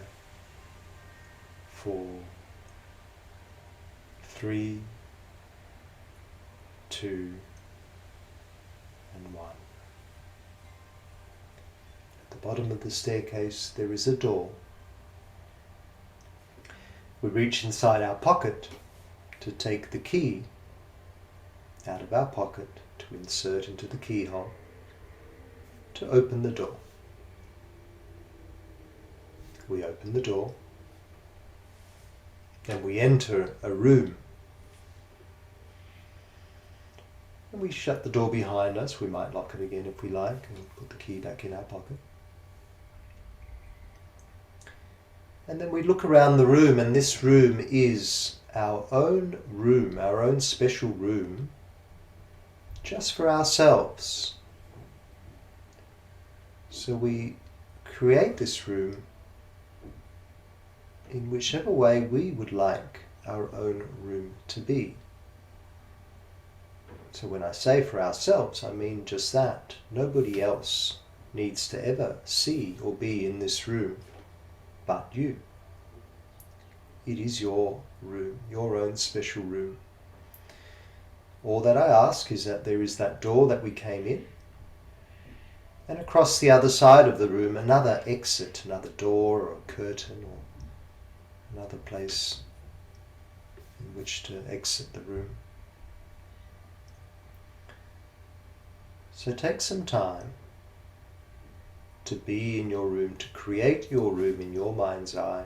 4, 3, 2, and 1. At the bottom of the staircase there is a door. We reach inside our pocket to take the key out of our pocket to insert into the keyhole to open the door. We open the door and we enter a room. And we shut the door behind us. We might lock it again if we like and put the key back in our pocket. And then we look around the room, and this room is our own room, our own special room, just for ourselves. So we create this room in whichever way we would like our own room to be. So when I say for ourselves, I mean just that. Nobody else needs to ever see or be in this room but you. It is your room, your own special room. All that I ask is that there is that door that we came in, and across the other side of the room another exit, another door or a curtain or another place in which to exit the room. So take some time to be in your room, to create your room in your mind's eye,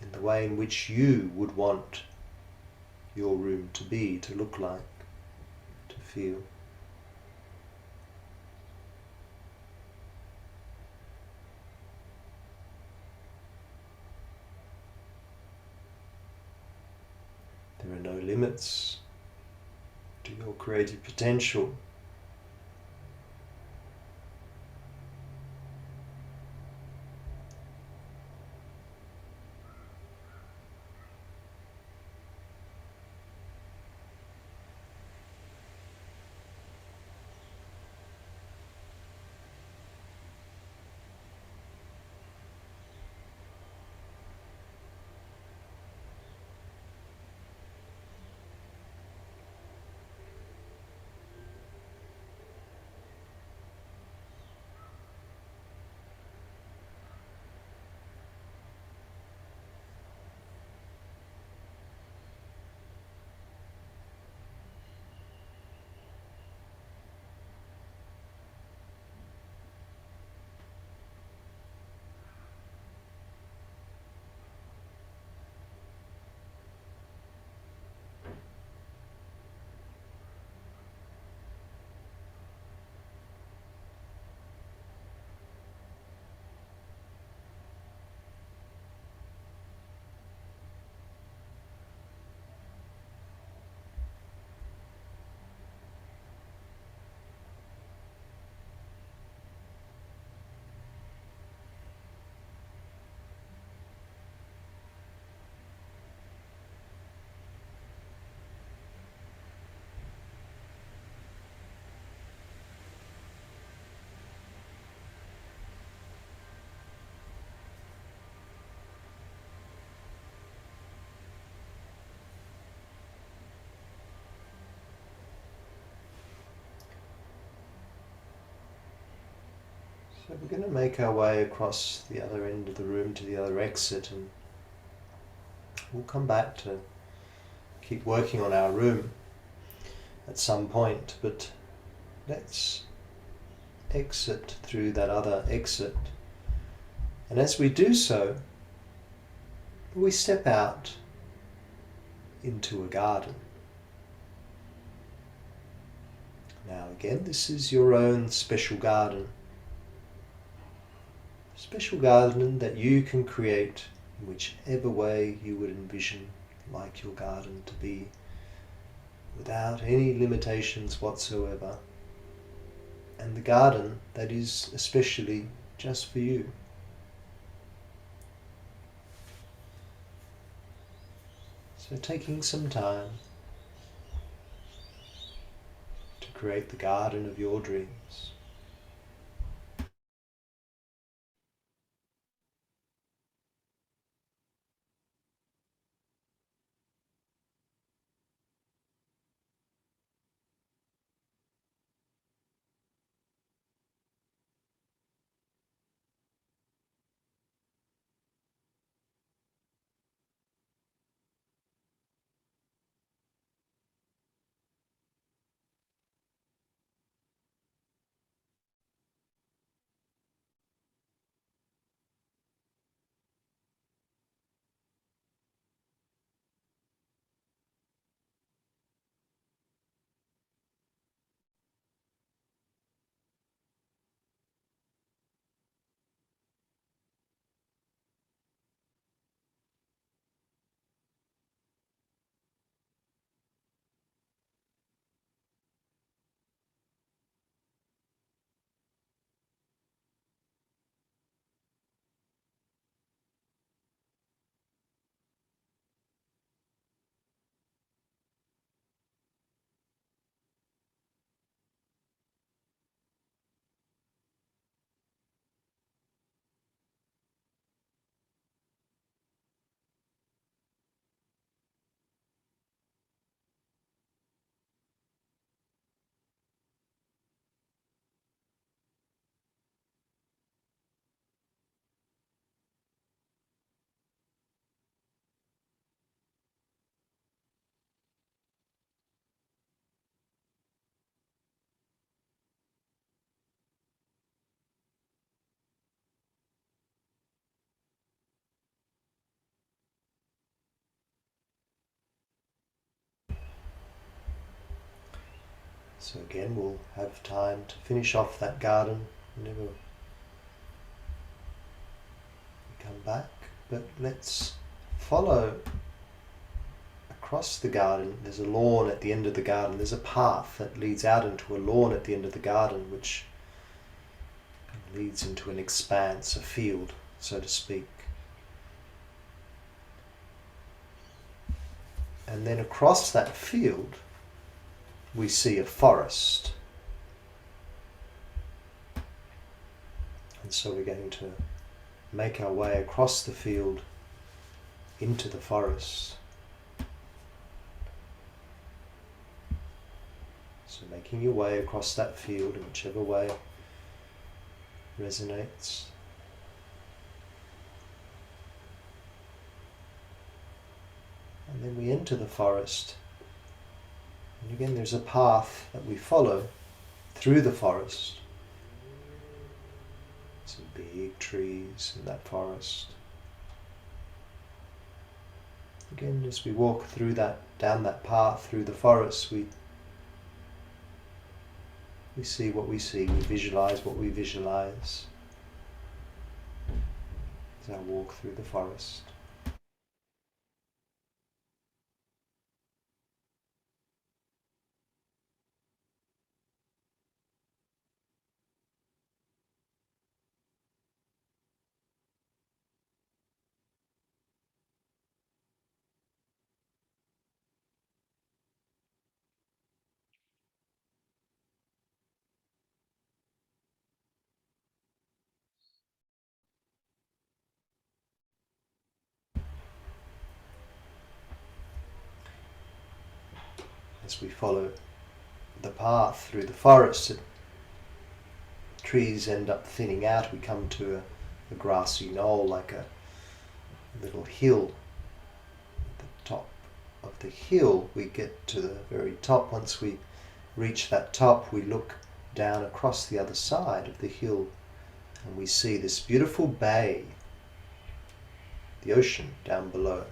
in the way in which you would want your room to be, to look like, to feel. There are no limits to your creative potential. So we're going to make our way across the other end of the room to the other exit, and we'll come back to keep working on our room at some point, but let's exit through that other exit. And as we do so, we step out into a garden. Now again, this is your own special garden. Special garden that you can create in whichever way you would envision like your garden to be, without any limitations whatsoever. And the garden that is especially just for you. So taking some time to create the garden of your dreams. So again, we'll have time to finish off that garden whenever we come back. But let's follow across the garden. There's a lawn at the end of the garden. There's a path that leads out into a lawn at the end of the garden, which leads into an expanse, a field, so to speak. And then across that field, we see a forest. And so we're going to make our way across the field into the forest. So making your way across that field in whichever way resonates. And then we enter the forest. And again, there's a path that we follow through the forest. Some big trees in that forest. Again, as we walk through that, down that path through the forest, we see what we see, we visualize what we visualize as I walk through the forest. As we follow the path through the forest, trees end up thinning out. We come to a grassy knoll, like a little hill. At the top of the hill, we get to the very top. Once we reach that top, we look down across the other side of the hill and we see this beautiful bay, the ocean down below,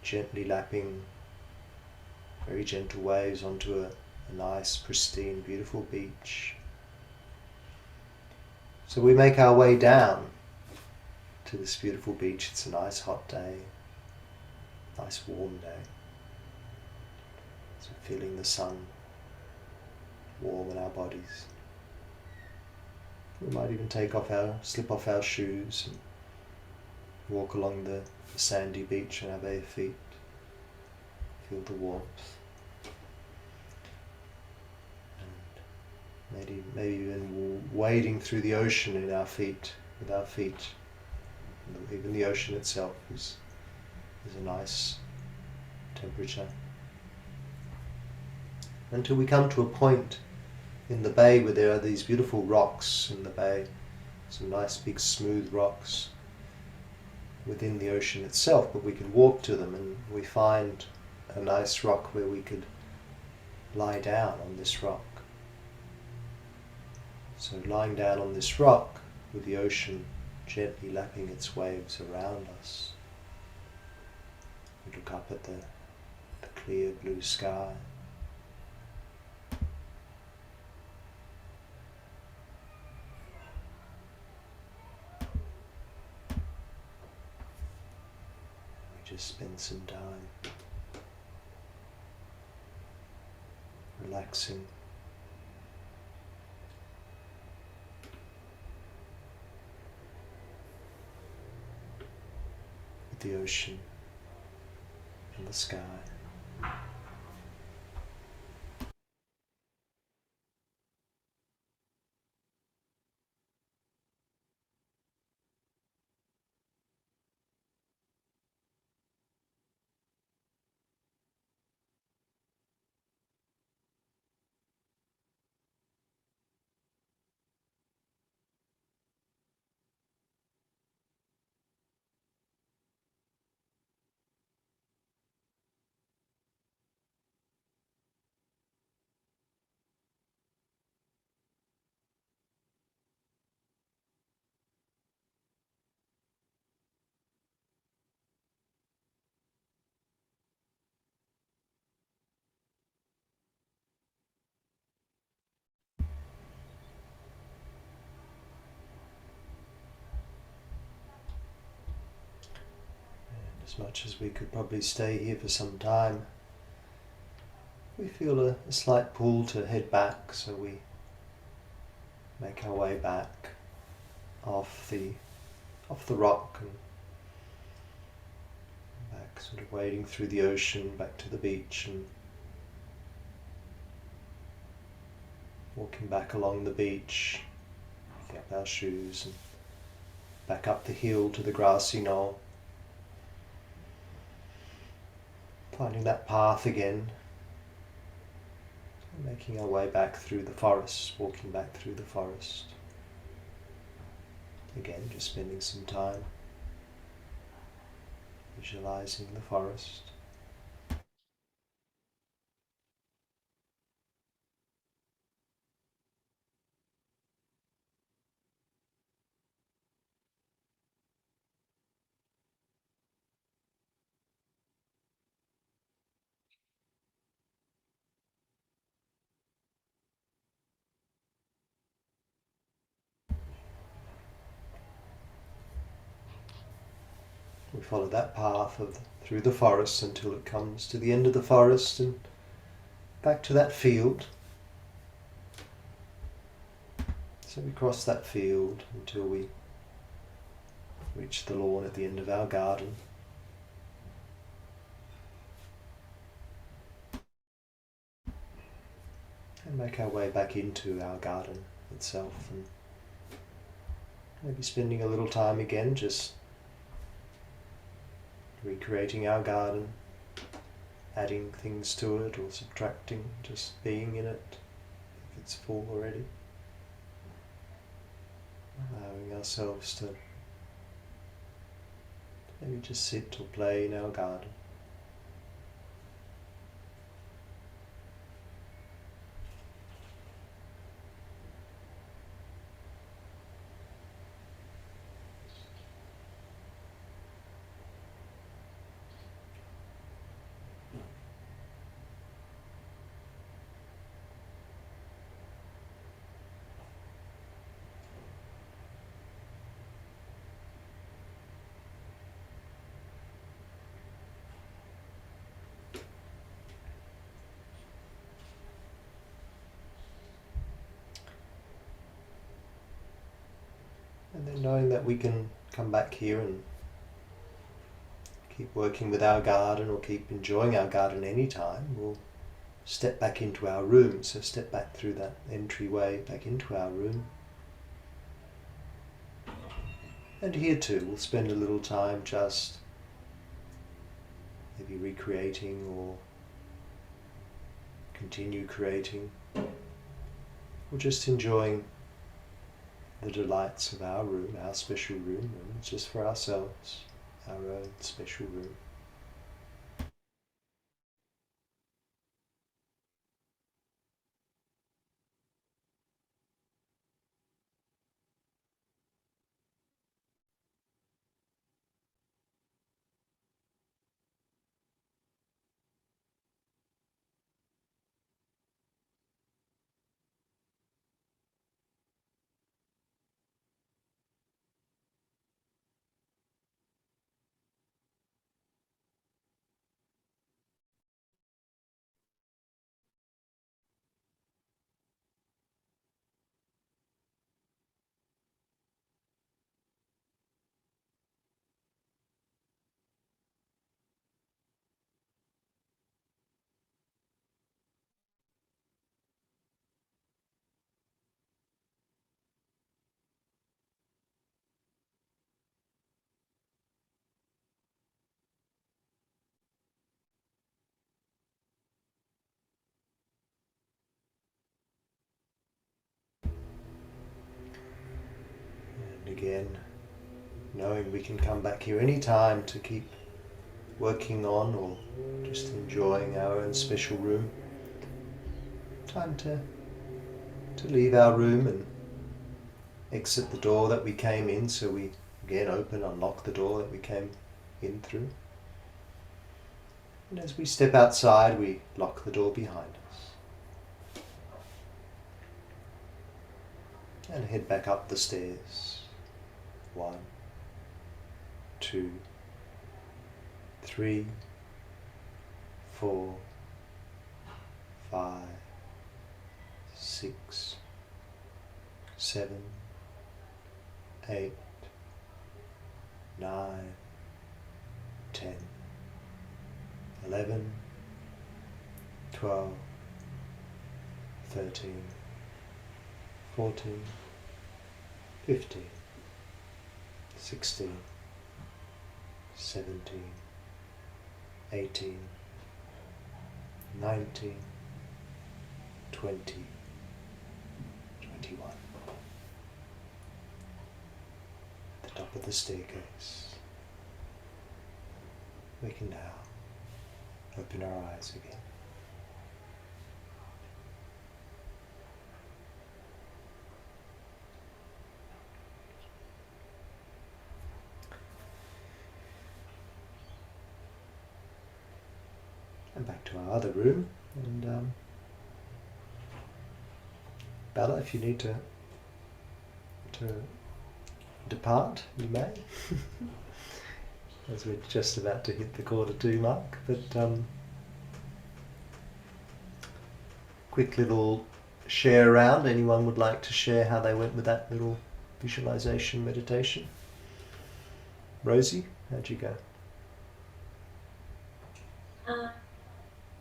gently lapping very gentle waves onto a nice, pristine, beautiful beach. So we make our way down to this beautiful beach. It's a nice hot day, nice warm day. So feeling the sun warm in our bodies. We might even slip off our shoes and walk along the sandy beach and our bare feet. Feel the warmth. And maybe even wading through the ocean with our feet. Even the ocean itself is a nice temperature. Until we come to a point in the bay where there are these beautiful rocks in the bay, some nice big smooth rocks within the ocean itself, but we can walk to them and we find a nice rock where we could lie down on this rock. So lying down on this rock with the ocean gently lapping its waves around us, we look up at the clear blue sky. We just spend some time relaxing. With the ocean and the sky. as much as we could probably stay here for some time, we feel a slight pull to head back, so we make our way back off the rock and back, sort of wading through the ocean back to the beach and walking back along the beach, picking up our shoes and back up the hill to the grassy knoll, finding that path again, making our way back through the forest, walking back through the forest. Again, just spending some time visualizing the forest. We follow that path through the forest until it comes to the end of the forest and back to that field. So we cross that field until we reach the lawn at the end of our garden. And make our way back into our garden itself, and maybe spending a little time again just recreating our garden, adding things to it or subtracting, just being in it if it's full already. Allowing ourselves to maybe just sit or play in our garden. And then knowing that we can come back here and keep working with our garden or keep enjoying our garden anytime, we'll step back into our room. So step back through that entryway back into our room. And here too, we'll spend a little time just maybe recreating or continue creating, or just enjoying the delights of our room, our special room, and just for ourselves, our own special room. And again, knowing we can come back here anytime to keep working on or just enjoying our own special room. Time to leave our room and exit the door that we came in, so we again unlock the door that we came in through. And as we step outside, we lock the door behind us. And head back up the stairs. 1, 2, 3, 4, 5, 6, 7, 8, 9, 10, 11, 12, 13, 14, 15, 16, 17, 18, 19, 20, 21. The top of the staircase. We can now open our eyes again. And back to our other room, and Bella, if you need to depart, you may. As we're just about to hit the 1:45 mark, but quick little share around. Anyone would like to share how they went with that little visualization meditation? Rosie, how'd you go?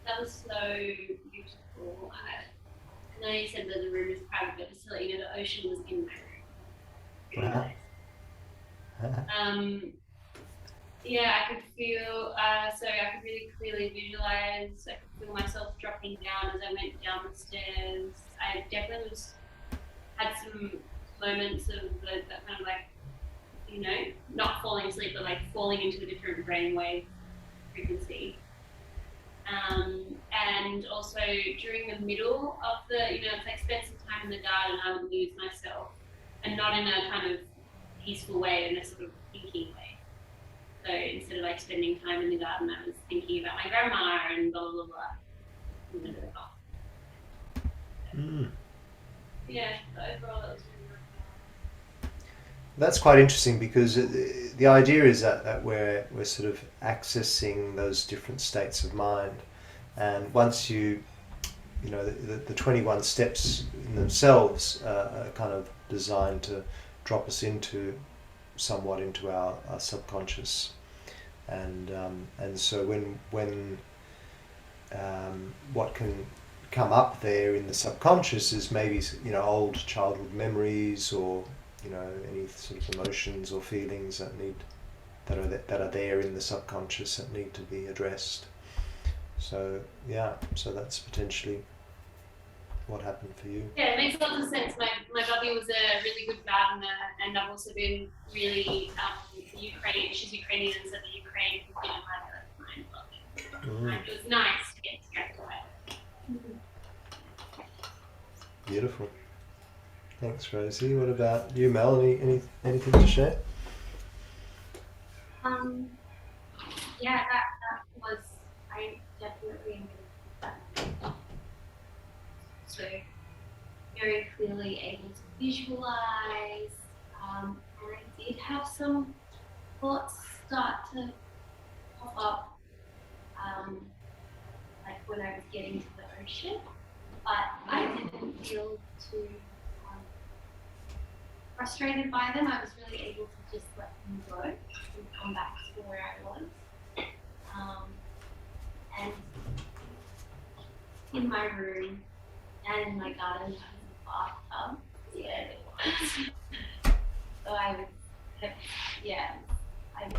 That was so beautiful. I know you said that the room is private, but just to let you know, the ocean was in my room. Yeah, I could feel, so I could really clearly visualize, I could feel myself dropping down as I went down the stairs. I definitely had some moments of that kind of like, you know, not falling asleep, but like falling into a different brainwave frequency. And also during the middle of the, you know, it's like spend some time in the garden, I would lose myself, and not in a kind of peaceful way, in a sort of thinking way. So instead of like spending time in the garden, I was thinking about my grandma and blah, blah, blah. Yeah, but overall that was really good. That's quite interesting, because the idea is that we're sort of accessing those different states of mind, and once you know, the 21 steps in themselves are kind of designed to drop us somewhat into our subconscious, and so when what can come up there in the subconscious is maybe, you know, old childhood memories, or, you know, any sort of emotions or feelings that are there in the subconscious that need to be addressed. So yeah, so that's potentially what happened for you. Yeah, it makes lots of sense. My Bubby was a really good gardener, and I've also been really she's Ukrainian, so the Ukraine has been my mind. It was nice to get distracted by it. Beautiful. Thanks, Rosie. What about you, Mel? Anything to share? Yeah, that was, I definitely enjoyed that. So very clearly able to visualize, and I did have some thoughts start to pop up, like when I was getting to the ocean, but I didn't feel too frustrated by them. I was really able to just let them go and come back to where I was. And in my room and in my garden, there was a bathtub. Yeah, it was. So I was, yeah. And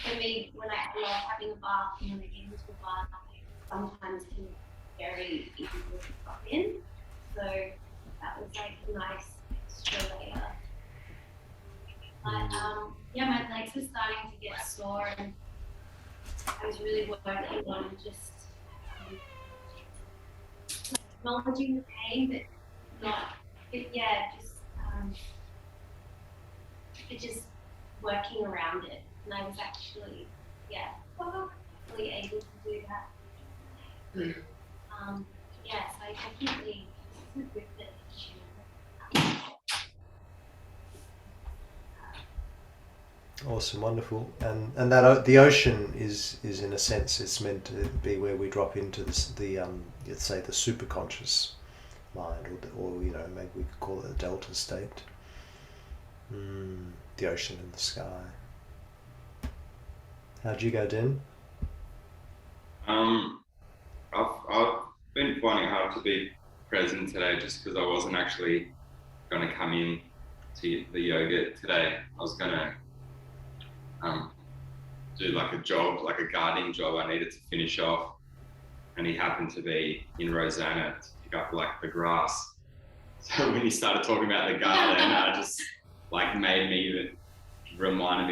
for me, when I love having a bath, and when I get into a bath, I sometimes can very easily drop in. So that was like a nice extra layer. But yeah, my legs were starting to get sore, and I was really working on just acknowledging the pain, but just working around it. And I was actually, really able to do that. So I definitely, this is a good meditation. Awesome, wonderful, and that the ocean is in a sense it's meant to be where we drop into the let's say the superconscious mind, or maybe we could call it a delta state. The ocean and the sky. How'd you go, Den? I've been finding it hard to be present today just because I wasn't actually going to come in to the yoga today. I was going to do like a job, like a gardening job I needed to finish off, and he happened to be in Rosanna to pick up like the grass. So when he started talking about the garden, I just like reminded me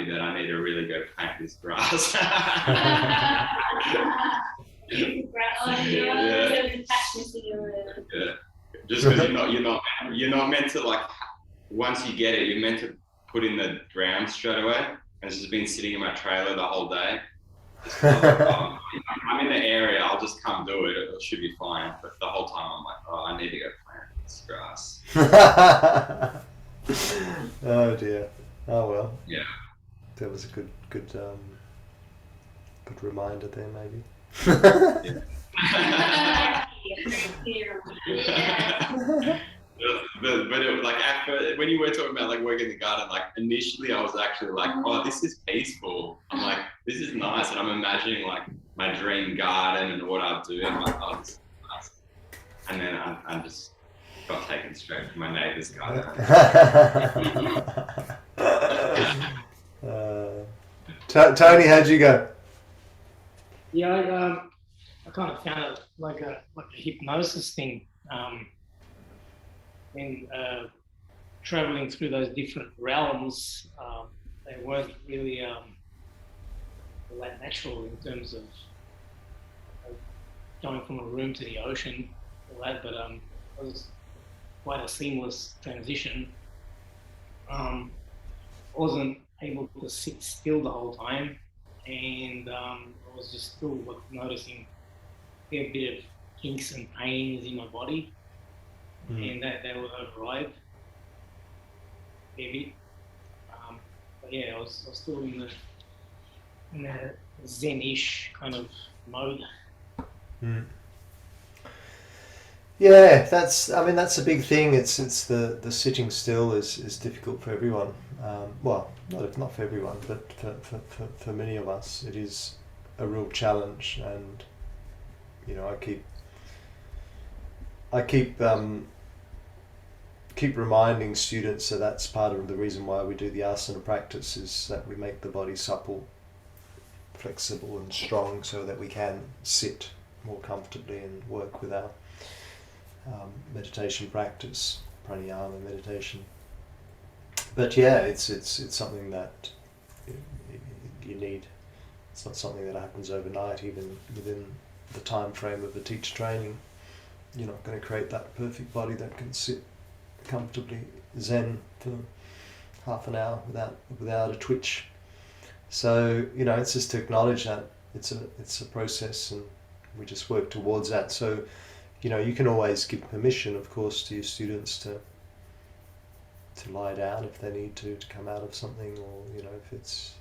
that I need to really go plant this grass. Yeah. Just because you're not meant to, like, once you get it, you're meant to put in the ground straight away. And it's just been sitting in my trailer the whole day. Just 'cause I'm in the area, I'll just come do it. It should be fine. But the whole time I'm like, oh, I need to go plant this grass. Oh dear. Oh well. Yeah. That was a good reminder there, maybe. But it was like when you were talking about like working in the garden, like initially I was actually like, oh, this is peaceful. I'm like, this is nice, and I'm imagining like my dream garden and what I'd do. And I'm like, oh, this is nice. And then I just got taken straight from my neighbour's garden. Tony, how'd you go? Yeah, I kind of found it like a hypnosis thing. When traveling through those different realms, they weren't really all that natural in terms of going from a room to the ocean, all that. But it was quite a seamless transition. Wasn't able to sit still the whole time, and I was just still noticing a fair bit of kinks and pains in my body, and that would override a bit. But yeah, I was still in the Zen-ish kind of mode. Yeah, that's a big thing. It's the sitting still is difficult for everyone. Well, not for everyone, but for many of us, it is a real challenge. And I keep reminding students that that's part of the reason why we do the asana practice, is that we make the body supple, flexible, and strong, so that we can sit more comfortably and work with our meditation practice, pranayama meditation. But yeah, it's something that you need. It's not something that happens overnight, even within the time frame of a teacher training. You're not going to create that perfect body that can sit comfortably Zen for half an hour without a twitch. So it's just to acknowledge that it's a process, and we just work towards that. So you can always give permission, of course, to your students to lie down if they need to come out of something, or if it's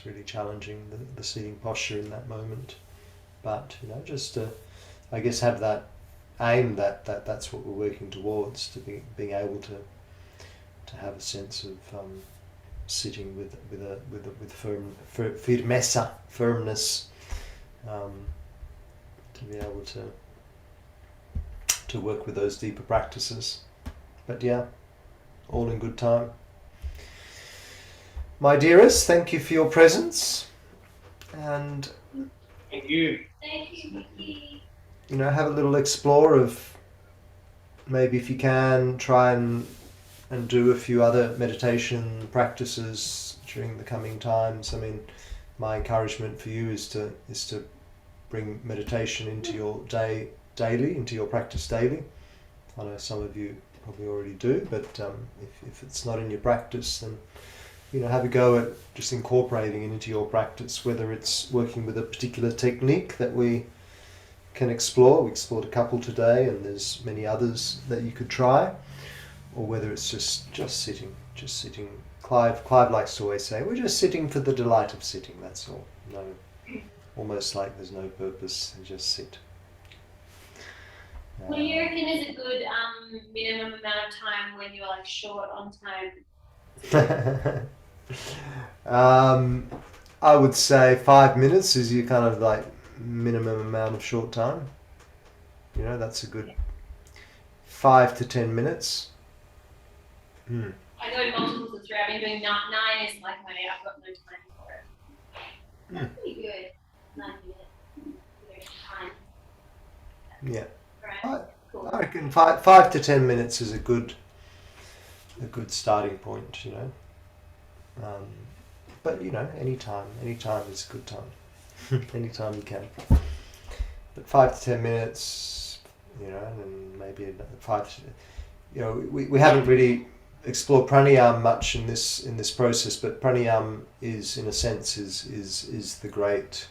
really challenging the seating posture in that moment. But just to, I guess, have that aim that's what we're working towards, to being able to have a sense of sitting with firmness, to be able to work with those deeper practices. But yeah, all in good time. My dearest, thank you for your presence, and Thank you. Thank you, Vicky. have a little explore of, maybe if you can, try and do a few other meditation practices during the coming times. I mean, my encouragement for you is to bring meditation into your daily, into your practice daily. I know some of you probably already do, but if it's not in your practice, then have a go at just incorporating it into your practice, whether it's working with a particular technique that we can explore. We explored a couple today, and there's many others that you could try, or whether it's just sitting Clive likes to always say, we're just sitting for the delight of sitting, that's all. No, almost like there's no purpose, just sit. What do you reckon is a good minimum amount of time when you're like short on time? I would say 5 minutes is your kind of like minimum amount of short time. You know, that's a good 5 to 10 minutes. Hmm. I go in multiples of 3. I've been doing 9 is like I've got no time for it. That's pretty good. 9 minutes. Time. Yeah. Right. Cool. I reckon 5 to 10 minutes is a good starting point, you know. But you know, anytime is a good time. Anytime you can. But 5 to 10 minutes, you know, and then maybe another 5 to, you know, we haven't really explored pranayama much in this process, but pranayama is in a sense is the great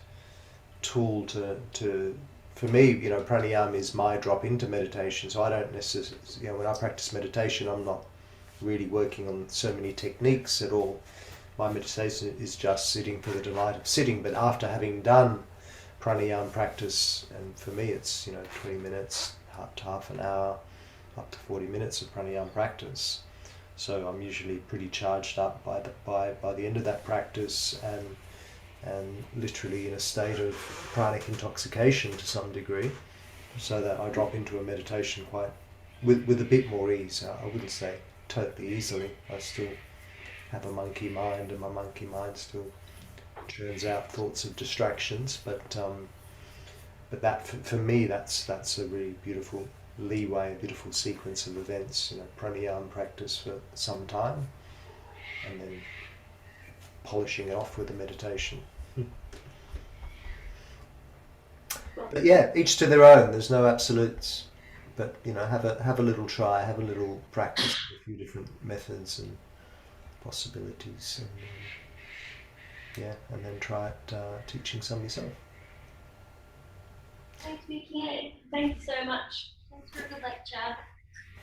tool to for me, you know, pranayama is my drop into meditation. So I don't necessarily, you know, when I practice meditation, I'm not really working on so many techniques at all. My meditation is just sitting for the delight of sitting. But after having done pranayama practice, and for me it's, you know, 20 minutes up to half an hour, up to 40 minutes of pranayama practice. So I'm usually pretty charged up by the end of that practice, and literally in a state of pranic intoxication to some degree, so that I drop into a meditation quite with a bit more ease. I wouldn't say totally easily. I still have a monkey mind, and my monkey mind still churns out thoughts of distractions. But that for me, that's a really beautiful leeway, a beautiful sequence of events. You know, pranayama practice for some time, and then polishing it off with a meditation. But yeah, each to their own. There's no absolutes. But you know, have a little try, have a little practice, with a few different methods and possibilities, and and then try it teaching some yourself. Thanks, Mickey. Thanks so much. Thanks for the lecture.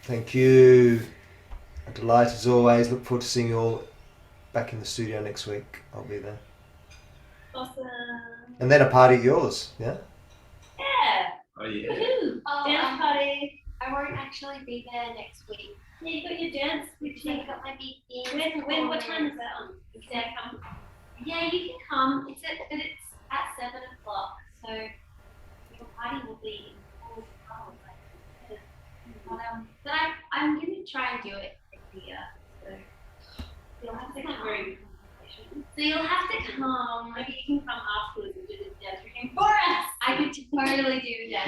Thank you. A delight as always. Look forward to seeing you all back in the studio next week. I'll be there. Awesome. And then a party at yours, yeah? Yeah. Oh yeah. Woohoo. Oh, Dance party. I won't actually be there next week. Yeah, you got your dance with I you. got my big thing. What time is that on? Can I come? Yeah, you can come. It's at 7 o'clock, so your party will be in full power. But I'm gonna try and do it here. So you'll have to It's not come. very good conversation. So you'll have to come. Maybe you can come afterwards and do the dance routine for us. I could totally do that.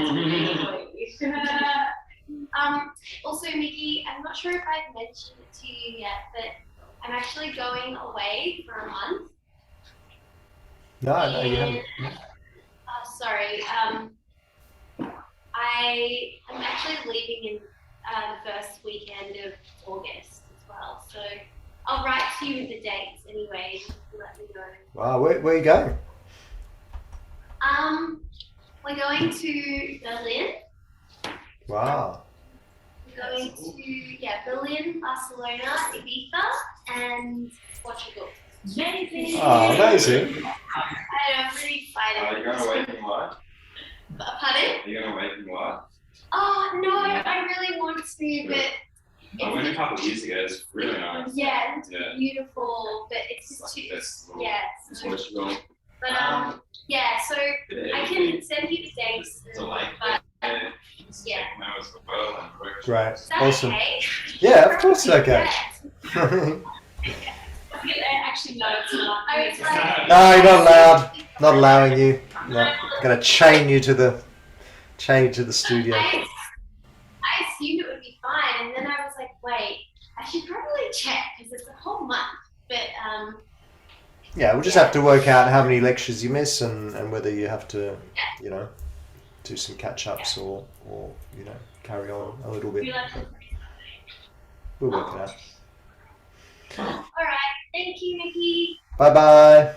Also, Mickey, I'm not sure if I've mentioned it to you yet, but I'm actually going away for a month. No, you haven't. Sorry. I'm actually leaving in the first weekend of August as well. So I'll write to you with the dates anyway, just to let me know. Wow, where are you going? We're going to Berlin. Wow. We're going to Berlin, Barcelona, Ibiza, and Portugal. Amazing. Oh, amazing. I know, I'm really excited. Are you going to wake in light? Pardon? Are you going to wake in light? Oh no, I really want to, but I went a couple of years ago. It's really nice. yeah, it's Yeah. beautiful, but it's It's just like too. this little Yeah. Portugal. But yeah. So I can send you the dates. It's a lake. But Yeah. Now as well and work. Great. is that Awesome. okay? Yeah, of course it's okay. Actually, no, it's not. I was like, No, you're not allowed. Not allowing you. No. Gonna chain you to the studio. I assumed it would be fine, and then I was like, wait, I should probably check because it's a whole month. But Yeah, we'll just have to work out how many lectures you miss, and whether you have to, you know, do some catch ups or you know, carry on a little bit. You like to- We'll work it out. all right, thank you, Mickey. Bye bye.